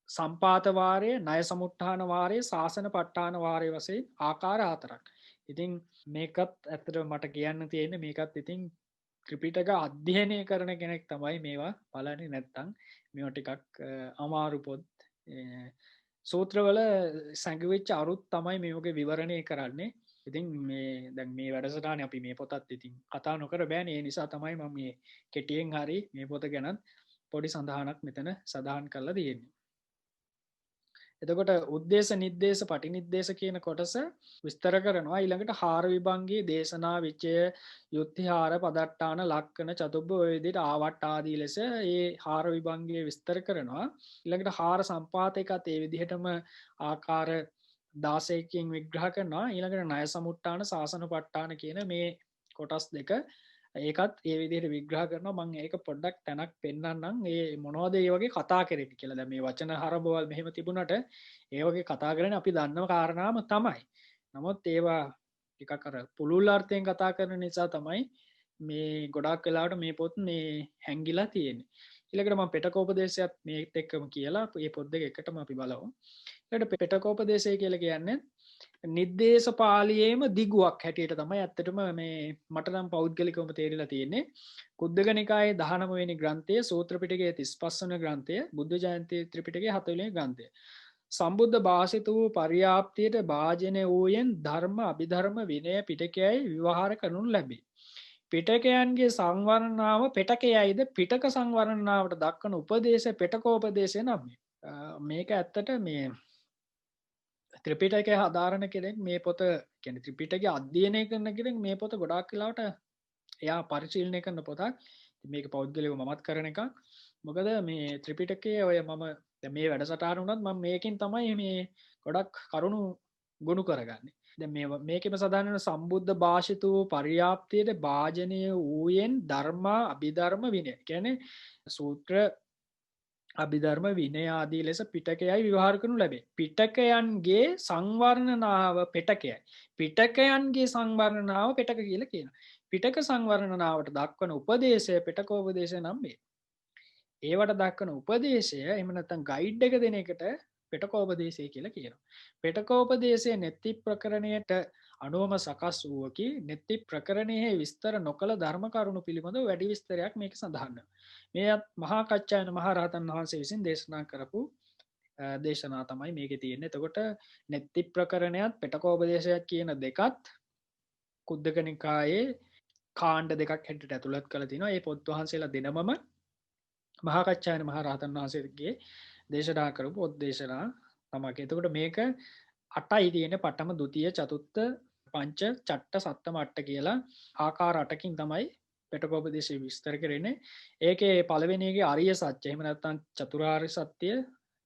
සම්පාත වාරය, ණය සමුත්ථාන වාරය, ශාසන ප ဋ ාණ වාරය වශයෙන් ආකාර 4ක්. ඉතින් මේකත් ඇත්තට මට කියන්න තියෙන්නේ මේකත් ඉතින් ත්‍රිපිටක අධ්‍යයනය කරන කෙනෙක් තමයි මේවා බලන්නේ, නැත්තම් මේවා ටිකක් අමාරු පොත්. සූත්‍රවල සැඟවිච්ච අරුත් තමයි මේකේ විවරණය කරන්නේ. ඉතින් මේ දැන් මේ වැඩසටහනේ අපි මේ පොතත් ඉතින් කතා නොකර බෑනේ. ඒ නිසා තමයි මම මේ කෙටියෙන් හරි මේ පොත ගැන පොඩි සඳහනක් මෙතන සඳහන් කරලා තියෙන්නේ. එතකොට උද්දේශ, නිर्देश, පටිනිर्देश කියන කොටස විස්තර කරනවා. ඊළඟට හාර විභංගයේ දේශනා, විචය, යුත්තිහාර, පදට්ටාන, ලක්කන, චතුබ්බ ඔය විදිහට ආවට ආදී ලෙස ඒ හාර විභංගයේ විස්තර කරනවා. ඊළඟට හාර සම්පාතයකත් ඒ විදිහටම ආකාර 16කින් විග්‍රහ කරනවා. ඊළඟට ණය සමුට්ටාන, ශාසන ප ဋ ාණ කියන මේ කොටස් දෙක ඒකත් ඒ විදිහට විග්‍රහ කරනවා. මම ඒක පොඩ්ඩක් තැනක් පෙන්නන්නම්. ඒ මොනවද ඒ වගේ කතා කරන්නේ කියලා. දැන් මේ වචන හරබවල් මෙහෙම තිබුණට ඒ වගේ කතා කරන්නේ අපි දන්නව කාරණාම තමයි. නමුත් ඒවා ටිකක් අර පුළුල් අර්ථයෙන් කතා කරන නිසා තමයි මේ ගොඩාක් වෙලාවට මේ පොත් මේ හැංගිලා තියෙන්නේ. ඊළඟට මම පිටකෝපදේශයත් මේත් එක්කම කියලා මේ පොත් දෙක එකටම අපි බලමු. ඊළඟට පිටකෝපදේශය කියලා කියන්නේ නිर्देश පාළියේම දිගුවක් හැටියට තමයි ඇත්තටම මේ මට නම් පෞද්ගලිකවම තේරිලා තියෙන්නේ. කුද්දක නිකායේ 19 වෙනි ග්‍රන්ථය, සූත්‍ර පිටකයේ 35 වෙනි ග්‍රන්ථය, බුද්ධ ජයන්ති ත්‍රිපිටකයේ 7 වෙනි ග්‍රන්ථය. සම්බුද්ධ භාෂිත වූ පරියාප්තියට භාජනය වූයෙන් ධර්ම, අභිධර්ම, විනය පිටකයයි විවහාර කරනු ලැබේ. පිටකයන්ගේ සංවර්ණාව පිටකයයිද පිටක සංවර්ණාවට දක්වන උපදේශ පිටකෝපදේශය නම් මේක ඇත්තට මේ ත්‍රිපිටකය හදාරන කෙනෙක් මේ පොත කියන්නේ ත්‍රිපිටකය අධ්‍යයනය කරන කෙනෙක් මේ පොත ගොඩාක් වෙලාවට එයා පරිශීලනය කරන පොතක්. මේක පෞද්ගලිකව මමත් කරන එකක්. මොකද මේ ත්‍රිපිටකයේ ඔය මම දැන් මේ වැඩසටහන උනත් මම මේකෙන් තමයි මේ ගොඩක් කරුණු ගොනු කරගන්නේ. දැන් මේකෙම සඳහන් වෙන සම්බුද්ධ භාෂිත වූ පරියාප්තියට භාජනය වූයෙන් ධර්මා, අභිධර්ම, විනය. කියන්නේ සූත්‍ර, අභිධර්ම, විනය ආදී ලෙස පිටකයයි විවහාර කරනු ලැබේ. පිටකයන්ගේ සංවර්ණනාව පිටකයයි. පිටකයන්ගේ සංවර්ණනාව පිටක කියලා කියනවා. පිටක සංවර්ණනාවට දක්වන උපදේශය පිටකෝපදේශය නම් වේ. ඒවට දක්වන උපදේශය එහෙම නැත්නම් ගයිඩ් එක දෙන එකට පිටකෝපදේශය කියලා කියනවා. පිටකෝපදේශය නෙත්ති ප්‍රකරණයට අනුවම සකස් වූවකි. නෙත්ති ප්‍රකරණයේ විස්තර නොකළ ධර්ම කරුණු පිළිබඳව වැඩි විස්තරයක් මේක සඳහන් වෙනවා. මේ මහා කච්චායන මහ රහතන් වහන්සේ විසින් දේශනා කරපු දේශනා තමයි මේකේ තියෙන්නේ. එතකොට නෙත්ති ප්‍රකරණයත් පිටකෝපදේශයත් කියන දෙකත් කුද්දක නිකායේ කාණ්ඩ දෙකක් හැටියට ඇතුළත් කරලා තිනවා. ඒ පොත් වහන්සේලා දෙනමම මහා කච්චායන මහ රහතන් වහන්සේගේ දේශනා කරපු පොත් දේශනා තමයි. එතකොට මේක 8යි තියෙන්නේ. පඨම, ဒုတိ ය, චතුත්ථ, පංච, චට්ට, සත්තම, අට්ට කියලා ආකාර 8කින් තමයි පිටකෝපදේශය විස්තර කරන්නේ. ඒකේ පළවෙනි එකේ අරිය සත්‍ය, එහෙම නැත්නම් චතුරාර්ය සත්‍ය,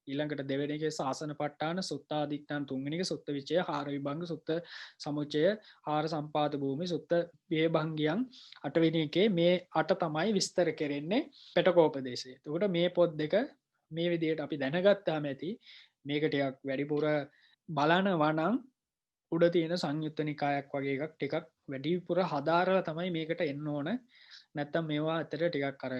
ඊළඟට දෙවෙනි එකේ ශාසන ප ဋ ාණ, සුත්තාදිට්ඨාන, තුන්වෙනි එක සුත්ත විචය, හාර විභංග, සුත්ත සමුච්චය, හාර සම්පාත භූමි, සුත්ත වේභංගියන්, අටවෙනි එකේ මේ 8 තමයි විස්තර කරන්නේ පිටකෝපදේශය. එතකොට මේ පොත් දෙක මේ විදිහට අපි දැනගත්තාම ඇති මේක ටිකක් වැඩිපුර බලනවා නම් උඩ තියෙන සංයුත්ත නිකායක් වගේ එකක් ටිකක් වැඩිපුර හදාරලා තමයි මේකට එන්න ඕන. නැත්තම් මේවා ඇත්තට ටිකක් අර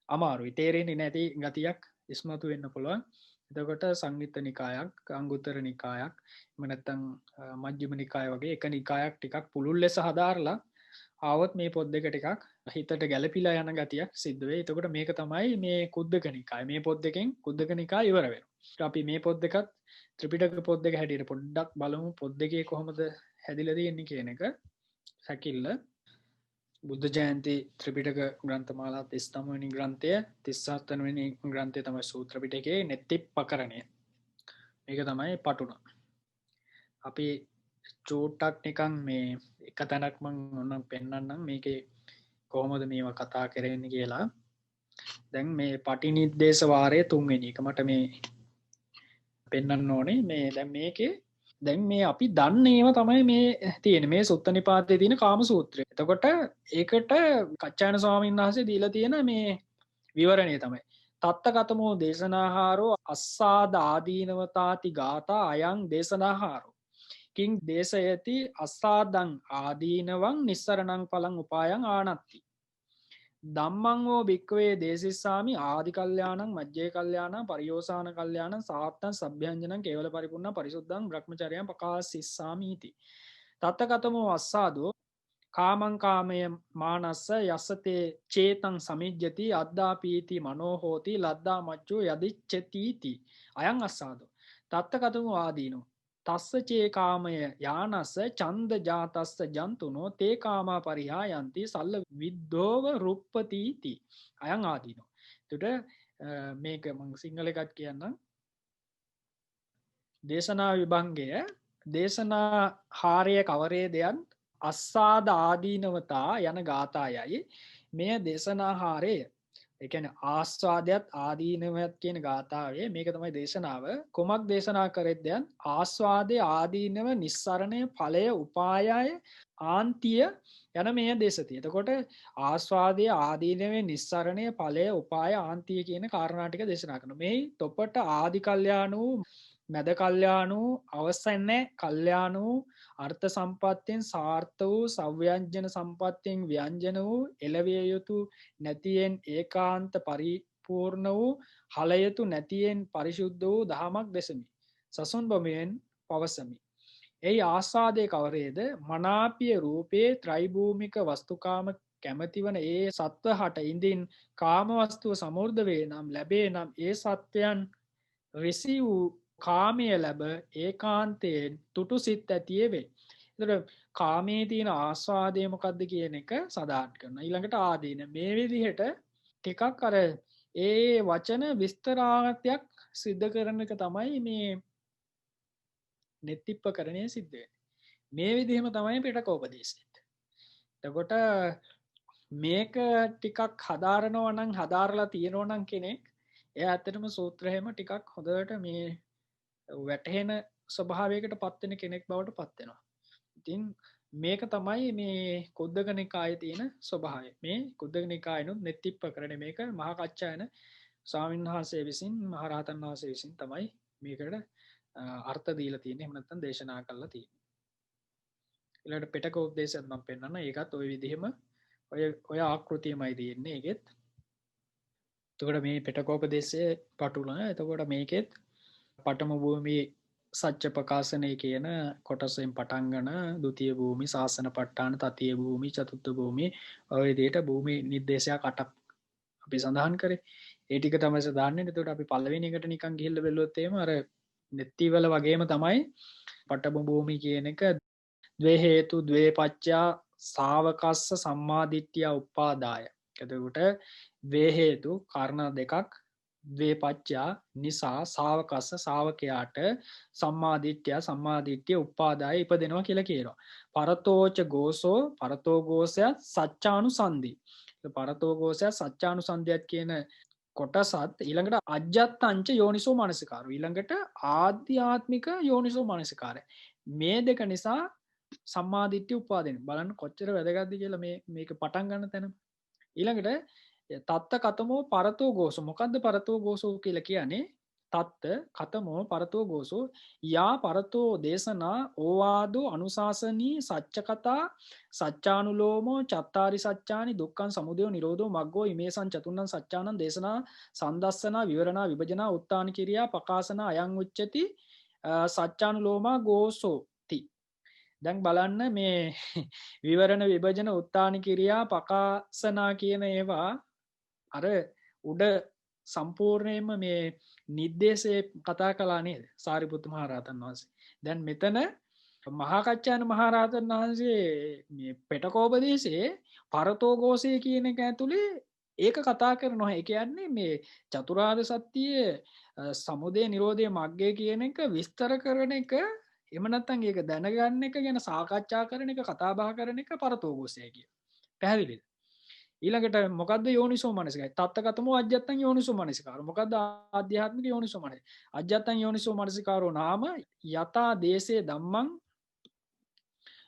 අමාරුයි, තේරෙන්නේ නැති ගතියක් ඉස්මතු වෙන්න පුළුවන්. එතකොට සංයුත්ත නිකායක්, අංගුත්තර නිකායක්, එහෙම නැත්තම් මජ්ක්‍ධිම නිකාය වගේ එක නිකායක් ටිකක් පුළුල් ලෙස හදාරලා ආවොත් මේ පොත් දෙක ටිකක් හිතට ගැළපීලා යන ගතියක් සිද්ධ වෙයි. එතකොට මේක තමයි මේ කුද්දක නිකාය. මේ පොත් දෙකෙන් කුද්දක නිකාය ඉවර වෙනවා. අපි මේ පොත් දෙකත් ත්‍රිපිටක පොත් දෙක හැටියට පොඩ්ඩක් බලමු. පොත් දෙකේ කොහොමද හැදිලා තියෙන්නේ කියන එක. සැකිල්ල බුද්ධ ජයන්ති ත්‍රිපිටක ග්‍රන්ථමාලා 33 වෙනි ග්‍රන්ථය, 37 වෙනි ග්‍රන්ථය තමයි සූත්‍ර පිටකයේ නෙත්තිප්පකරණය. මේක තමයි පටුන. අපි චූට්ටක් නිකන් මේ එක තැනක් මම ඔන්නම් පෙන්නන්නම් මේකේ කොහොමද මේවා කතා කරන්නේ කියලා. දැන් මේ පටිනිද්දේශ වාරයේ 3 වෙනි එක මට මේ පෙන්වන්න ඕනේ. මේ දැන් මේකේ දැන් මේ අපි දන්නේම තමයි මේ තියෙන මේ සුත්ත නිපාතයේ තියෙන කාම සූත්‍රය. එතකොට ඒකට කච්චායන ස්වාමීන් වහන්සේ දීලා තියෙන මේ විවරණය තමයි. තත්තගතමෝ දේශනාහාරෝ අස්සාද ආදීනවතාති ගාථා අයං දේශනාහාරෝ. කිං දේශයති අස්සාදං ආදීනවං නිස්සරණං පලං උපායං ආනත්ති. දම්මංවෝ භික්කවේ දේශිස්සාමි ආදි කල්්‍යයානං මජ්්‍යය කල්්‍යයාන පරියෝසාන කල්්‍යයාන සාත්තන් සභ්‍යංජන කෙවල පරිපුුණ පරිසුද්ධන් බ්‍රහ්මචරයන් පකා සිස්සාමීති. තත්තකතමෝ අස්සාදෝ කාමංකාමය මානස්ස යස්සතේ චේතන් සමිජ්ජති අද්දාපීති මනෝහෝති ලද්දා මච්චෝ යදිච්චතීති අයං අස්සාදෝ. තත්තකතමු ආදීනෝ. තස්සචේ කාමය යානස්ස චන්ද ජාතස්ස ජන්තුනෝ තේ කාමා පරිහා යන්ති සල්ල විද්ධෝව රුප්පතීති අයං ආදීනෝ. තුට මේක මං සිංහල එකත් කියන්න දේශනා විභංගය දේශනා හාරය කවරේ දෙයන් අස්සාද ආදීනවතා යන ගාථායයි මෙය දේශනාහාරය එකන ආස්වාදයක් ආදීනවත් කියන ගාථාවේ මේක තමයි දේශනාව කොමක් දේශනා කරෙද්දයන් ආස්වාදය ආදීනව නිස්සරණය ඵලය උපායය ආන්තිය යන මේ දේශතිය. එතකොට ආස්වාදය ආදීනවේ නිස්සරණය ඵලය උපාය ආන්තිය කියන කාරණාටික දේශනා කරන මේ තොපට ආදි කල්්‍යානු මැද කල්්‍යානු අවස්සන්නේ කල්්‍යානු අර්ථ සම්පත්තියෙන් සාර්ථ වූ සව්‍යංජන සම්පත්තියෙන් ව්‍යංජන වූ එලවිය යුතු නැතියෙන් ඒකාන්ත පරිපූර්ණ වූ හලයුතු නැතියෙන් පරිශුද්ධ වූ දහමක් දෙසමි. සසුන් බොමයෙන් පවසමි. එයි ආස්වාදය කවරේද මනාපිය රූපයේ ත්‍රයිභූමික වස්තුකාම කැමතිවන ඒ සත්ව හට ඉඳින් කාමවස්තුව සමුර්ධ වේ නම් ලැබේ නම් ඒ සත්වයන් රිසි වූ කාමය ලැබ ඒකාන්තයෙන් තුටු සිත් ඇතිය වේ. එතට කාමේ තියෙන ආස්වාදය මොකක්ද කියන එක සදාට කරන ඊළඟට ආදීන මේ විදිහට ටිකක් අර ඒ වචන විස්තරාගතයක් සිද්ධ කරන එක තමයි මේ නෙත්තිප්ප කරණය සිද්ධුව. මේ විදිහම තමයි පිටකෝපදේශෙත්. තකොට මේක ටිකක් හදාරනවනං හදාරලා තියෙනවනං කෙනෙක් එය ඇත්තටම සූත්‍රහෙම ටිකක් හොදට මේ වැටහෙන ස්වභාවයකට පත්වෙන කෙනෙක් බවට පත්වෙනවා. ඉතින් මේක තමයි මේ කොද්දක නිකාය තියෙන ස්වභාවය. මේ කොද්දක නිකායනුත් නෙත්තිප්ප කරන මේක මහකච්ඡායන ස්වාමීන් වහන්සේ විසින් මහරහතන් වහන්සේ විසින් තමයි මේකට අර්ථ දීල තියෙන එමනත්තන් දේශනා කරලා තියෙන. එලට පෙටක උපදේශත් මම පෙන්න්න ඒකත් ඔය විදිහෙම ඔය ආකෘතියමයි තියෙන්නේ ඒගෙත්. එතකොට මේ පෙටකෝපදේශය පටුලන එතකොට මේකෙත් පටම භූමි සච්ච ප්‍රකාශනය කියන කොටසෙන් පටන්ගන දුතිය භූමි ශාසන පට්ටාන තතිය භූමි චතුත්ත භූමි ඔයදයට භූමි නිර්දේශයක් කටක් අපි සඳහන් කරේ ඒටික තමයි සධාන්න තුට අපි පල්ලවෙනිකට නිකන් ගිල්ල වෙල්ලොත්තේම අර නෙත්තිවල වගේම තමයි පටම භූමි කියන එක දවේ හේතු දවේ පච්චා සාවකස්ස සම්මාධිට්්‍යය උපාදාය එතකොට වේහේතු කාරණ දෙකක් දවේපච්චා නිසා සාවකස්ස සාවකයාට සම්මාධිට්්‍යය සම්මාධිට්්‍යය උපාදාය ඉප දෙනවා කියල කියනවා. පරතෝච ගෝසෝ පරතෝගෝසයත් සච්චානු සන්දී. පරතෝගෝසය සච්චානු සන්ධයක් කියන කොටසත් ඊළඟට අජ්‍යත් අංච යෝනිසෝ මනසිකාරු ඊළඟට ආධ්‍යාත්මික යෝනිසෝ මනසිකාරය මේ දෙක නිසා සම්මාධිට්්‍ය උපාදෙන බලන්න කොච්චර වැදගත්ද කියලා මේක පටන් ගන්න තැන ඊළඟට තත්ත කතමෝ පරතෝ ගෝසු මොකක්ද පරතෝ ගෝසෝ කියල කියන්නේ තත්ත කතමෝ පරතෝ ගෝසෝ යා පරතෝ දේශනා ඕවාදෝ අනුශාසනී සච්චකතා සච්චානුලෝමෝ චත්තාරි සච්චානි දුක්කන් සමුදයෝ නිරෝධෝ මක්ගෝ ඉමේසන් චතුන්නන් සච්චානන් දේශනා සන්දස්සනා විවරණා විභජනා උත්තාන කිරියා පකාසන අයං උච්චති සච්චානුලෝමා ගෝසෝති. දැන් බලන්න මේ විවරණ විභජන උත්තාන කිරියා පකාසනා කියන ඒවා අර උඩ සම්පූර්ණයම මේ නිර්දේශය කතා කලා නේද සාරිපුත්තු මහරහතන් වහන්සේ. දැන් මෙතන මහාකච්ඡාන මහරහතන් වහන්සේ පෙටකෝපදේශයේ පරතෝගෝසය කියන එක ඇතුළේ ඒක කතා කර නොහ එක යන්නේ මේ චතුරාර්ය සත්‍යය සමුදය නිරෝධය මග්ගය කියන එක විස්තර කරන එක එමනත්තන් ඒක දැනගන්න එක ගැන සාකච්ඡා කරන එක කතාබා කරන එක පරතෝගෝසය කිය පැහැදිලි. ඊළඟට මොකද්ද යෝනිසෝ මනසිකාරය? තත්තගතමෝ අජ්ජත්තං යෝනිසෝ මනසිකාරෝ. මොකද්ද ආධ්‍යාත්මික යෝනිසෝ මනසිකාරය? අජ්ජත්තං යෝනිසෝ මනසිකාරෝ නාම යතා දේසේ ධම්මං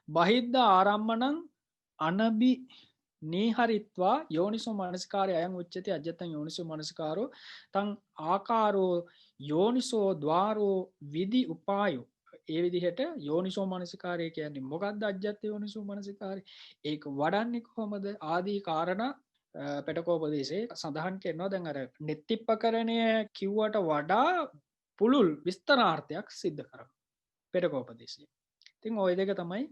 බහිද්ධ ආරම්මණං අනබි නීහරිත්වා යෝනිසෝ මනසිකාරය අයං උච්චති අජ්ජත්තං යෝනිසෝ මනසිකාරෝ තං ආකාරෝ යෝනිසෝ ద్వාරෝ විදි උපායෝ. ඒ විදිහට යෝනිසෝ මනසිකාරය කියන්නේ මොකක්ද අජ්ජත් යෝනිසෝ මනසිකාරය? ඒක වඩන්නේ කොහොමද? ආදී කාරණා පෙටකෝපදේශේ සඳහන් කරනවා. දැන් අර නෙත්තිප්පකරණය කිව්වට වඩා පුළුල් විස්තරාර්ථයක් සිද්ධ කරනවා පෙටකෝපදේශේ. ඉතින් ওই දෙක තමයි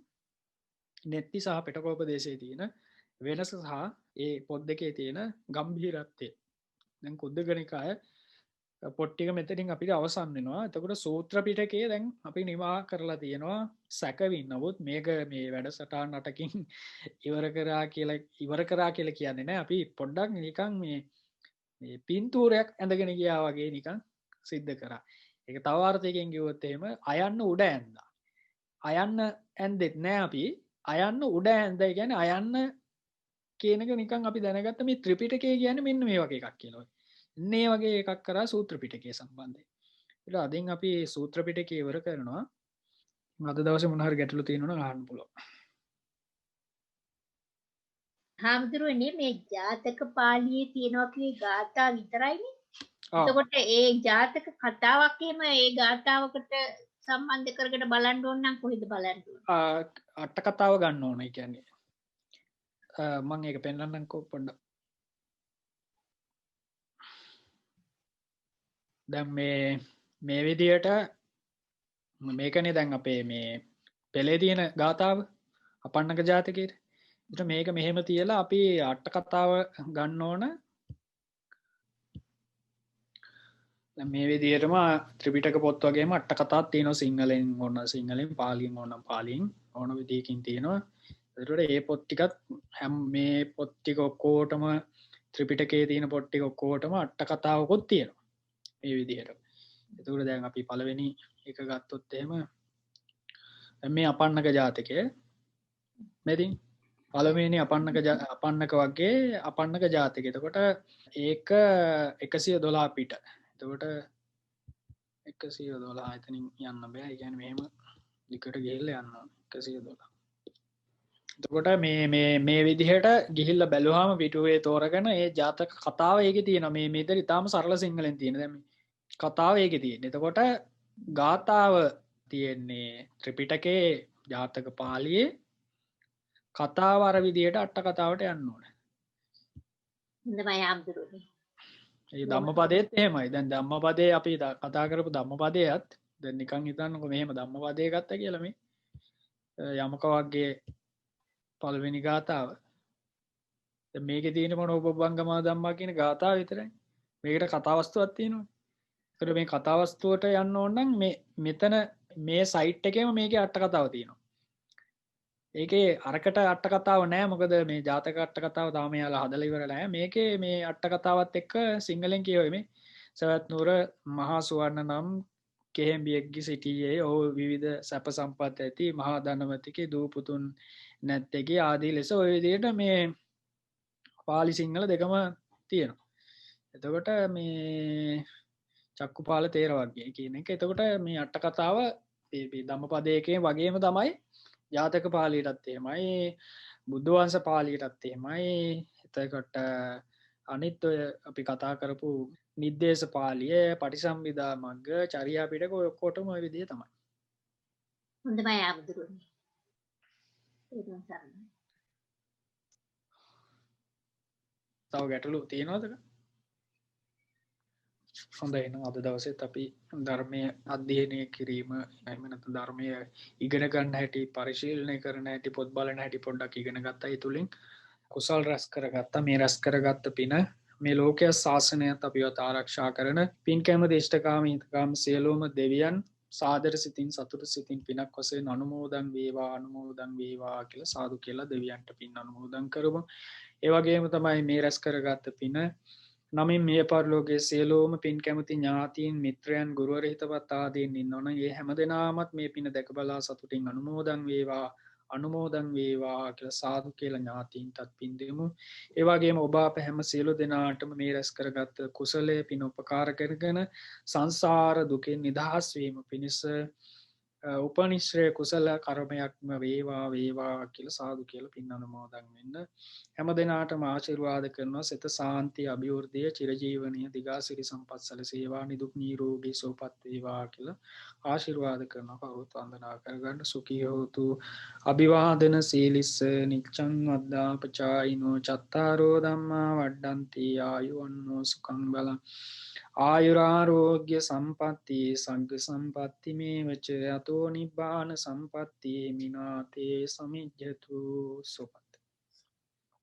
නෙත්ති සහ පෙටකෝපදේශයේ තියෙන වෙනස සහ ඒ පොත් දෙකේ තියෙන ගම්භීරත්වය. දැන් කුද්දකනිකාය පොට්ටික මෙතනින් අපිට අවසන් වෙනවා. එතකොට සූත්‍ර පිටකේ දැන් අපි නිමා කරලා තියෙනවා සැකවින්. නමුත් මේක මේ වැඩසටහන් 8කින් ඉවර කරා කියලා කියන්නේ නැහැ. අපි පොඩ්ඩක් නිකන් මේ පින්තූරයක් ඇඳගෙන ගියා වගේ නිකන් සිද්ධ කරා. ඒක තව අර්ථයකින් කිව්වොත් එහෙම අයන්න උඩ ඇඳා. අයන්න ඇන්දෙත් නෑ අපි. අයන්න උඩ ඇඳයි කියන්නේ අයන්න කියන එක නිකන් අපි දැනගත්ත මේ ත්‍රිපිටකය කියන්නේ මෙන්න මේ වගේ එකක් කියලා. මේ වගේ එකක් කරා සූත්‍ර පිටකයේ සම්බන්ධයෙන්. ඊට අදින් අපි සූත්‍ර පිටකය ඉවර කරනවා. අද දවසේ මොන හරි ගැටලු තියෙනවා නම් අහන්න පුළුවන්. හාමුදුරුවනේ මේ ජාතක පාළියේ තියෙනවා කියේ ගාථා විතරයිනේ. එතකොට ඒ ජාතක කතාවක් එහෙම ඒ ගාථාවකට සම්බන්ධ කරගෙන බලන්න ඕන නම් කොහෙද බලන්න ඕන? අට කතාව ගන්න ඕන. ඒ කියන්නේ මම ඒක පෙන්නන්නම්කෝ පොඩ්ඩක්. දැන් මේ විදියට මේකනේ දැන් අපේ මේ පෙළේ තියෙන ගාථාව අපන්නක ජාතකයේ. ඒත් මේක මෙහෙම තියලා අපි අට කතාව ගන්න ඕන. දැන් මේ විදියටම ත්‍රිපිටක පොත් වගේම අට කතාවක් තියෙනවා. සිංහලෙන් ඕන සිංහලෙන්, පාලියෙන් ඕන පාලියෙන්, ඕන විදියකින් තියෙනවා. ඒතකොට මේ පොත් ටිකත් මේ පොත් ටික ඔක්කොටම ත්‍රිපිටකයේ තියෙන පොත් ටික ඔක්කොටම අට කතාවකුත් තියෙනවා. මේ විදිහට. එතකොට දැන් අපි පළවෙනි එක ගත්තොත් එහෙම මේ අපන්නක ජාතකය. මෙතින් පළවෙනි අපන්නක වගේ අපන්නක ජාතකය. එතකොට ඒක 112 පිට. එතකොට 112 එතනින් යන්න බෑ. ඒ කියන්නේ මෙහෙම ලිකට ගිහිල්ලා යන්න ඕනේ. 112. එතකොට මේ විදිහට ගිහිල්ලා බැලුවාම පිටුවේ තෝරගෙන ඒ ජාතක කතාව ඒකේ තියෙනවා. මේ මේතර ඉතාලම සරල සිංහලෙන් තියෙන. දැන් මේ කතාව ඒකේ තියෙන්නේ. එතකොට ගාථාව තියෙන්නේ ත්‍රිපිටකයේ ජාතක පාළියේ කතාව අර විදිහට අට කතාවට යන්න ඕනේ. හොඳයි හාමුදුරුවනේ. ඒ ධම්මපදයේත් එහෙමයි. දැන් ධම්මපදයේ අපි කතා කරපු ධම්මපදයේත් දැන් නිකන් හිතන්නකො මෙහෙම ධම්මපදයේ ගත්තා කියලා මේ යමක වගේ පළවෙනි ගාථාව. දැන් මේකේ තියෙන මොන උපබංගමා ධම්මා කියන ගාථාව විතරයි. මේකට කතාවස්තුවක් තියෙනවා. ඒකට මේ කතාවස්තුවට යන්න ඕන නම් මෙතන මේ සයිට් එකේම මේකේ අට කතාව තියෙනවා. ඒකේ අරකට අට කතාව නෑ. මොකද මේ ජාතක අට කතාව තාම යාලා හදලා ඉවර නෑ. මේකේ මේ අට කතාවත් එක්ක සිංහලෙන් කියවෙන්නේ සවැත් නුවර මහා සුවර්ණ නම් කෙහෙම්බියෙක්ගේ සිටියේ ඔහු විවිධ සැප සම්පත් ඇති මහා ධනවතිගේ දූ පුතුන් නැත්තේගේ ආදී ලෙස ඔය විදිහට මේ පාලි සිංහල දෙකම තියෙනවා. එතකොට මේ චක්කුපාල තේරවර්ගය කියන එක. එතකොට මේ අට කතාව ධම්මපදයකේ වගේම තමයි ජාතක පාළියටත් එහෙමයි, බුද්ධ වංශ පාළියටත් එහෙමයි. එතකොට අනිත් ඔය අපි කතා කරපු නිද්දේශ පාළිය, පටිසම්භිදා මග්ග, චර්යා පිටක ඔය ඔක්කොටම ওই විදිය තමයි. හොඳයි ආමුදුරුනේ. තව ගැටලු තියෙනවද? හොඳයි නේද? අද දවසේත් අපි ධර්මයේ අධ්‍යයනය කිරීම, එහෙම නැත්නම් ධර්මයේ ඉගෙන ගන්න හැටි, පරිශීලනය කරන හැටි, පොත් බලන හැටි පොඩ්ඩක් ඉගෙන ගත්තා. ඒ තුලින් කුසල් රැස් කරගත්තා. මේ රැස් කරගත්ත පින මේ ලෝකයේ ශාසනයත් අපිවත් ආරක්ෂා කරන පින්කෑම දේශකාමී හිතකාම සියලුම දෙවියන් සාදර සිතින් සතුට සිතින් පිනක් වශයෙන් අනුමෝදන් වේවා කියලා සාදු කියලා දෙවියන්ට පින් අනුමෝදන් කරමු. ඒ වගේම තමයි මේ රැස් කරගත්ත පින නමින් මේ පරලෝකයේ සියලුම පින් කැමති ඥාතීන් මිත්‍රයන් ගුරුවර හිතවත් ආදීන් ඉන්නවනම් ඒ හැමදෙනාමත් මේ පින දැක බලා සතුටින් අනුමෝදන් වේවා අනුමෝදන් වේවා කියලා සාදු කියලා ඥාතීන්ටත් පින් දෙමු. ඒ වගේම ඔබ අප හැම සියලු දෙනාටම මේ රැස් කරගත් කුසලයේ පින උපකාර කරගෙන සංසාර දුකෙන් නිදහස් වීම පිණිස උපනිශ්‍රය කුසල කර්මයක්ම වේවා වේවා කියලා සාදු කියලා පින් අනුමෝදන් වෙන්න. හැම දෙනාටම ආශිර්වාද කරනවා සිත සාන්තිය අභිවෘද්ධිය චිරජීවනීය දිගාසිරි සම්පත් සැලසේවා නිදුක් නිරෝගී සුවපත් වේවා කියලා ආශිර්වාද කරනවා. කවුරුත් වන්දනා කරගන්න සුඛී හෝතු. අභිවාදන සීලිස්ස නිච්ඡං වද්දාපචායිනෝ චත්තාරෝ ධම්මා වඩ්ඩන්ති ආයුවන්නෝ සුඛං බලං ආයුරාරෝග්‍ය සම්පatti සංඝ සම්පatti මේවච අතෝ නිබ්බාන සම්පatti මිනාතේ සමිජ්ජතු සුඛං